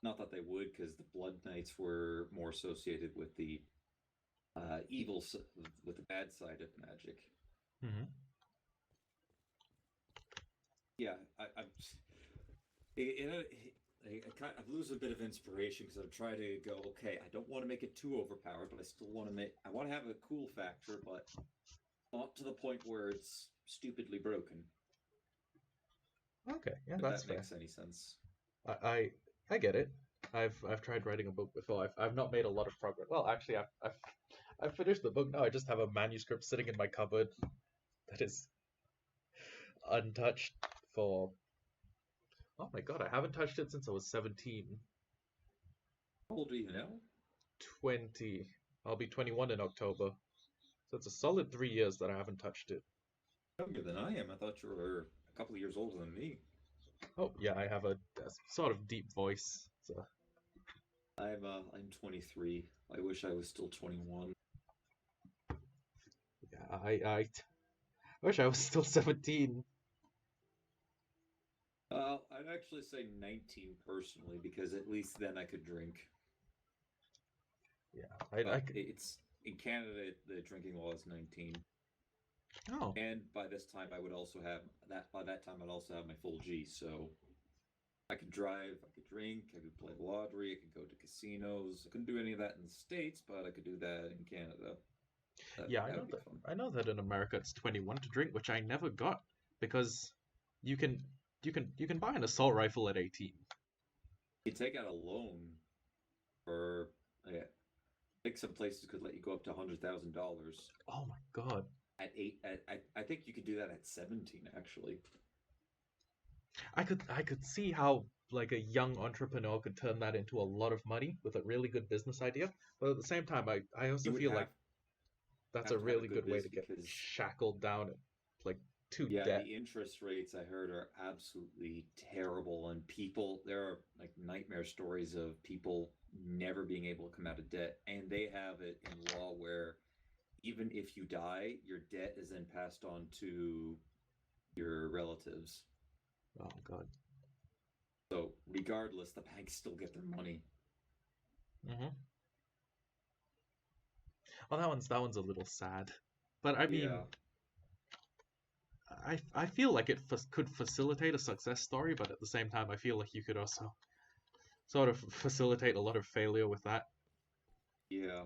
Not that they would, because the Blood Knights were more associated with the with the bad side of magic. Mm-hmm. Yeah, I'm losing a bit of inspiration because I'm trying to go. Okay, I don't want to make it too overpowered, but I still want to make. I want to have a cool factor, but not to the point where it's stupidly broken. Okay, yeah, If that's that fair. makes any sense. I get it. I've tried writing a book before. I've not made a lot of progress. Well, actually, I've finished the book now. I just have a manuscript sitting in my cupboard that is untouched for. Oh my god, I haven't touched it since I was 17. How old are you now? 20. I'll be 21 in October. So it's a solid 3 years that I haven't touched it. Younger than I am. I thought you were a couple of years older than me. Oh yeah, I have a sort of deep voice. So. I'm 23. I wish I was still 21. Yeah, I wish I was still 17. I'd actually say 19 personally, because at least then I could drink. Yeah, it's in Canada. The drinking law is 19. Oh. And by this time, I would also have that. By that time, I'd also have my full G. So I could drive, I could drink, I could play lottery, I could go to casinos. I couldn't do any of that in the States, but I could do that in Canada. Yeah, I know that in America it's 21 to drink, which I never got because you can buy an assault rifle at 18. You take out a loan for I think some places could let you go up to $100,000. Oh my god. I think you could do that at 17 actually. I could see how like a young entrepreneur could turn that into a lot of money with a really good business idea, but at the same time I also feel like that's a really good way to get shackled down like to debt. The interest rates I heard are absolutely terrible, and there are like nightmare stories of people never being able to come out of debt. And they have it in law where even if you die, your debt is then passed on to your relatives. Oh god. So regardless, the banks still get their money. Mm-hmm. Well, that one's a little sad, but I mean, Yeah. I feel like it could facilitate a success story, but at the same time, I feel like you could also sort of facilitate a lot of failure with that. Yeah.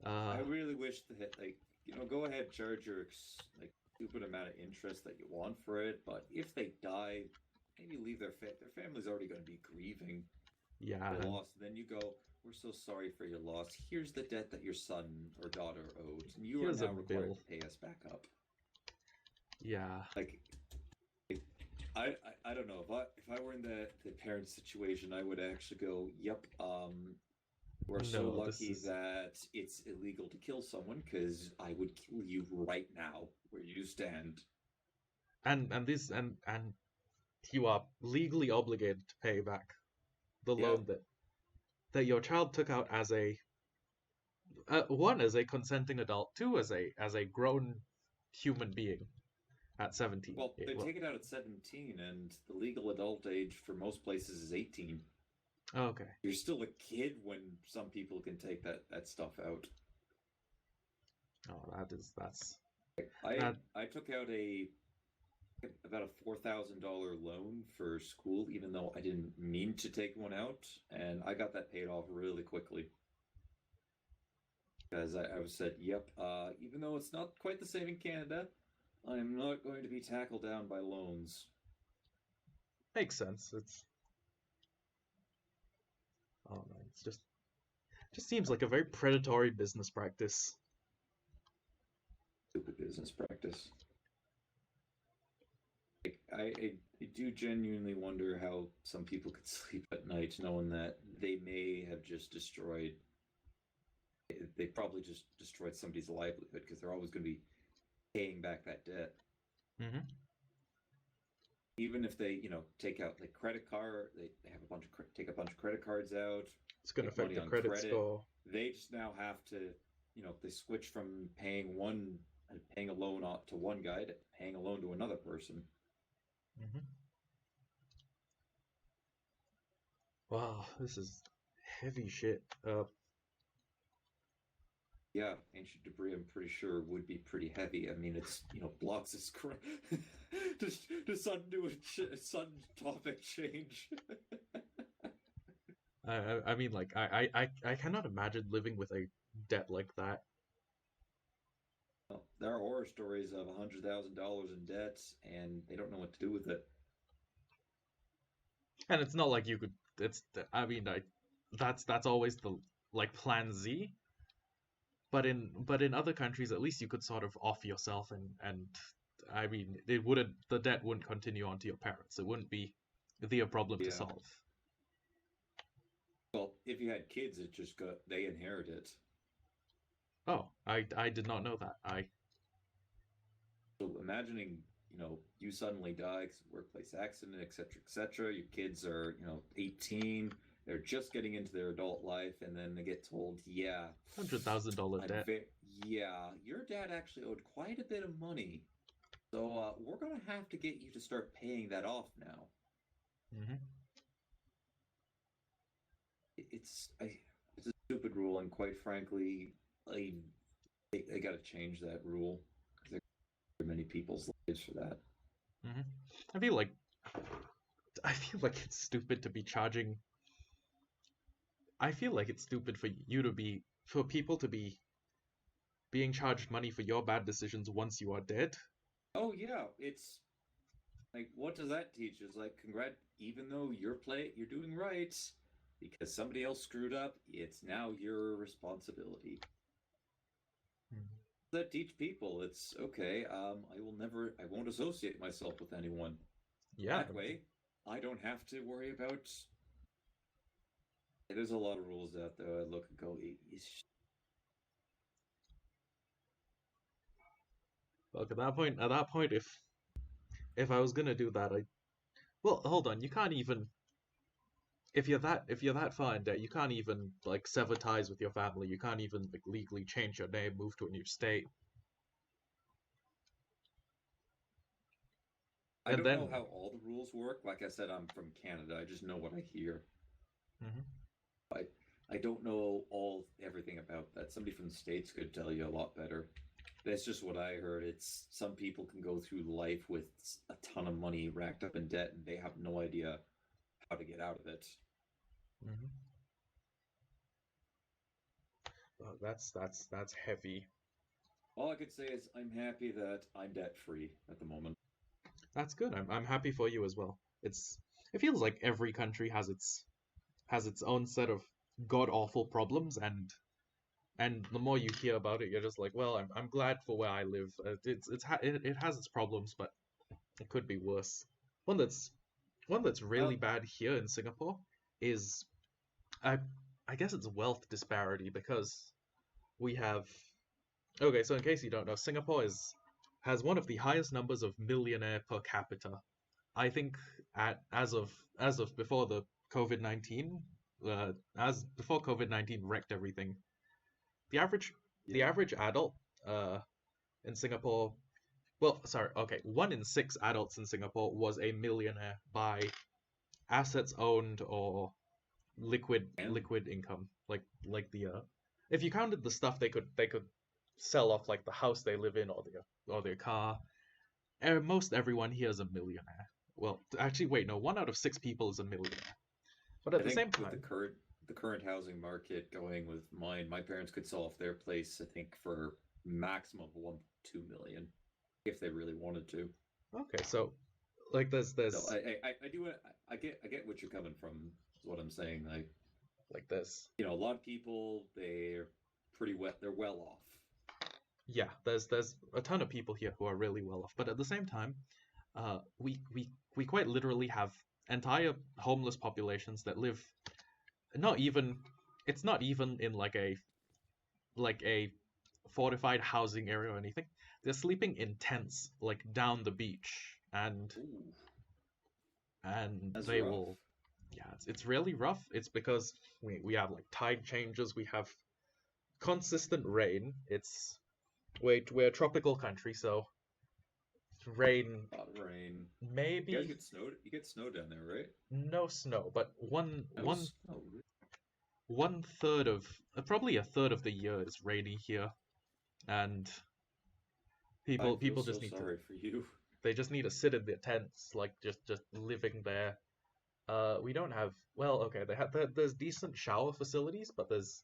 Uh, I really wish that, like, go ahead, charge your like stupid amount of interest that you want for it. But if they die, maybe leave their family's already going to be grieving yeah, the loss. Then you go, we're so sorry for your loss. Here's the debt that your son or daughter owed, and you are here's a now required bill. to pay us back up. Yeah, Like, I don't know if I were in the parent situation, I would actually go, yep, we're so no, this lucky is, that it's illegal to kill someone because I would kill you right now where you stand. and this and you are legally obligated to pay back the Yeah. loan that your child took out as a one as a consenting adult, two as a grown human being at 17. Well, they Well, take it out at 17, and the legal adult age for most places is 18. okay. You're still a kid when some people can take that stuff out. Oh, that's I that. I took out about a $4,000 loan for school, even though I didn't mean to take one out, and I got that paid off really quickly. Because I was said, yep, even though it's not quite the same in Canada, I'm not going to be tackled down by loans. Makes sense. Oh man, it's just seems like a very predatory business practice. Stupid business practice. Like, I do genuinely wonder how some people could sleep at night knowing that they may have just destroyed. They probably just destroyed somebody's livelihood because they're always going to be paying back that debt. Mm-hmm. Even if they, take out like credit card, they have take a bunch of credit cards out. It's gonna Make affect money the on credit credit. score. They just now have to, they switch from paying a loan to one guy to paying a loan to another person. Mm-hmm. Wow, this is heavy shit. Yeah, ancient debris, I'm pretty sure would be pretty heavy. I mean, it's blocks is just sudden topic change. I mean, like, I cannot imagine living with a debt like that. Well, there are horror stories of $100,000 in debt, and they don't know what to do with it. And it's not like you could. I mean, that's always the like plan Z. But in other countries, at least you could sort of off yourself and I mean, the debt wouldn't continue on to your parents. It wouldn't be a problem to Yeah. solve. Well, if you had kids, they inherit it. Oh, I did not know that. So imagining, you suddenly die because of workplace accident, etc. Your kids are, 18. They're just getting into their adult life, and then they get told, yeah, $100,000 debt. yeah, your dad actually owed quite a bit of money. So we're going to have to get you to start paying that off now. Mm-hmm. It's a stupid rule, and quite frankly, they got to change that rule. There are many people's lives for that. Mm-hmm. I feel like it's stupid to be charging. I feel like it's stupid for people to be being charged money for your bad decisions once you are dead. Oh yeah, it's like, what does that teach? It's like, even though you're doing right, because somebody else screwed up, it's now your responsibility. That teach people it's okay. I won't associate myself with anyone. Yeah. That way, I don't have to worry about. There's a lot of rules out there. I look and go, Look, at that point, if I was gonna do that, well, hold on, you can't even. if you're that far in debt, you can't even like sever ties with your family. You can't even like legally change your name, move to a new state. I And don't know then, how all the rules work. Like I said, I'm from Canada. I just know what I hear. Mhm. I don't know everything about that. Somebody from the States could tell you a lot better. That's just what I heard. It's some people can go through life with a ton of money racked up in debt and they have no idea how to get out of it. Mhm. Oh, that's heavy. All I could say is I'm happy that I'm debt free at the moment. That's good. I'm happy for you as well. It feels like every country has its own set of god awful problems, and the more you hear about it, you're just like, well, I'm glad for where I live. It has its problems, but it could be worse. One that's one that's really Well, bad here in Singapore is I I guess it's wealth disparity because we have okay, so in case you don't know, Singapore is has one of the highest numbers of millionaire per capita. I think at as of before the COVID-19 as before COVID-19 wrecked everything. The average the yeah. average adult uh in Singapore, well, sorry, okay, 1 in 6 adults in Singapore was a millionaire by assets owned or And liquid income, like the if you counted the stuff they could sell off, like the house they live in or their car. Most everyone here is a millionaire. Well, actually, wait, no, 1 out of 6 people is a millionaire. But I at the think same with time, the current housing market going with mine, my parents could sell off their place, I think, for maximum of 1.2 million if they really wanted to. okay, so like So there's I do I get what you're coming from. Is what I'm saying. like this. A lot of people they're pretty well they're well off. Yeah, there's a ton of people here who are really well off, but at the same time, we quite literally have entire homeless populations that live not even it's not even in like a fortified housing area or anything. They're sleeping in tents like down the beach, Ooh, and that's they rough. will yeah, it's really rough. It's because we have like tide changes, we have consistent rain. We're a tropical country, so rain A lot of rain. You guys maybe get snowed. You get snow down there, right? no snow, but No snow. Really? one third of probably a third of the year is rainy here, and I feel people so just need to sorry for you. they just need to sit in their tents, like just living there. We don't have well, okay, there's decent shower facilities, but there's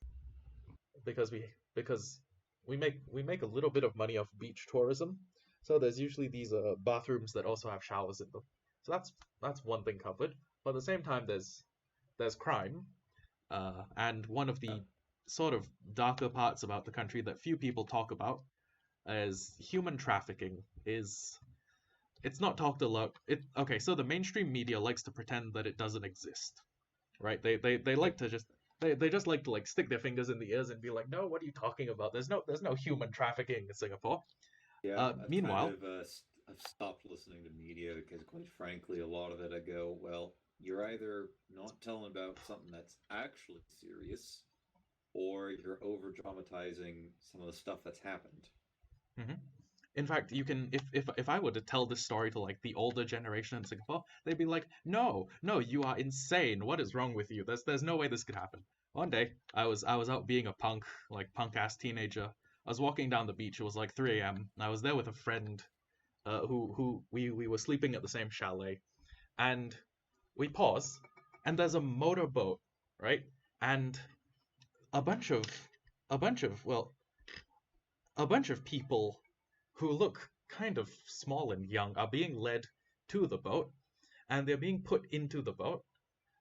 because we because we make a little bit of money off beach tourism, so there's usually these bathrooms that also have showers in them. So that's one thing covered. But at the same time, there's crime, and one of Uh, the sort of darker parts about the country that few people talk about is human trafficking. Is It's not talked a lot. Okay, so the mainstream media likes to pretend that it doesn't exist, right? They yeah, like to just they just like to like stick their fingers in the ears and be like, no, what are you talking about? There's no human trafficking in Singapore. yeah. I've kind Meanwhile, of I've stopped listening to media because, quite frankly, a lot of it I go, well, you're either not telling about something that's actually serious, or you're over dramatizing some of the stuff that's happened. mhm. In fact, you can if I were to tell this story to like the older generation in Singapore, they'd be like, no, no, you are insane. What is wrong with you? There's no way this could happen. One day, I was out being a punk ass teenager. I was walking down the beach. It was like 3 a.m. I was there with a friend who we were sleeping at the same chalet, and we pause, and there's a motorboat, right? And a bunch of a bunch of well a bunch of people who look kind of small and young are being led to the boat, and they're being put into the boat,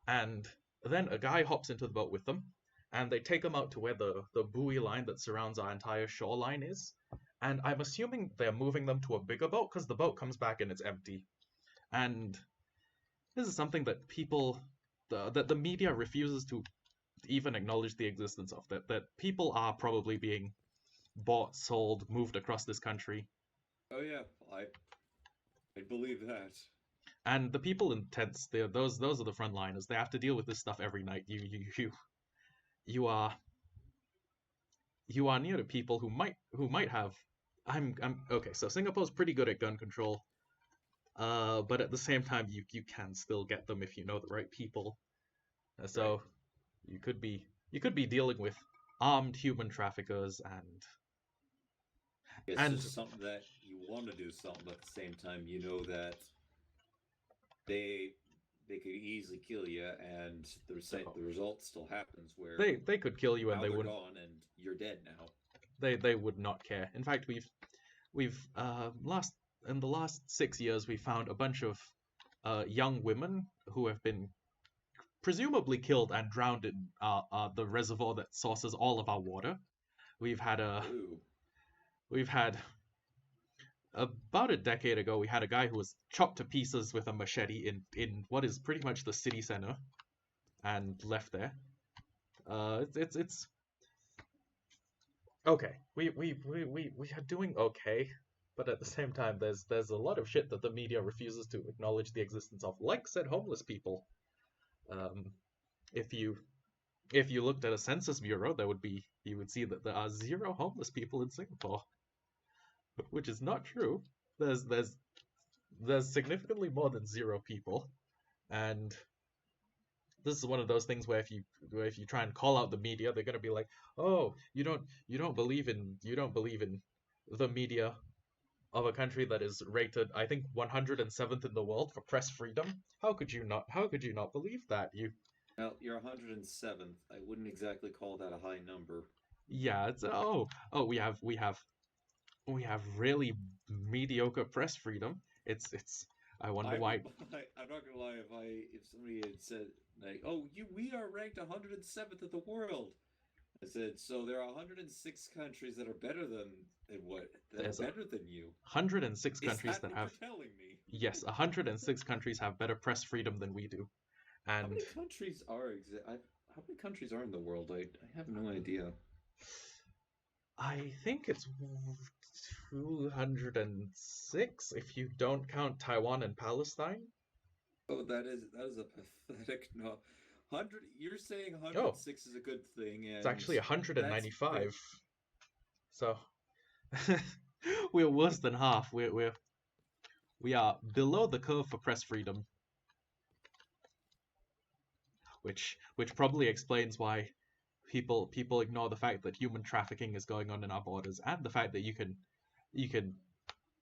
and then a guy hops into the boat with them, and they take them out to where the buoy line that surrounds our entire shoreline is. And I'm assuming they're moving them to a bigger boat because the boat comes back and it's empty. And this is something that that the media refuses to even acknowledge the existence of, that people are probably being bought, sold, moved across this country. Oh yeah, I believe that. And the people in tents, those are the frontliners. They have to deal with this stuff every night. You are near to people who might have. I'm okay. So Singapore's pretty good at gun control, but at the same time, you can still get them if you know the right people. So Right. you could be dealing with armed human traffickers It's and just something that you want to do something, but at the same time, you know that they could easily kill you, and the result still happens where they could kill you and now they they're wouldn't. gone and you're dead now. They would not care. In fact, we've in the last 6 years we found a bunch of young women who have been presumably killed and drowned in the reservoir that sources all of our water. We've had Ooh. we've had about a decade ago we had a guy who was chopped to pieces with a machete in what is pretty much the city center and left there. It's okay. We are doing okay, but at the same time, there's a lot of shit that the media refuses to acknowledge the existence of, like said homeless people. Um, if you looked at a census bureau, you would see that there are 0 homeless people in Singapore, which is not true. There's significantly more than 0 people, and this is one of those things where if you try and call out the media, they're gonna be like, oh, you don't believe in the media of a country that is rated, I think, 107th in the world for press freedom. How could you not believe that? Well, you're 107th. I wouldn't exactly call that a high number. Yeah, it's we have really mediocre press freedom. It's I wonder why. I'm not gonna lie. If somebody had said like, "Oh, we are ranked 107th in the world," I said, "So there are 106 countries that are better than There's better than you." 106 Is countries that that what have you're telling me? yes, 106 countries have better press freedom than we do, How and many countries are how many countries are in the world? I have no idea. I think it's 206 if you don't count Taiwan and Palestine. Oh, that is a pathetic no. 100. You're saying Oh, 106 is a good thing, it's and actually that's 195. So we're worse than half. We are below the curve for press freedom, which probably explains why people ignore the fact that human trafficking is going on in our borders, and the fact that you can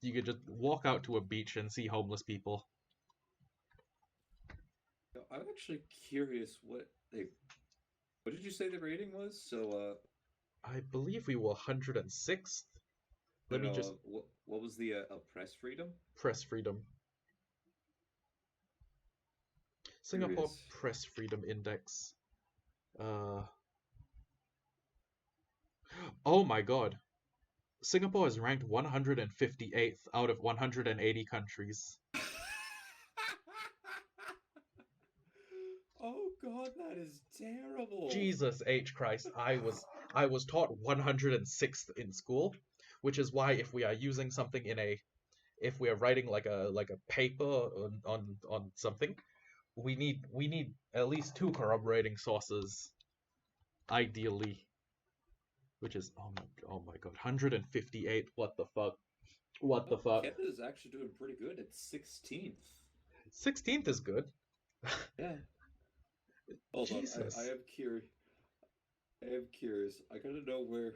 just walk out to a beach and see homeless people. I'm actually curious what did you say the rating was? So, I believe we were 106th. Let me just what was the press freedom? press freedom. Singapore Curious. Press Freedom Index. Oh my god. Singapore is ranked 158th out of 180 countries. Oh god, that is terrible. Jesus H Christ. I was taught 106th in school, which is why if we are using something if we are writing like a paper on something, we need at least 2 corroborating sources, ideally, which is oh my god, 158. What the fuck? What the fuck? Canada's actually doing pretty good. It's 16th. 16th is good. Yeah. Hold Jesus. on, I am curious. I gotta know where.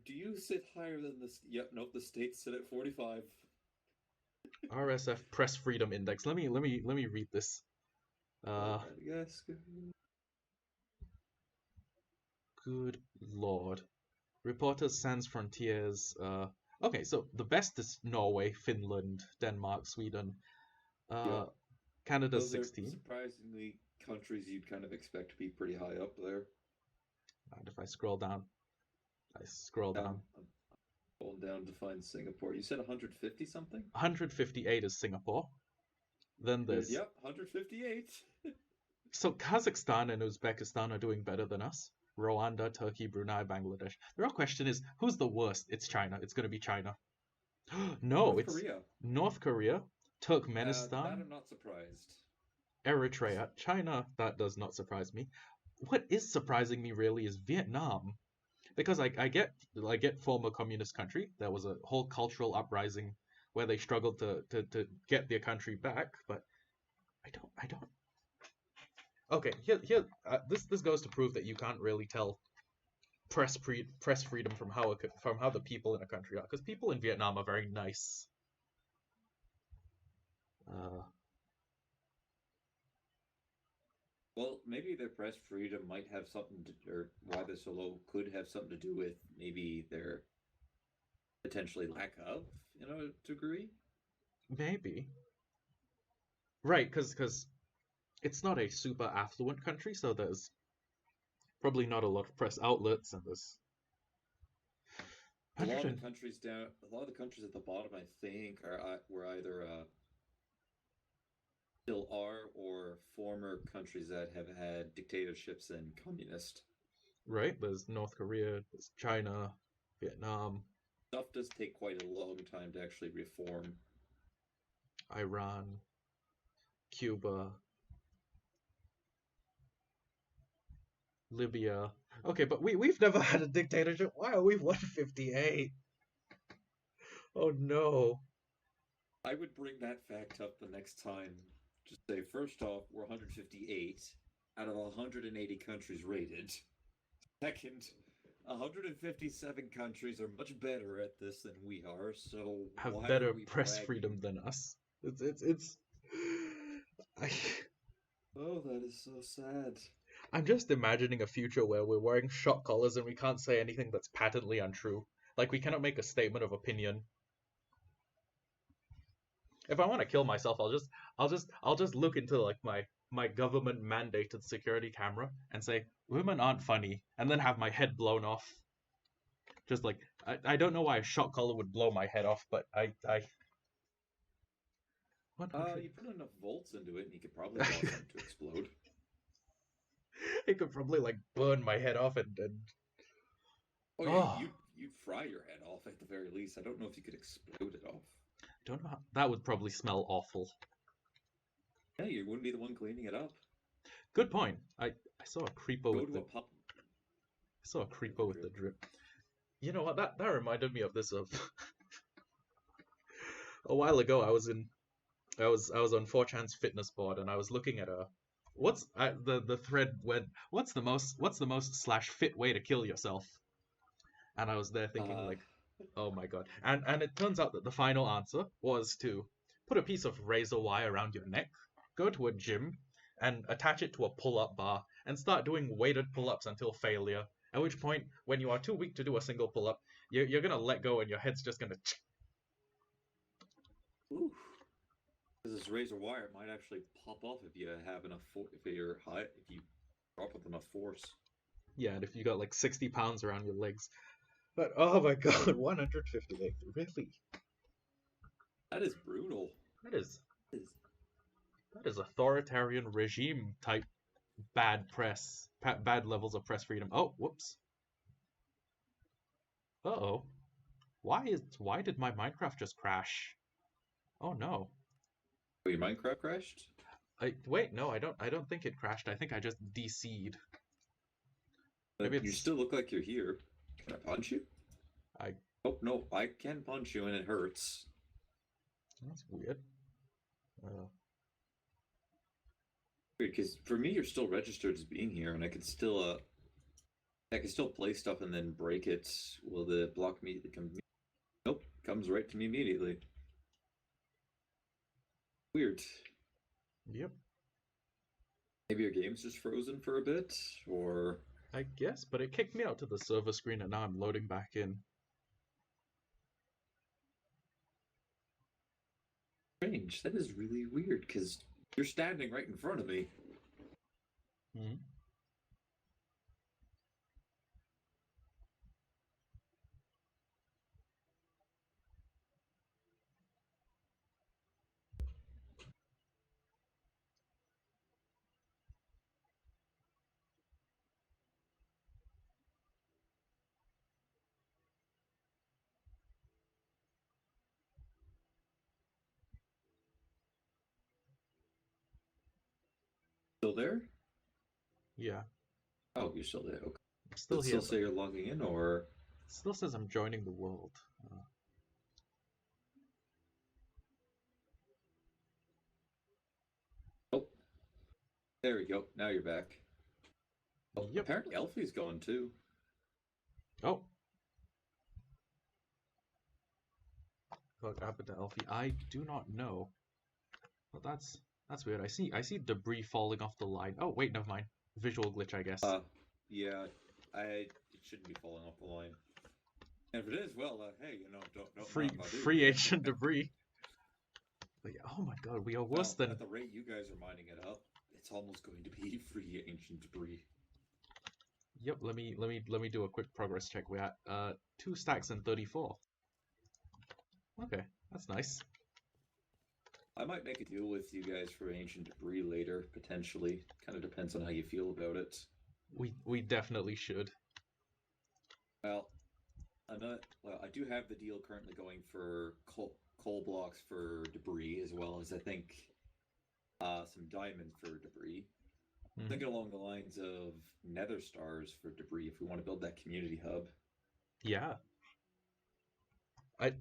Do you sit higher than this? Yep, nope. The states sit at 45. RSF Press Freedom Index. Let me read this. Yes. Good lord. Reporters Sans Frontiers. Okay, so the best is Norway, Finland, Denmark, Sweden. Yeah. Canada's Those are 16. surprisingly countries you'd kind of expect to be pretty high up there. And if I scroll down, down. I'm going down to find Singapore. You said 150 something? 158 is Singapore. Then there's Yep, 158. so Kazakhstan and Uzbekistan are doing better than us. Rwanda, Turkey, Brunei, Bangladesh. The real question is, who's the worst? It's China. It's going to be China. No, North it's Korea. North Korea, That Turkmenistan, I'm not surprised. Eritrea, China, that does not surprise me. What is surprising me really is Vietnam. Because I get former communist country. There was a whole cultural uprising where they struggled to get their country back, but I don't. Okay, this goes to prove that you can't really tell press freedom from from how the people in a country are, because people in Vietnam are very nice. Uh, Well, maybe their press freedom might have something to, or why they're so low could have something to do with maybe their potentially lack of, degree. maybe right, because it's not a super affluent country, so there's probably not a lot of press outlets, and there's A lot of the 100. countries down, a lot of the countries at the bottom, I think, were either still are or former countries that have had dictatorships and communist. Right? There's North Korea, there's China, Vietnam, Stuff does take quite a long time to actually reform. Iran, Cuba, Libya. Okay, but we've never had a dictatorship. Why are we 158? Oh no. I would bring that fact up the next time. Just say, first off, we're 158 out of 180 countries rated. Second, 157 countries are much better at this than we are, so Have why better are we press bragging? freedom than us. It's I Oh, that is so sad. I'm just imagining a future where we're wearing shock collars and we can't say anything that's patently untrue. Like we cannot make a statement of opinion. If I want to kill myself, I'll just look into like my government mandated security camera and say women aren't funny, and then have my head blown off. Just like I don't know why a shock collar would blow my head off, but I 100. You put enough volts into it, and you could probably cause something to explode. It could probably like burn my head off and Oh, oh, you'd fry your head off at the very least. I don't know if you could explode it off. don't know how, that would probably smell awful. Yeah, you wouldn't be the one cleaning it up. Good point. I saw a creeper Go with to the a pub. I saw a creeper with the drip. You know what? That reminded me of this of a while ago. I was on 4chan's fitness board and I was looking at a what's the thread when what's the most slash fit way to kill yourself? And I was there thinking like, oh my god. And it turns out that the final answer was to put a piece of razor wire around your neck, go to a gym, and attach it to a pull-up bar and start doing weighted pull-ups until failure. At which point, when you are too weak to do a single pull-up, you're gonna let go and your head's just gonna. Ooh. This razor wire might actually pop off if you have enough if you're high, if you drop with enough force. Yeah, and if you got like 60 pounds around your legs. But oh my god, 158. Really? That is brutal. That is That is that is authoritarian regime type bad press, bad levels of press freedom. Oh, whoops. Uh-oh. Why did my Minecraft just crash? Oh no. Oh, your Minecraft crashed? Wait, no, I don't think it crashed. I think I just DC'd. Maybe You it's still look like you're here. Can I punch you? I Oh no, I can punch you and it hurts. that's weird. Weird, because for me you're still registered as being here, and I can still play stuff and then break it. Will the block immediately come? Nope, comes right to me immediately. Weird. Yep. Maybe your game's just frozen for a bit, or I guess, but it kicked me out to the server screen and now I'm loading back in. strange. That is really weird because you're standing right in front of me. Hmm. Still there? Yeah, Oh, you're still there. Okay. I'm still Does it here. still say you're logging in, or It still says I'm joining the world. oh, there we go. Now you're back. Oh, Yep. apparently Elfie's gone too. Oh. What happened to Elfie? I do not know. Well, that's weird. I see debris falling off the line. Oh wait, never mind. Visual glitch, I guess. Yeah, it shouldn't be falling off the line. And if it is, well, hey, don't Free ancient debris. But yeah, oh my god, we are worse than. At the rate you guys are mining it up, it's almost going to be free ancient debris. Yep, let me do a quick progress check. We're at 2 stacks and 34. Okay, that's nice. I might make a deal with you guys for ancient debris later, potentially. Kind of depends on how you feel about it. We definitely should. Well, I do have the deal currently going for coal blocks for debris, as well as I think some diamond for debris. Mhm. Thinking along the lines of nether stars for debris if we want to build that community hub. Yeah.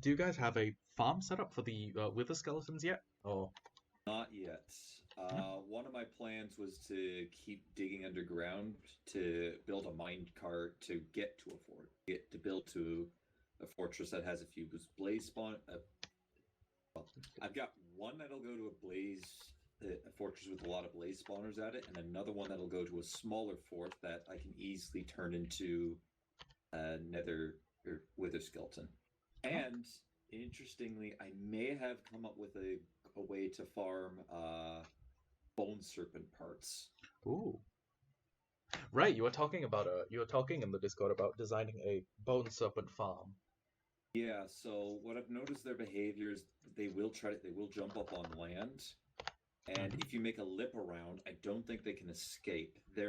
Do you guys have a farm set up for the wither skeletons yet? Oh, Not yet. One of my plans was to keep digging underground to build a mine cart to get to a fort, to build to a fortress that has a few blaze spawn. Well, I've got one that'll go to a fortress with a lot of blaze spawners at it, and another one that'll go to a smaller fort that I can easily turn into a nether or wither skeleton. And interestingly, I may have come up with a way to farm bone serpent parts. ooh. Right, you were talking in the Discord about designing a bone serpent farm. Yeah, so what I've noticed their behavior is they will jump up on land, and if you make a lip around, I don't think they can escape. I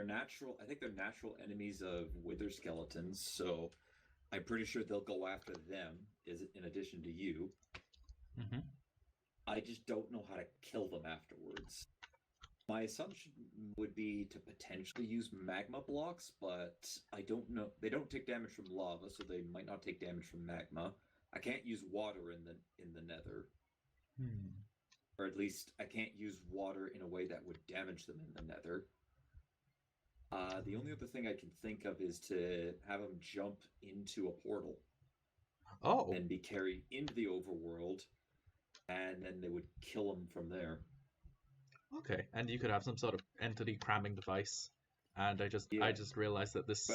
think they're natural enemies of wither skeletons, so I'm pretty sure they'll go after them in addition to you. Mm-hmm. I just don't know how to kill them afterwards. My assumption would be to potentially use magma blocks, but I don't know. They don't take damage from lava, so they might not take damage from magma. I can't use water in the nether. Or at least I can't use water in a way that would damage them in the nether. The only other thing I can think of is to have them jump into a portal. Oh. And be carried into the overworld, and then they would kill them from there. Okay, and you could have some sort of entity cramming device. And I just realized that this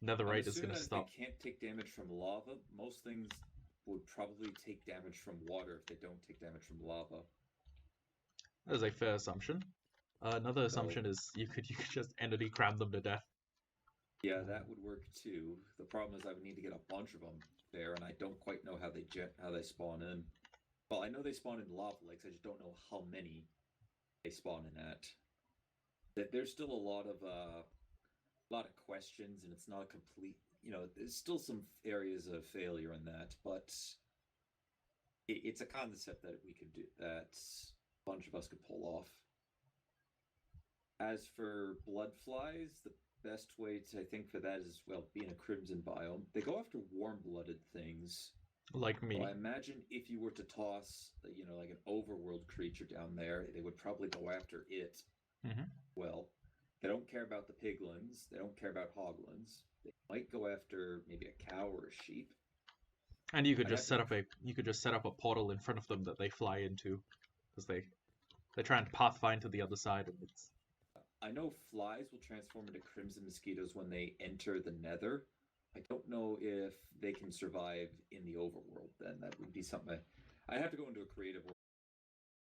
netherite is going to stop. If they can't take damage from lava, most things would probably take damage from water if they don't take damage from lava. That is a fair assumption. Another assumption is you could just entity cram them to death. Yeah, that would work too. The problem is I would need to get a bunch of them there, and I don't quite know how they spawn in. Well, I know they spawn in lava lakes. I just don't know how many they spawn in at. There's still a lot of questions, and it's not a complete. There's still some areas of failure in that, but it's a concept that we could do that a bunch of us could pull off. As for blood flies, the best way to, I think, for that is, well, being a crimson biome. They go after warm-blooded things. Like me. So I imagine if you were to toss, like an overworld creature down there, they would probably go after it. Mm-hmm. Well, they don't care about the piglins. They don't care about hoglins. They might go after maybe a cow or a sheep. And you could just set up a portal in front of them that they fly into, because they try and pathfind to the other side, and it's. I know flies will transform into crimson mosquitoes when they enter the nether. I don't know if they can survive in the overworld then. That would be something I have to go into a creative